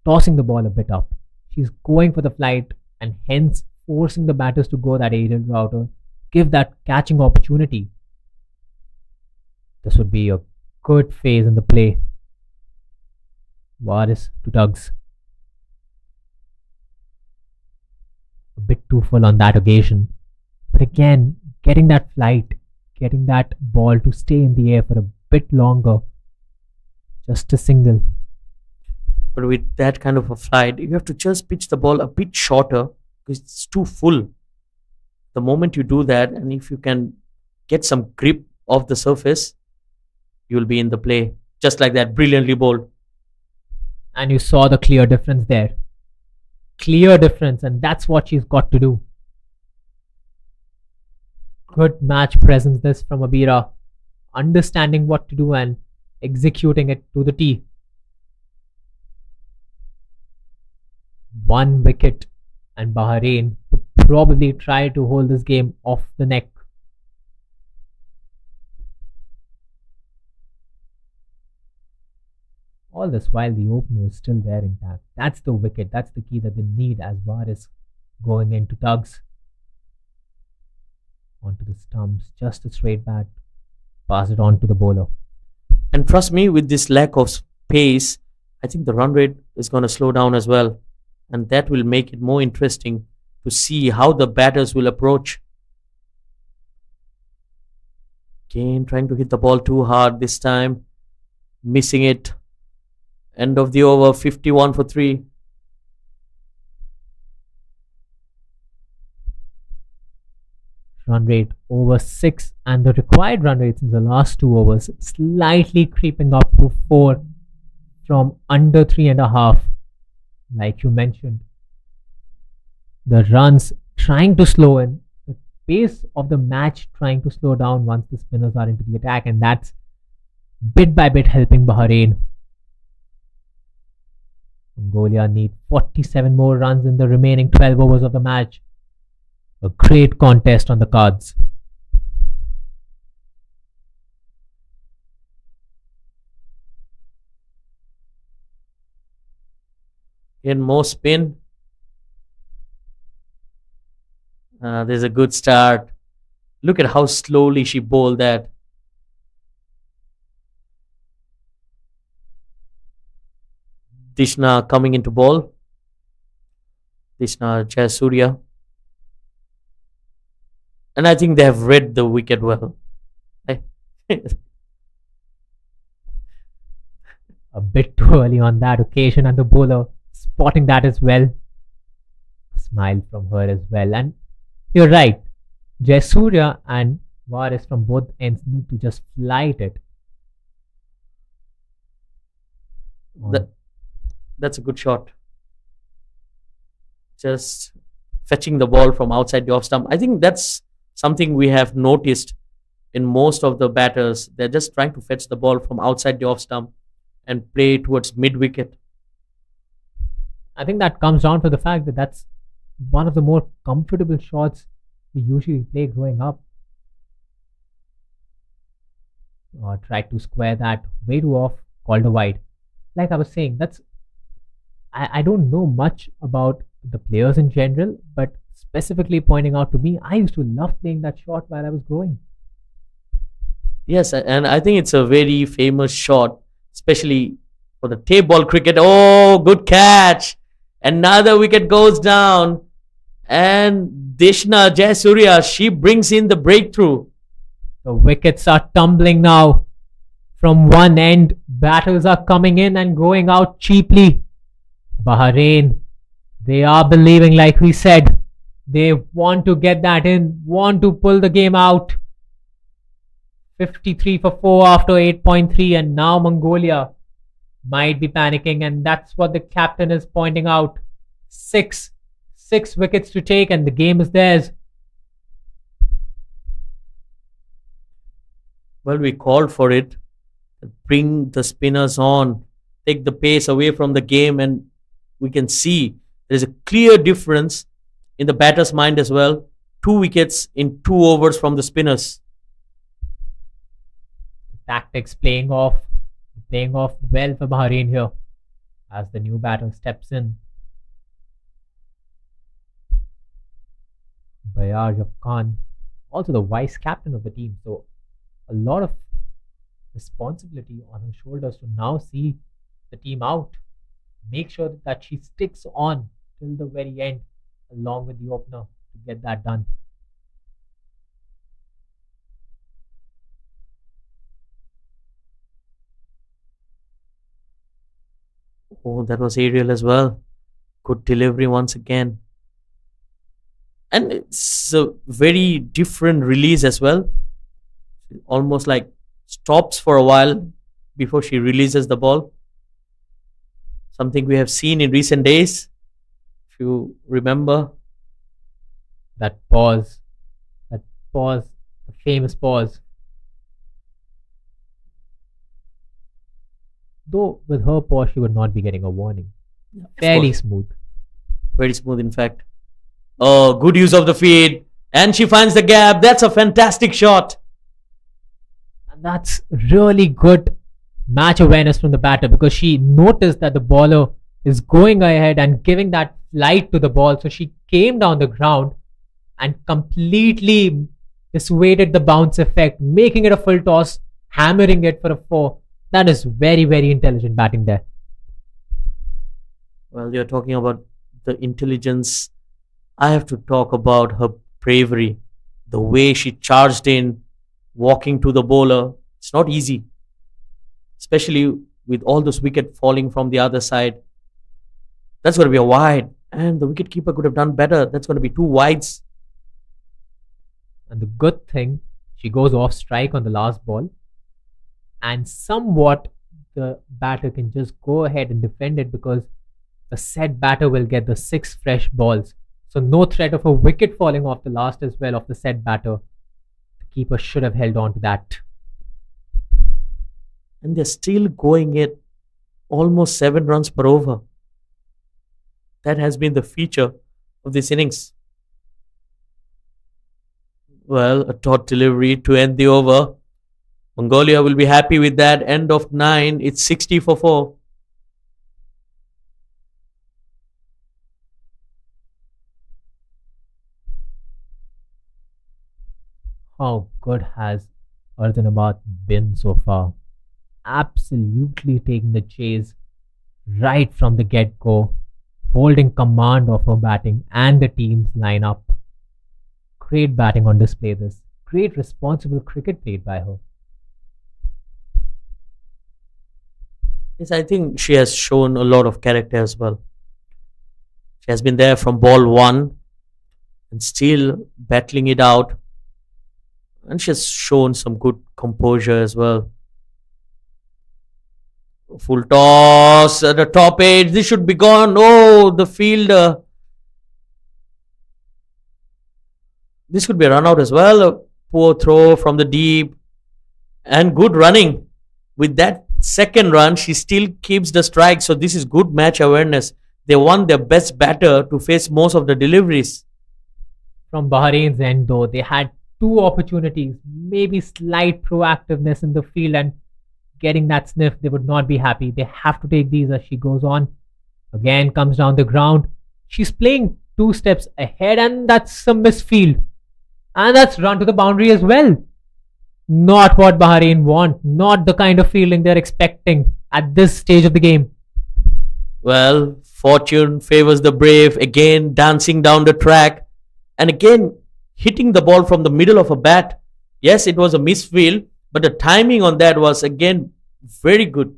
tossing the ball a bit up. She's going for the flight and hence forcing the batters to go that aerial route or give that catching opportunity. This would be a good phase in the play. Waris to Tugs. A bit too full on that occasion. But again, getting that flight, getting that ball to stay in the air for a bit longer. Just a single. But with that kind of a flight, you have to just pitch the ball a bit shorter because it's too full. The moment you do that, and if you can get some grip off the surface, you will be in the play. Just like that, brilliantly bowled. And you saw the clear difference there. Clear difference, and that's what she's got to do. Good match presence this from Abira. Understanding what to do and executing it to the T. 1 wicket, and Bahrain would probably try to hold this game off the neck. All this while the opener is still there intact. That's the wicket. That's the key that they need as Varis going into tugs. Onto the stumps. Just a straight bat. Pass it on to the bowler. And trust me, with this lack of pace, I think the run rate is going to slow down as well. And that will make it more interesting to see how the batters will approach. Again, trying to hit the ball too hard this time. Missing it. End of the over, 51 for 3. Run rate over 6, and the required run rates in the last 2 overs slightly creeping up to 4 from under 3.5. Like you mentioned, the runs trying to slow in, the pace of the match trying to slow down once the spinners are into the attack, and that's bit by bit helping Bahrain. Mongolia need 47 more runs in the remaining 12 overs of the match. A great contest on the cards. In more spin. There's a good start. Look at how slowly she bowled that. Dishna coming into ball. Dishna Jayasuriya. And I think they have read the wicket well. A bit too early on that occasion, and the bowler spotting that as well. A smile from her as well. And you're right, Jayasuriya and Varis from both ends need to just flight it. That's a good shot. Just fetching the ball from outside the off stump. I think that's something we have noticed in most of the batters. They're just trying to fetch the ball from outside the off stump and play towards mid wicket. I think that comes down to the fact that that's one of the more comfortable shots we usually play growing up. Tried to square that way too off, called a wide. Like I was saying, I don't know much about the players in general, but specifically pointing out to me, I used to love playing that shot while I was growing. Yes, and I think it's a very famous shot, especially for the tape ball cricket. Oh, good catch. Another wicket goes down. And Dishna Jayasuriya, she brings in the breakthrough. The wickets are tumbling now. From one end, batters are coming in and going out cheaply. Bahrain, they are believing, like we said. They want to get that in, want to pull the game out. 53 for 4 after 8.3, and now Mongolia might be panicking, and that's what the captain is pointing out. Six wickets to take, and the game is theirs. Well, we called for it. Bring the spinners on, take the pace away from the game, and we can see there's a clear difference in the batter's mind as well. 2 wickets in 2 overs from the spinners. Tactics playing off well for Bahrain here as the new batter steps in. Bayaj Khan, also the vice captain of the team, so a lot of responsibility on her shoulders to now see the team out. Make sure that she sticks on till the very end along with the opener to get that done. Oh, that was aerial as well. Good delivery once again. And it's a very different release as well. Almost like stops for a while before she releases the ball. something we have seen in recent days. If you remember, That pause, that pause, the famous pause. Though with her pause, she would not be getting a warning. of Fairly course, smooth. very smooth, in fact. Oh, good use of the feet. And she finds the gap. That's a fantastic shot. And that's really good match awareness from the batter because she noticed that the bowler is going ahead and giving that flight to the ball. So she came down the ground and completely dissuaded the bounce effect, making it a full toss, hammering it for a four. That is very, very intelligent batting there. Well, you're talking about the intelligence. I have to talk about her bravery. The way she charged in, walking to the bowler. It's not easy, especially with all those wicket falling from the other side. That's going to be a wide. And the wicketkeeper could have done better. That's going to be two wides. And the good thing, she goes off strike on the last ball. And somewhat the batter can just go ahead and defend it because the set batter will get the 6 fresh balls. So no threat of a wicket falling off the last as well of the set batter. The keeper should have held on to that. And they're still going at almost 7 runs per over. That has been the feature of this innings. Well, a taut delivery to end the over. Mongolia will be happy with that. End of 9. It's 60 for 4. How good has Ardhanabad been so far? Absolutely taking the chase right from the get-go, holding command of her batting and the team's lineup. Great batting on display this. Great responsible cricket played by her. Yes, I think she has shown a lot of character as well. She has been there from ball 1 and still battling it out. And she has shown some good composure as well. Full toss at the top edge. This should be gone. Oh, the fielder. This could be a run out as well. A poor throw from the deep. And good running. With that second run, she still keeps the strike. So this is good match awareness. They want their best batter to face most of the deliveries. From Bahrain's end, though, they had 2 opportunities, maybe slight proactiveness in the field and getting that sniff. They would not be happy. They have to take these as she goes on. Again, comes down the ground. She's playing 2 steps ahead, and that's a misfield. And that's run to the boundary as well. Not what Bahrain want. Not the kind of fielding they're expecting at this stage of the game. Well, fortune favors the brave. Again, dancing down the track. And again, hitting the ball from the middle of a bat. Yes, it was a misfield, but the timing on that was again very good.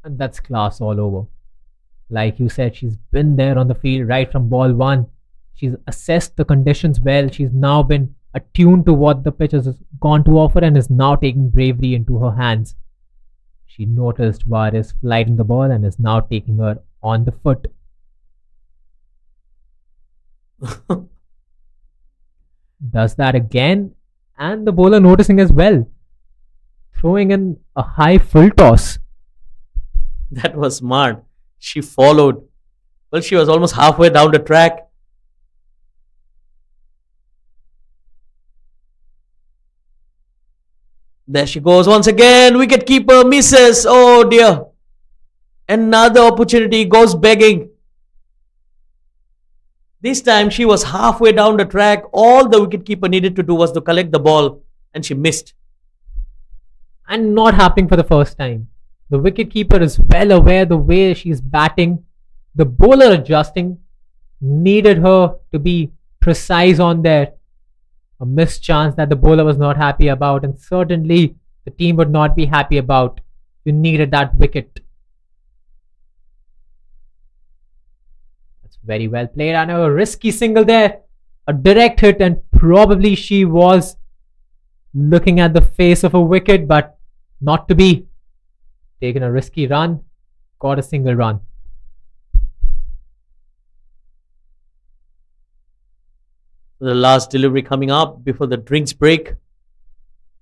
And that's class all over. Like you said, she's been there on the field right from ball 1. She's assessed the conditions well. She's now been attuned to what the pitch has gone to offer and is now taking bravery into her hands. She noticed Var is flighting the ball and is now taking her on the foot. Does that again, and the bowler noticing as well, throwing in a high full toss. That was smart. She followed. Well, she was almost halfway down the track. There she goes once again. Wicketkeeper misses. Oh dear. Another opportunity goes begging. This time she was halfway down the track. All the wicketkeeper needed to do was to collect the ball, and she missed. And not happening for the first time. The wicketkeeper is well aware the way she's batting. The bowler adjusting needed her to be precise on there. A missed chance that the bowler was not happy about, and certainly the team would not be happy about. You needed that wicket. That's very well played, and a risky single there. A direct hit, and probably she was looking at the face of a wicket, but not to be. Taking a risky run, scored a single run. The last delivery coming up before the drinks break.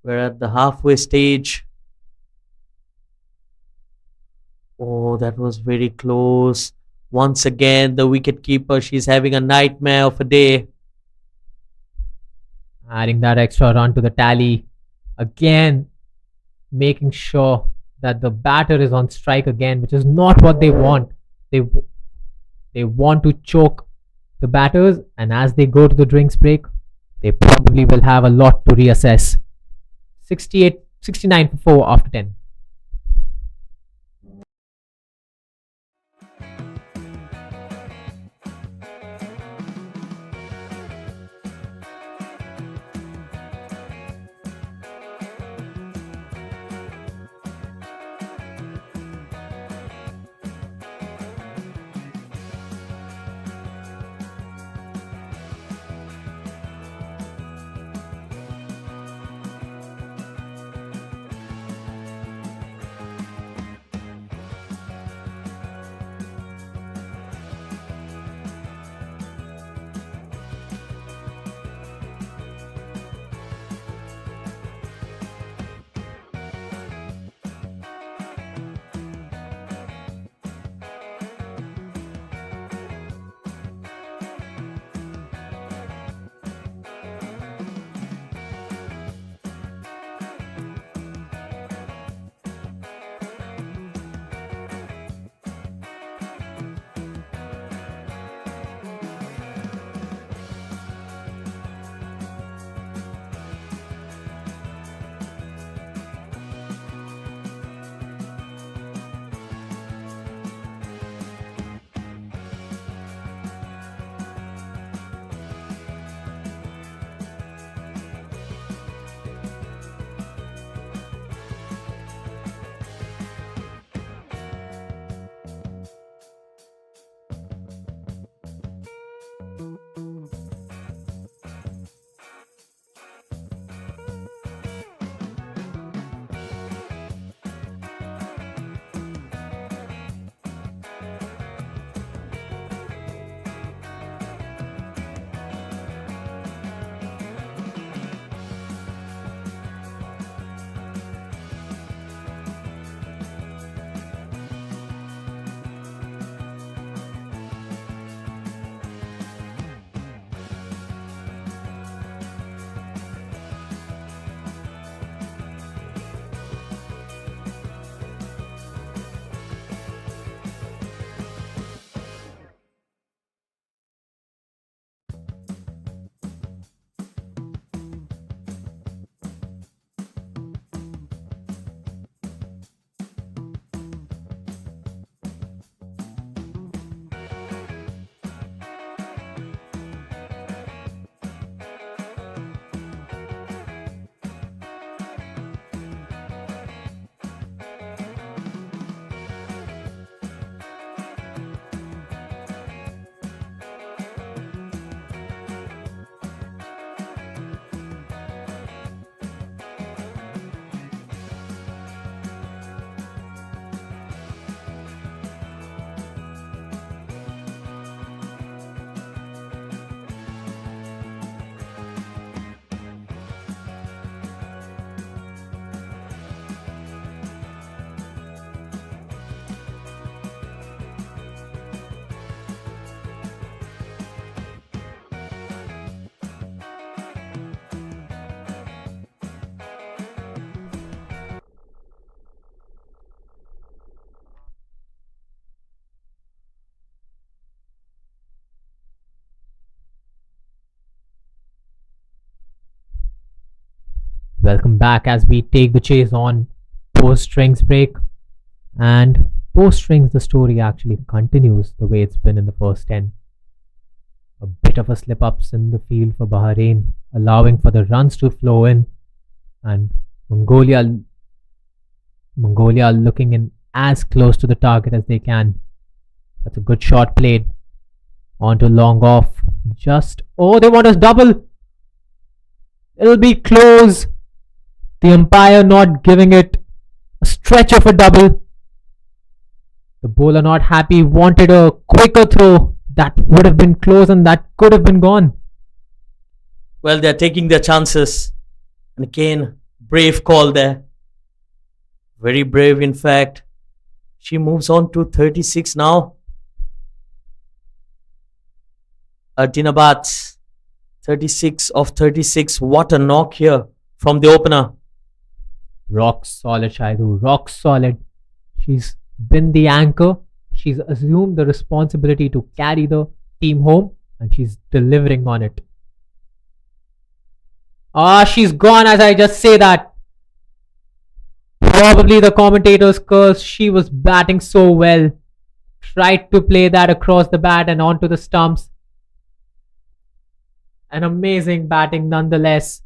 We're at the halfway stage. Oh, that was very close. Once again, the wicketkeeper, she's having a nightmare of a day. Adding that extra run to the tally. Again, making sure that the batter is on strike again, which is not what they want. They want to choke the batters, and as they go to the drinks break, they probably will have a lot to reassess. 69 for 4 after 10. Welcome back as we take the chase on post strings break. And post strings, the story actually continues the way it's been in the first 10. A bit of a slip ups in the field for Bahrain, allowing for the runs to flow in, and Mongolia looking in as close to the target as they can. That's a good shot played. Onto long off. They want us double. It'll be close. The umpire not giving it a stretch of a double. The bowler not happy, wanted a quicker throw that would have been close and that could have been gone. Well, they're taking their chances. And again, brave call there. Very brave, in fact. She moves on to 36 now. Dinabat, 36 of 36. What a knock here from the opener. Rock solid, Shaidu. Rock solid. She's been the anchor. She's assumed the responsibility to carry the team home and she's delivering on it. She's gone as I just say that. Probably the commentator's curse. She was batting so well. Tried to play that across the bat and onto the stumps. An amazing batting nonetheless.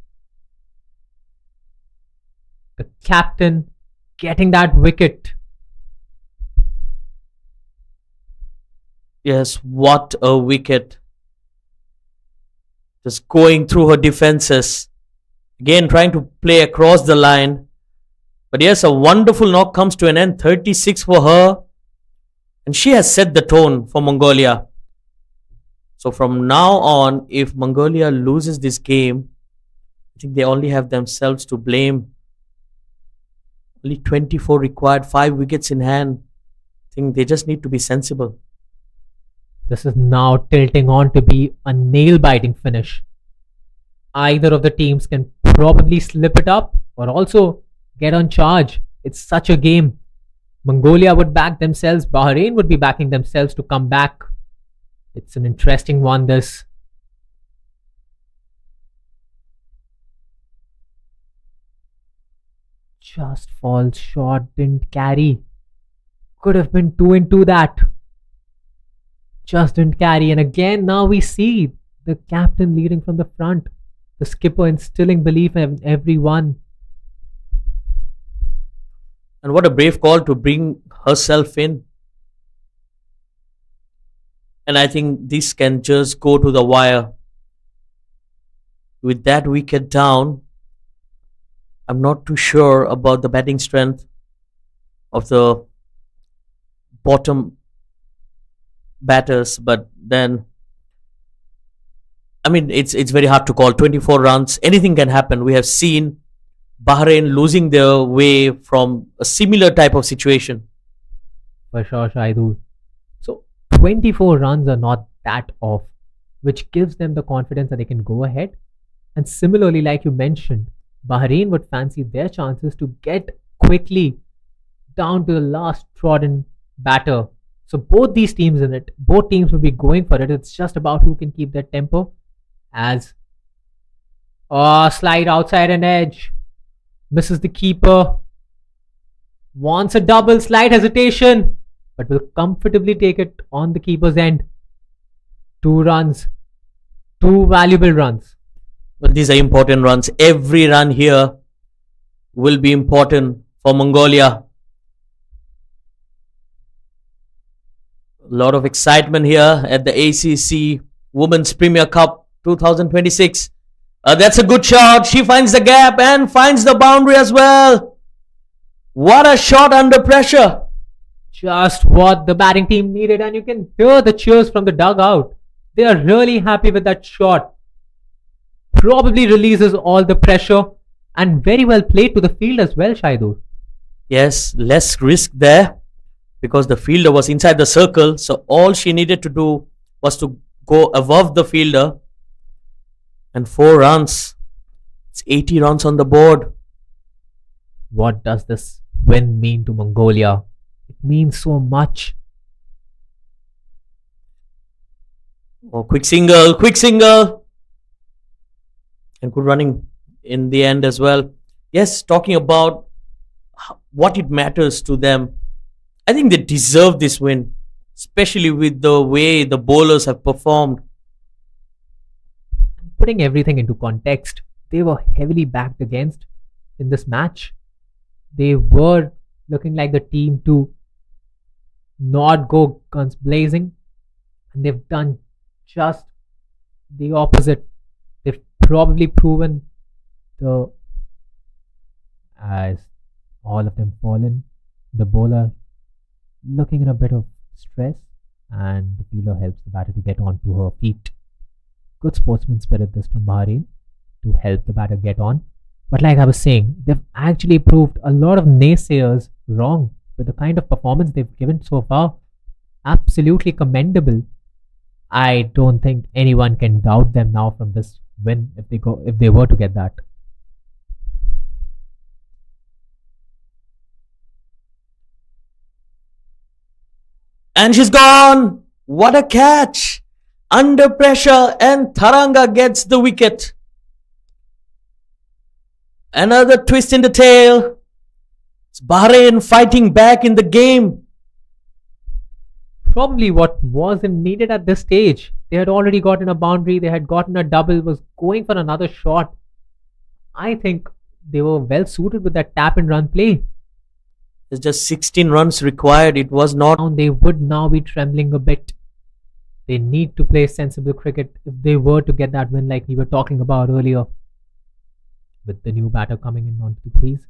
The captain getting that wicket. Yes, what a wicket. Just going through her defenses. Again, trying to play across the line. But yes, a wonderful knock comes to an end. 36 for her. And she has set the tone for Mongolia. So from now on, if Mongolia loses this game, I think they only have themselves to blame. Only 24 required, 5 wickets in hand. I think they just need to be sensible. This is now tilting on to be a nail-biting finish. Either of the teams can probably slip it up or also get on charge. It's such a game. Mongolia would back themselves. Bahrain would be backing themselves to come back. It's an interesting one, this. Just falls short, didn't carry. Could have been 2 into that. Just didn't carry. And again, now we see the captain leading from the front. The skipper instilling belief in everyone. And what a brave call to bring herself in. And I think this can just go to the wire. With that wicket down, I'm not too sure about the batting strength of the bottom batters, but then I mean it's very hard to call. 24 runs, anything can happen. We have seen Bahrain losing their way from a similar type of situation. For sure, Shaidu. So 24 runs are not that off, which gives them the confidence that they can go ahead. And similarly, like you mentioned, Bahrain would fancy their chances to get quickly down to the last trodden batter. So both these teams in it, both teams will be going for it. It's just about who can keep their tempo. As slide outside an edge, misses the keeper, wants a double, slight hesitation, but will comfortably take it on the keeper's end. 2 runs, 2 valuable runs. Well, these are important runs. Every run here will be important for Mongolia. A lot of excitement here at the ACC Women's Premier Cup 2026. That's a good shot. She finds the gap and finds the boundary as well. What a shot under pressure. Just what the batting team needed, and you can hear the cheers from the dugout. They are really happy with that shot. Probably releases all the pressure and very well played to the field as well, Shaidur. Yes, less risk there because the fielder was inside the circle. So all she needed to do was to go above the fielder. And 4 runs. It's 80 runs on the board. What does this win mean to Mongolia? It means so much. Oh, quick single, quick single. And good running in the end as well. Yes, talking about what it matters to them. I think they deserve this win, especially with the way the bowlers have performed. Putting everything into context, they were heavily backed against in this match. They were looking like the team to not go guns blazing, and they've done just the opposite. They've probably proven the as all of them fallen. The bowler looking in a bit of stress, and the fielder helps the batter to get onto her feet. Good sportsman spirit this from Bahrain to help the batter get on. But like I was saying, they've actually proved a lot of naysayers wrong with the kind of performance they've given so far. Absolutely commendable. I don't think anyone can doubt them now from this win if they were to get that. And she's gone. What a catch. Under pressure, and Tharanga gets the wicket. Another twist in the tail. It's Bahrain fighting back in the game. Probably what wasn't needed at this stage. They had already gotten a boundary, they had gotten a double, was going for another shot. I think they were well suited with that tap and run play. There's just 16 runs required. It was not. Now they would now be trembling a bit. They need to play sensible cricket if they were to get that win like we were talking about earlier. With the new batter coming in onto the crease.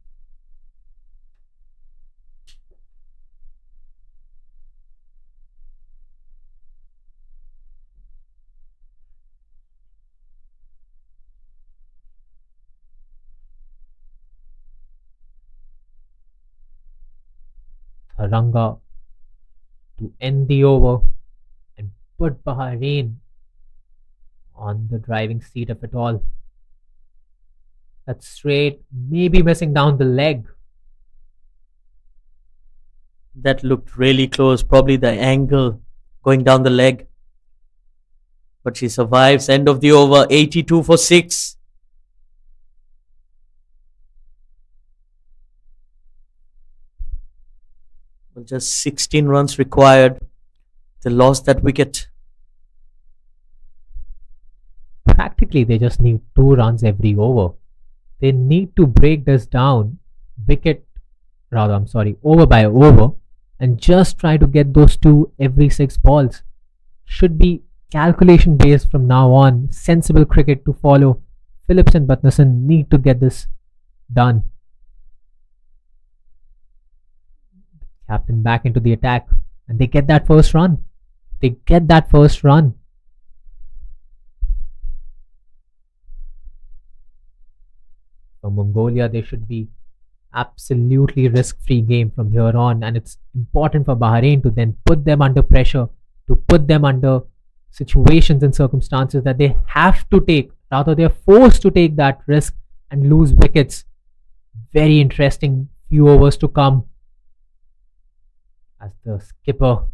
Tharanga to end the over and put Bahrain on the driving seat of it all. That's straight, maybe missing down the leg. That looked really close. Probably the angle going down the leg. But she survives. End of the over. 82 for 6. Well, just 16 runs required. They lost that wicket. Practically, they just need 2 runs every over. They need to break this down, over by over, and just try to get those 2 every 6 balls. Should be calculation based from now on, sensible cricket to follow. Phillips and Butnerson need to get this done. Captain back into the attack, and they get that first run. For Mongolia, they should be absolutely risk-free game from here on, and it's important for Bahrain to then put them under pressure, to put them under situations and circumstances that they have to take, rather they're forced to take that risk and lose wickets. Very interesting few overs to come as the skipper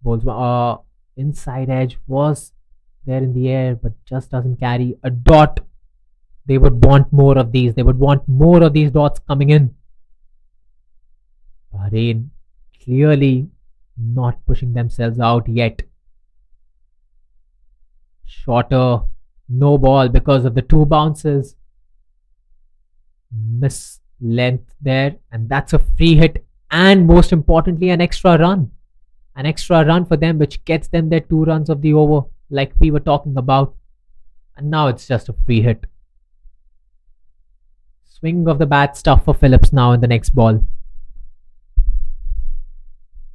bowls. Inside edge was there in the air but just doesn't carry a dot. They would want more of these. They would want more of these dots coming in. Bahrain clearly not pushing themselves out yet. Shorter, no ball because of the 2 bounces. Miss length there, and that's a free hit, and most importantly an extra run for them, which gets them their 2 runs of the over like we were talking about. And now it's just a free hit. Swing of the bat stuff for Phillips now in the next ball.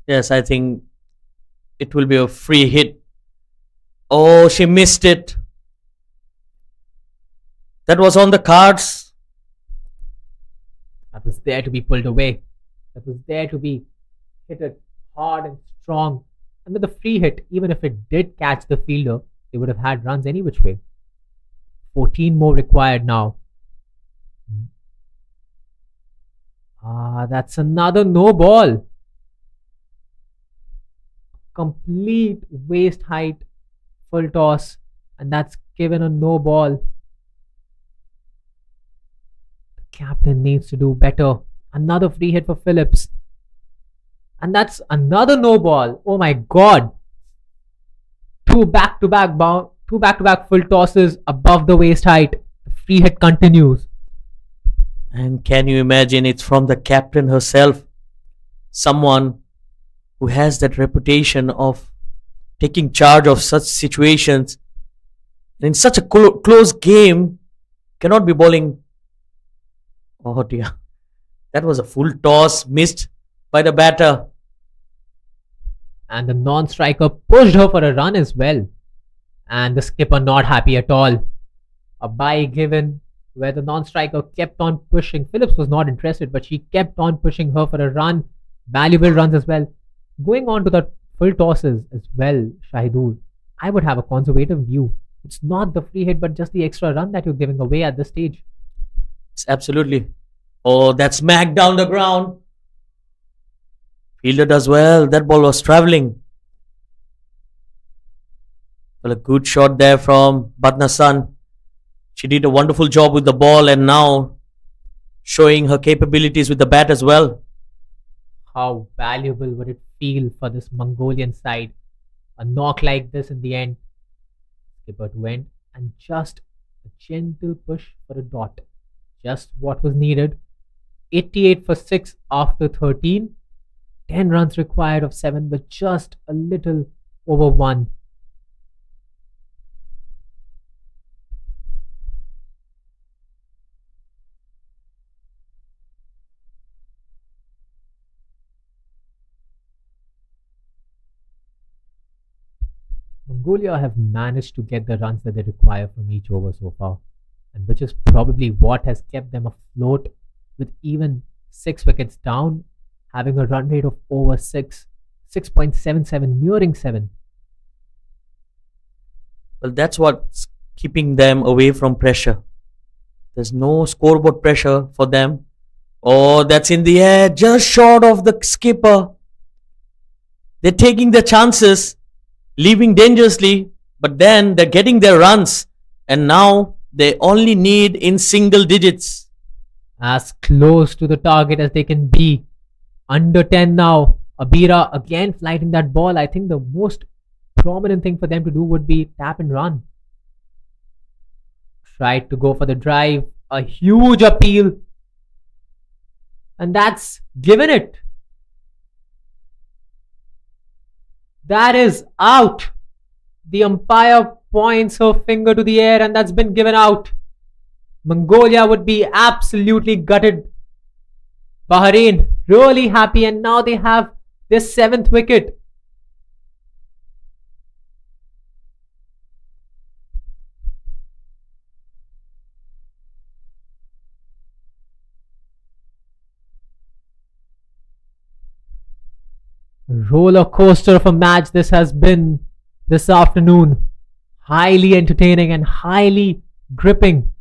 Yes, I think it will be a free hit. Oh, she missed it. That was on the cards. That was there to be pulled away. That was there to be hit it hard and strong. And with the free hit, even if it did catch the fielder, they would have had runs any which way. 14 more required now. That's another no ball. Complete waist height full toss, and that's given a no ball. Captain needs to do better. Another free hit for Phillips. And that's another no ball. Oh my god. 2 back-to-back full tosses above the waist height. The free hit continues. And can you imagine, it's from the captain herself. Someone who has that reputation of taking charge of such situations. In such a close game, cannot be bowling. Oh dear. That was a full toss missed by the batter. And the non-striker pushed her for a run as well. And the skipper not happy at all. A bye given where the non-striker kept on pushing. Phillips was not interested, but she kept on pushing her for a run. Valuable runs as well. Going on to the full tosses as well, Shahidur, I would have a conservative view. It's not the free hit, but just the extra run that you're giving away at this stage. It's absolutely. Oh, that smacked down the ground. Fielder does well. That ball was travelling. Well, a good shot there from Badnasan. She did a wonderful job with the ball and now showing her capabilities with the bat as well. How valuable would it feel for this Mongolian side? A knock like this in the end. Skipper went and just a gentle push for a dot. Just what was needed. 88 for 6 after 13. 10 runs required of 7, but just a little over 1. Mongolia have managed to get the runs that they require from each over so far, and which is probably what has kept them afloat with even 6 wickets down, having a run rate of over 6.77, nearing 7. Well, that's what's keeping them away from pressure. There's no scoreboard pressure for them. Oh, that's in the air, just short of the skipper. They're taking their chances, leaving dangerously, but then they're getting their runs, and now they only need in single digits. As close to the target as they can be. Under 10 now. Abira again flighting that ball. I think the most prominent thing for them to do would be tap and run. Tried to go for the drive. A huge appeal. And that's given it. That is out. The umpire points her finger to the air and that's been given out. Mongolia would be absolutely gutted. Bahrain really happy and now they have their 7th wicket. Roller coaster of a match this has been this afternoon. Highly entertaining and highly gripping.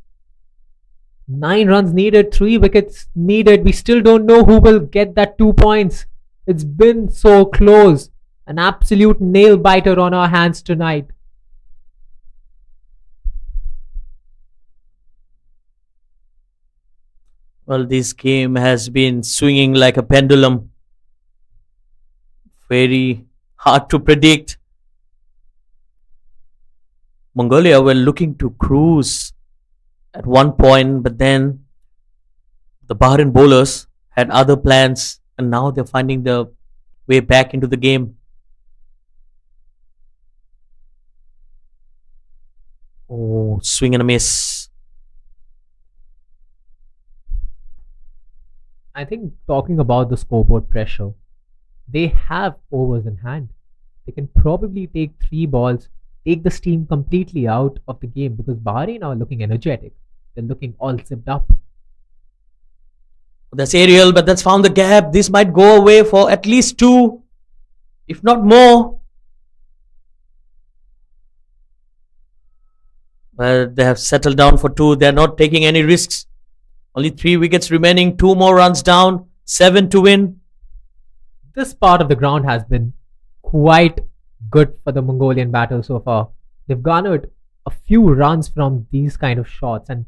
9 runs needed, 3 wickets needed. We still don't know who will get that 2 points. It's been so close. An absolute nail biter on our hands tonight. Well, this game has been swinging like a pendulum. Very hard to predict. Mongolia were looking to cruise at one point, but then the Bahrain bowlers had other plans and now they're finding the way back into the game. Oh, swing and a miss. I think talking about the scoreboard pressure, they have overs in hand. They can probably take 3 balls, take the steam completely out of the game because Bahrain are looking energetic. They're looking all zipped up. That's aerial, but that's found the gap. This might go away for at least 2, if not more. But they have settled down for 2. They're not taking any risks. Only 3 wickets remaining, 2 more runs down, 7 to win. This part of the ground has been quite good for the Mongolian batters so far. They've garnered a few runs from these kind of shots and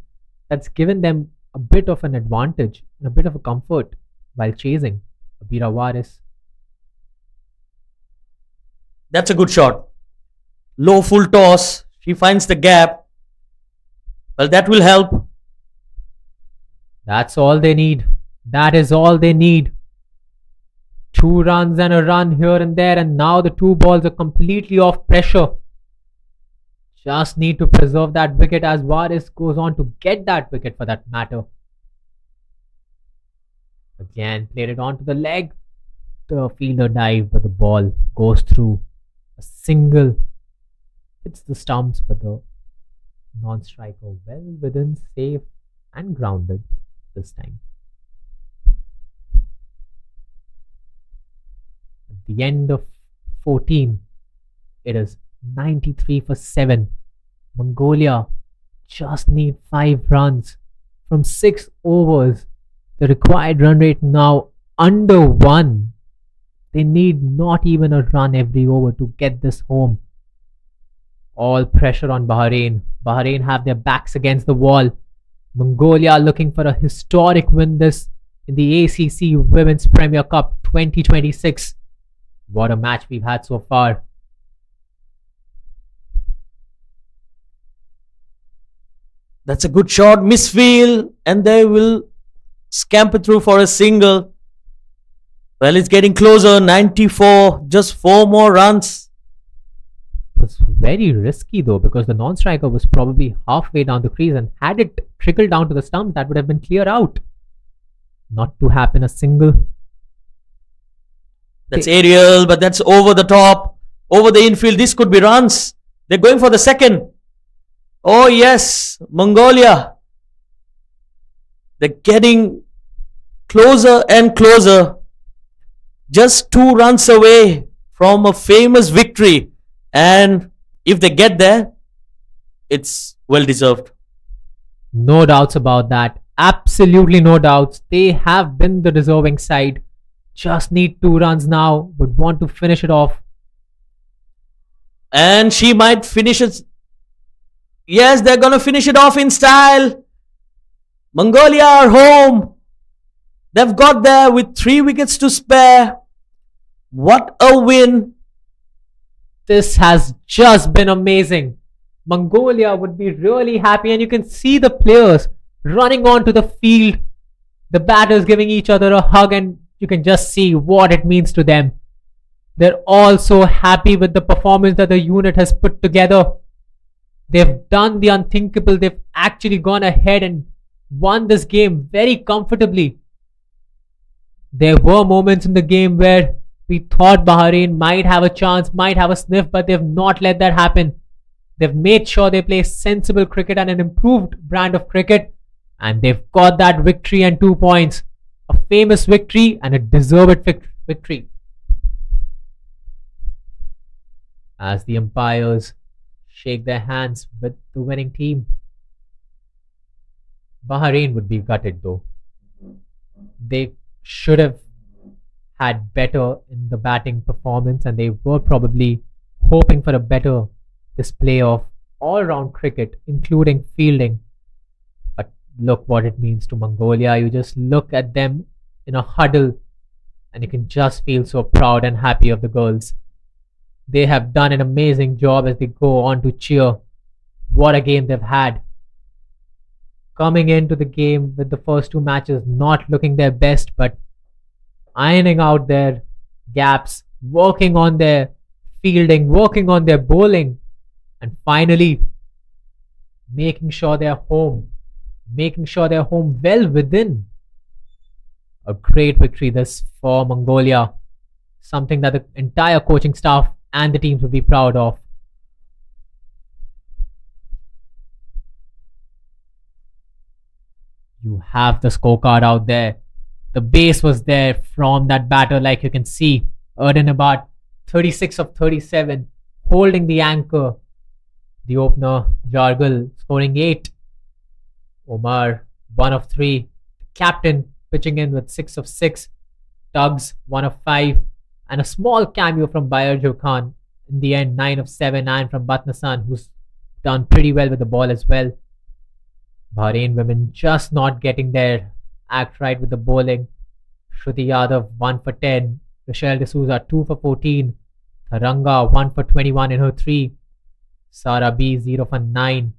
that's given them a bit of an advantage and a bit of a comfort while chasing Abira Waris. That's a good shot. Low full toss. She finds the gap. Well, that will help. That's all they need. That is all they need. 2 runs and a run here and there and now the 2 balls are completely off pressure. Just need to preserve that wicket as Waris goes on to get that wicket for that matter. Again, played it onto the leg. The fielder dive, but the ball goes through. A single hits the stumps, but the non-striker well within, safe and grounded this time. At the end of 14, it is 93 for 7. Mongolia just need 5 runs from 6 overs. The required run rate now under 1. They need not even a run every over to get this home. All pressure on Bahrain. Bahrain have their backs against the wall. Mongolia looking for a historic win this in the ACC Women's Premier Cup 2026. What a match we've had so far. That's a good shot. Misfield, and they will scamper through for a single. Well, it's getting closer. 94. Just 4 more runs. It was very risky though, because the non-striker was probably halfway down the crease, and had it trickled down to the stump, that would have been clear out. Not to happen a single. That's aerial, but that's over the top. Over the infield. This could be runs. They're going for the second. Oh yes, Mongolia. They're getting closer and closer. Just 2 runs away from a famous victory. And if they get there, it's well deserved. No doubts about that. Absolutely no doubts. They have been the deserving side. Just need 2 runs now, but want to finish it off. And she might finish it. Yes, they're going to finish it off in style. Mongolia are home. They've got there with 3 wickets to spare. What a win. This has just been amazing. Mongolia would be really happy, and you can see the players running onto the field. The batters giving each other a hug, and you can just see what it means to them. They're all so happy with the performance that the unit has put together. They've done the unthinkable. They've actually gone ahead and won this game very comfortably. There were moments in the game where we thought Bahrain might have a chance, might have a sniff, but they've not let that happen. They've made sure they play sensible cricket and an improved brand of cricket, and they've got that victory and 2 points. A famous victory and a deserved victory. As the umpires shake their hands with the winning team. Bahrain would be gutted though. They should have had better in the batting performance, and they were probably hoping for a better display of all-round cricket, including fielding. But look what it means to Mongolia. You just look at them in a huddle and you can just feel so proud and happy of the girls. They have done an amazing job as they go on to cheer. What a game they've had. Coming into the game with the first 2 matches not looking their best, but ironing out their gaps, working on their fielding, working on their bowling, and finally making sure they're home well within. A great victory this for Mongolia. Something that the entire coaching staff and the teams will be proud of. You have the scorecard out there. The base was there from that batter, like you can see. Erden about 36 of 37, holding the anchor. The opener, Jargal, scoring 8. Omar, 1 of 3. Captain, pitching in with 6 of 6. Tugs, 1 of 5. And a small cameo from Bayarjo Khan. In the end, 9 of 7. And from Batnasan, who's done pretty well with the ball as well. Bahrain women just not getting their act right with the bowling. Shruti Yadav 1 for 10. Rochelle D'Souza 2 for 14. Tharanga 1 for 21 in her 3. Sara B 0 for 9.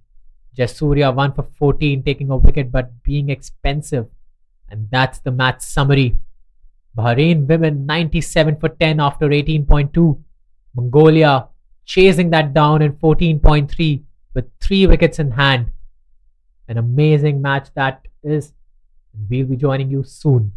Jasurya 1 for 14, taking a wicket but being expensive. And that's the match summary. Bahrain women 97 for 10 after 18.2. Mongolia chasing that down in 14.3 with 3 wickets in hand. An amazing match that is. And we'll be joining you soon.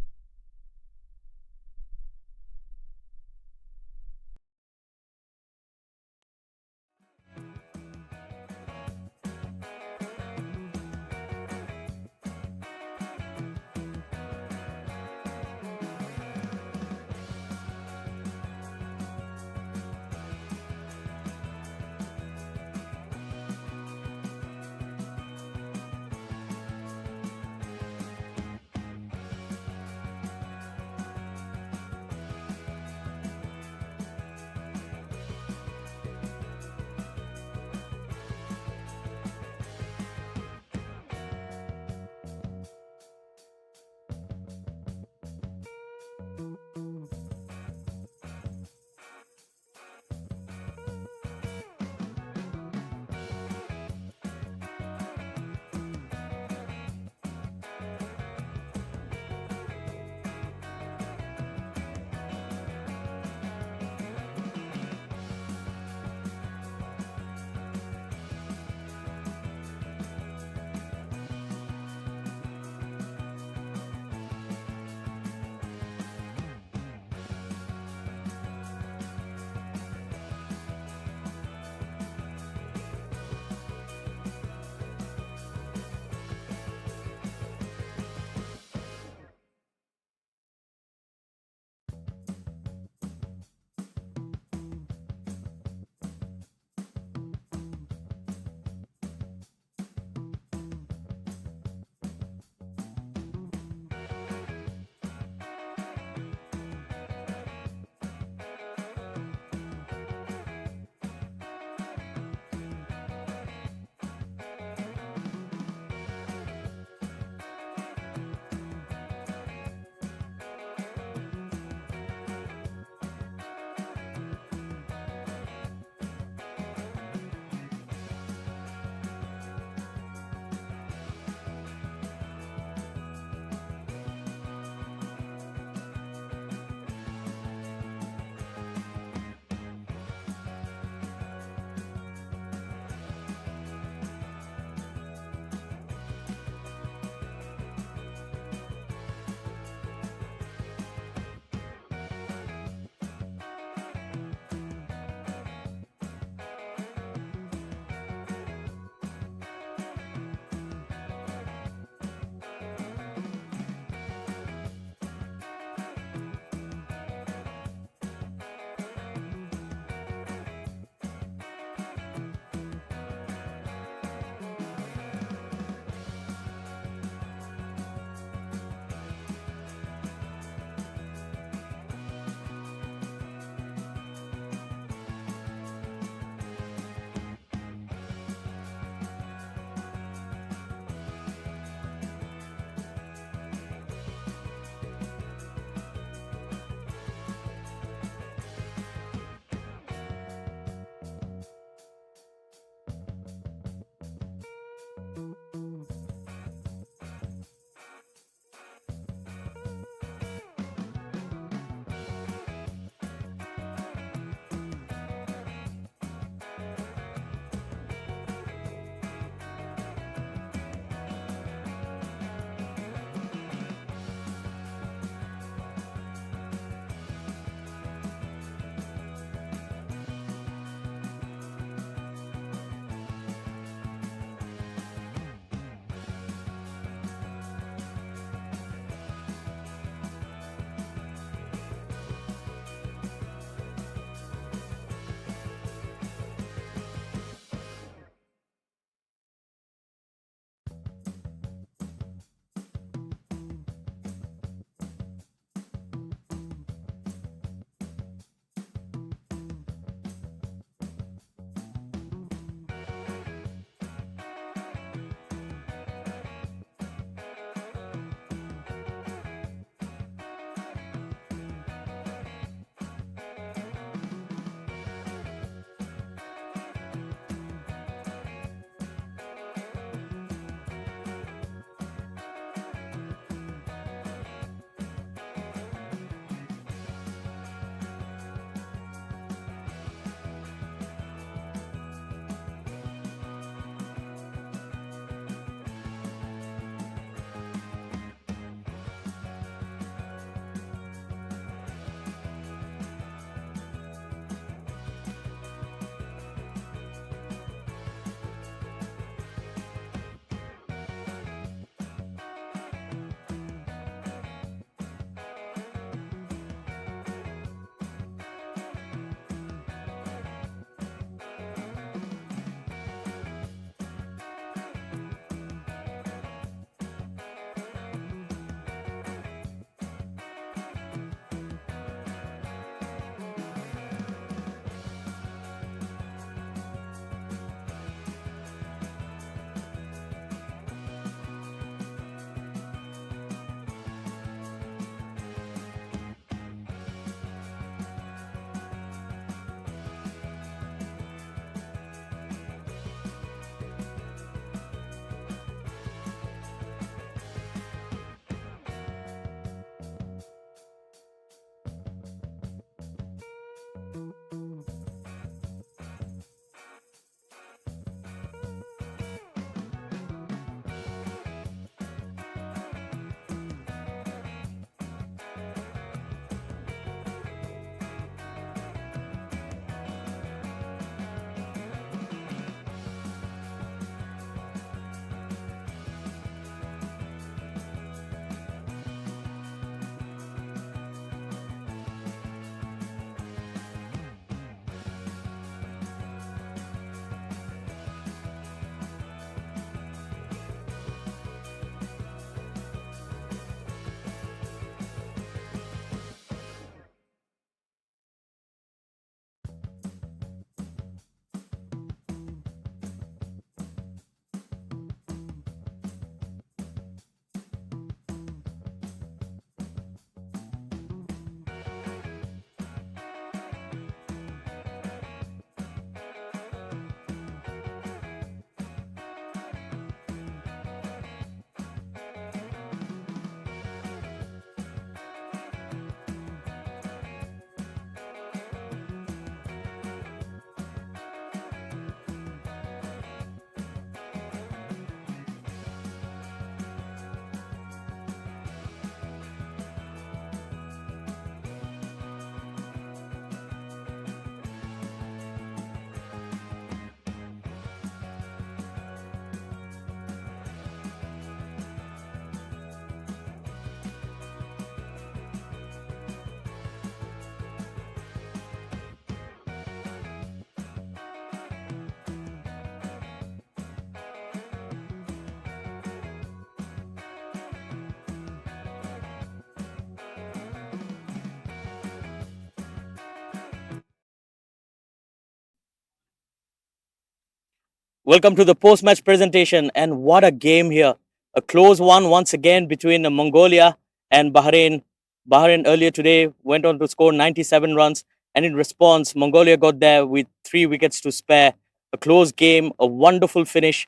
Welcome to the post-match presentation, and what a game here. A close one once again between Mongolia and Bahrain. Bahrain earlier today went on to score 97 runs, and in response, Mongolia got there with 3 wickets to spare. A close game, a wonderful finish.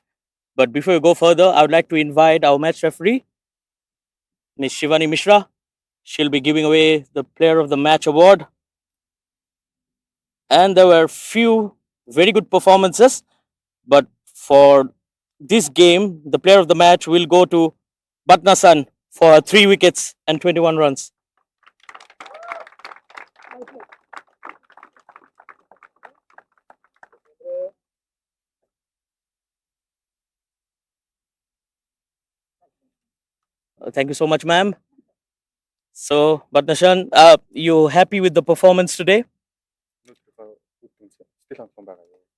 But before we go further, I would like to invite our match referee, Ms. Shivani Mishra. She'll be giving away the Player of the Match award. And there were few very good performances, but for this game, the Player of the Match will go to Batnasan for 3 wickets and 21 runs. Thank you so much, ma'am. So, Batnasan, you happy with the performance today?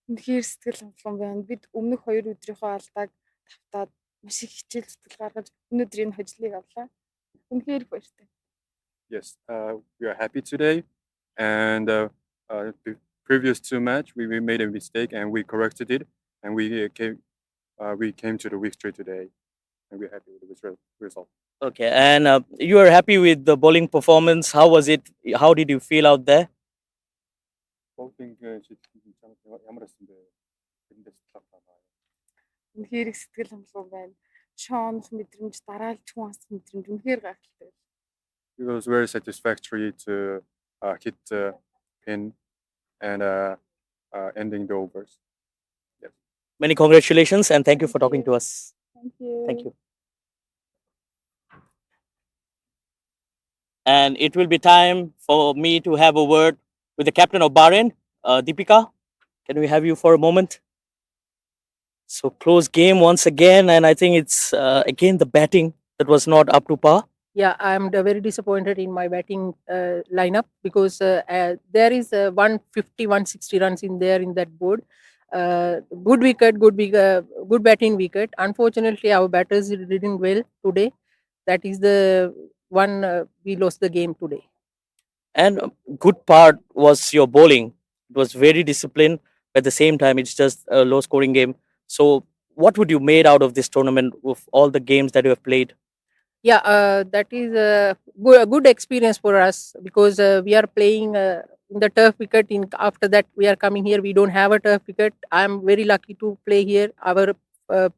Үнэхээр сэтгэл хангалуун байна. Бид өмнөх 2 өдрийнхөө алдааг тавтаад маш их хичээл зүтгэл гаргаж өнөөдөр энэ хожлыг авлаа. Үнэхээр их баяртай. Yes, we are happy today, and the previous 2 match we made a mistake and we corrected it, and we came to the victory today, and we're happy with the result. Okay, and you are happy with the bowling performance. How was it? How did you feel out there? Үнэхээр их сэтгэл хангалуун байна. Шоонох мэдрэмж, дараалж хүн ас мэдрэмж үнэхээр гайхалтай. It was very satisfactory to hit the pin and ending the overs. Many congratulations and thank you for talking to us. Thank you. Thank you. And it will be time for me to have a word with the captain of Bahrain, Deepika. Can we have you for a moment? So close game once again, and I think it's again the batting that was not up to par. Yeah, I'm very disappointed in my batting lineup because there is 150, 160 runs in there in that board. Good wicket, good batting wicket. Unfortunately, our batters didn't well today. That is the one we lost the game today. And good part was your bowling. It was very disciplined. At the same time, it's just a low scoring game. So what would you made out of this tournament with all the games that you have played? Yeah, that is a good experience for us because we are playing in the turf wicket. After that, we are coming here. We don't have a turf wicket. I'm very lucky to play here. Our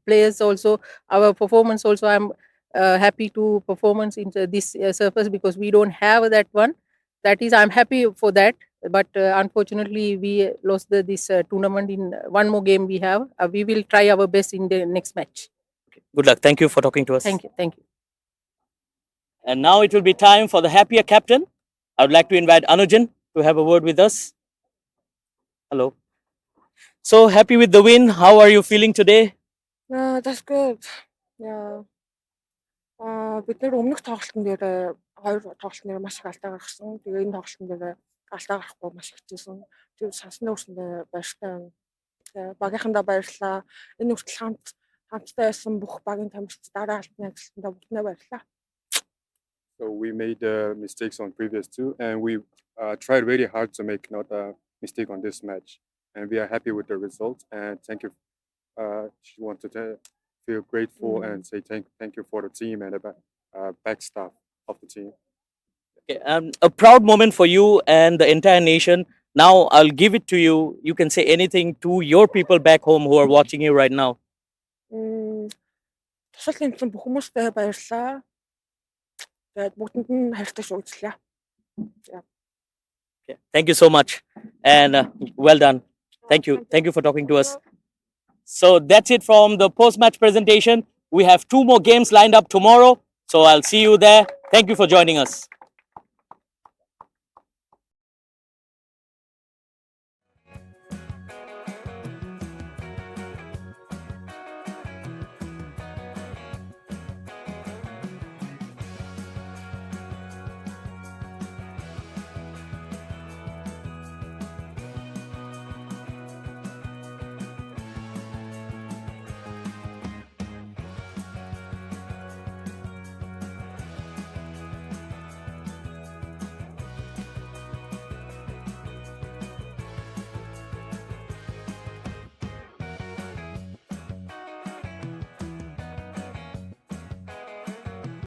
players also, our performance also. I'm happy to performance in this surface because we don't have that one. That is, I'm happy for that. But unfortunately, we lost this tournament. In one more game we have. We will try our best in the next match. Good luck. Thank you for talking to us. Thank you. Thank you. And now it will be time for the happier captain. I would like to invite Anujan to have a word with us. Hello. So happy with the win. How are you feeling today? Yeah, that's good. Yeah. Бид нэр өмнөх тоглолтын дээр 2 тоглолтын дээр маш их алдаа гаргасан. Тэгээ энэ тоглолтын дээр алдаа гарахгүй маш хичээсэн. Тэр сансны өрсөндөө баяртай байна. Тэгээ багийнхандаа баярлалаа. Энэ хүртэл хамттай байсан бүх багийн тамирчид дараа алтны ажилтнаа бүгднээ баярлалаа. So we made mistakes on previous 2, and we tried really hard to make not a mistake on this match. And we are happy with the result. And thank you. She wanted to feel grateful and say thank you for the team and the back staff of the team. Okay, a proud moment for you and the entire nation. Now I'll give it to you. You can say anything to your people back home who are watching you right now. Тусал тэмцэн бүх хүмүүстээ баярлалаа. Тэгээд бүгдэнд нь хайртай шүүгчлээ. Okay. Thank you so much and well done. Thank you. Thank you for talking to us. So that's it from the post-match presentation. We have 2 more games lined up tomorrow. So I'll see you there. Thank you for joining us.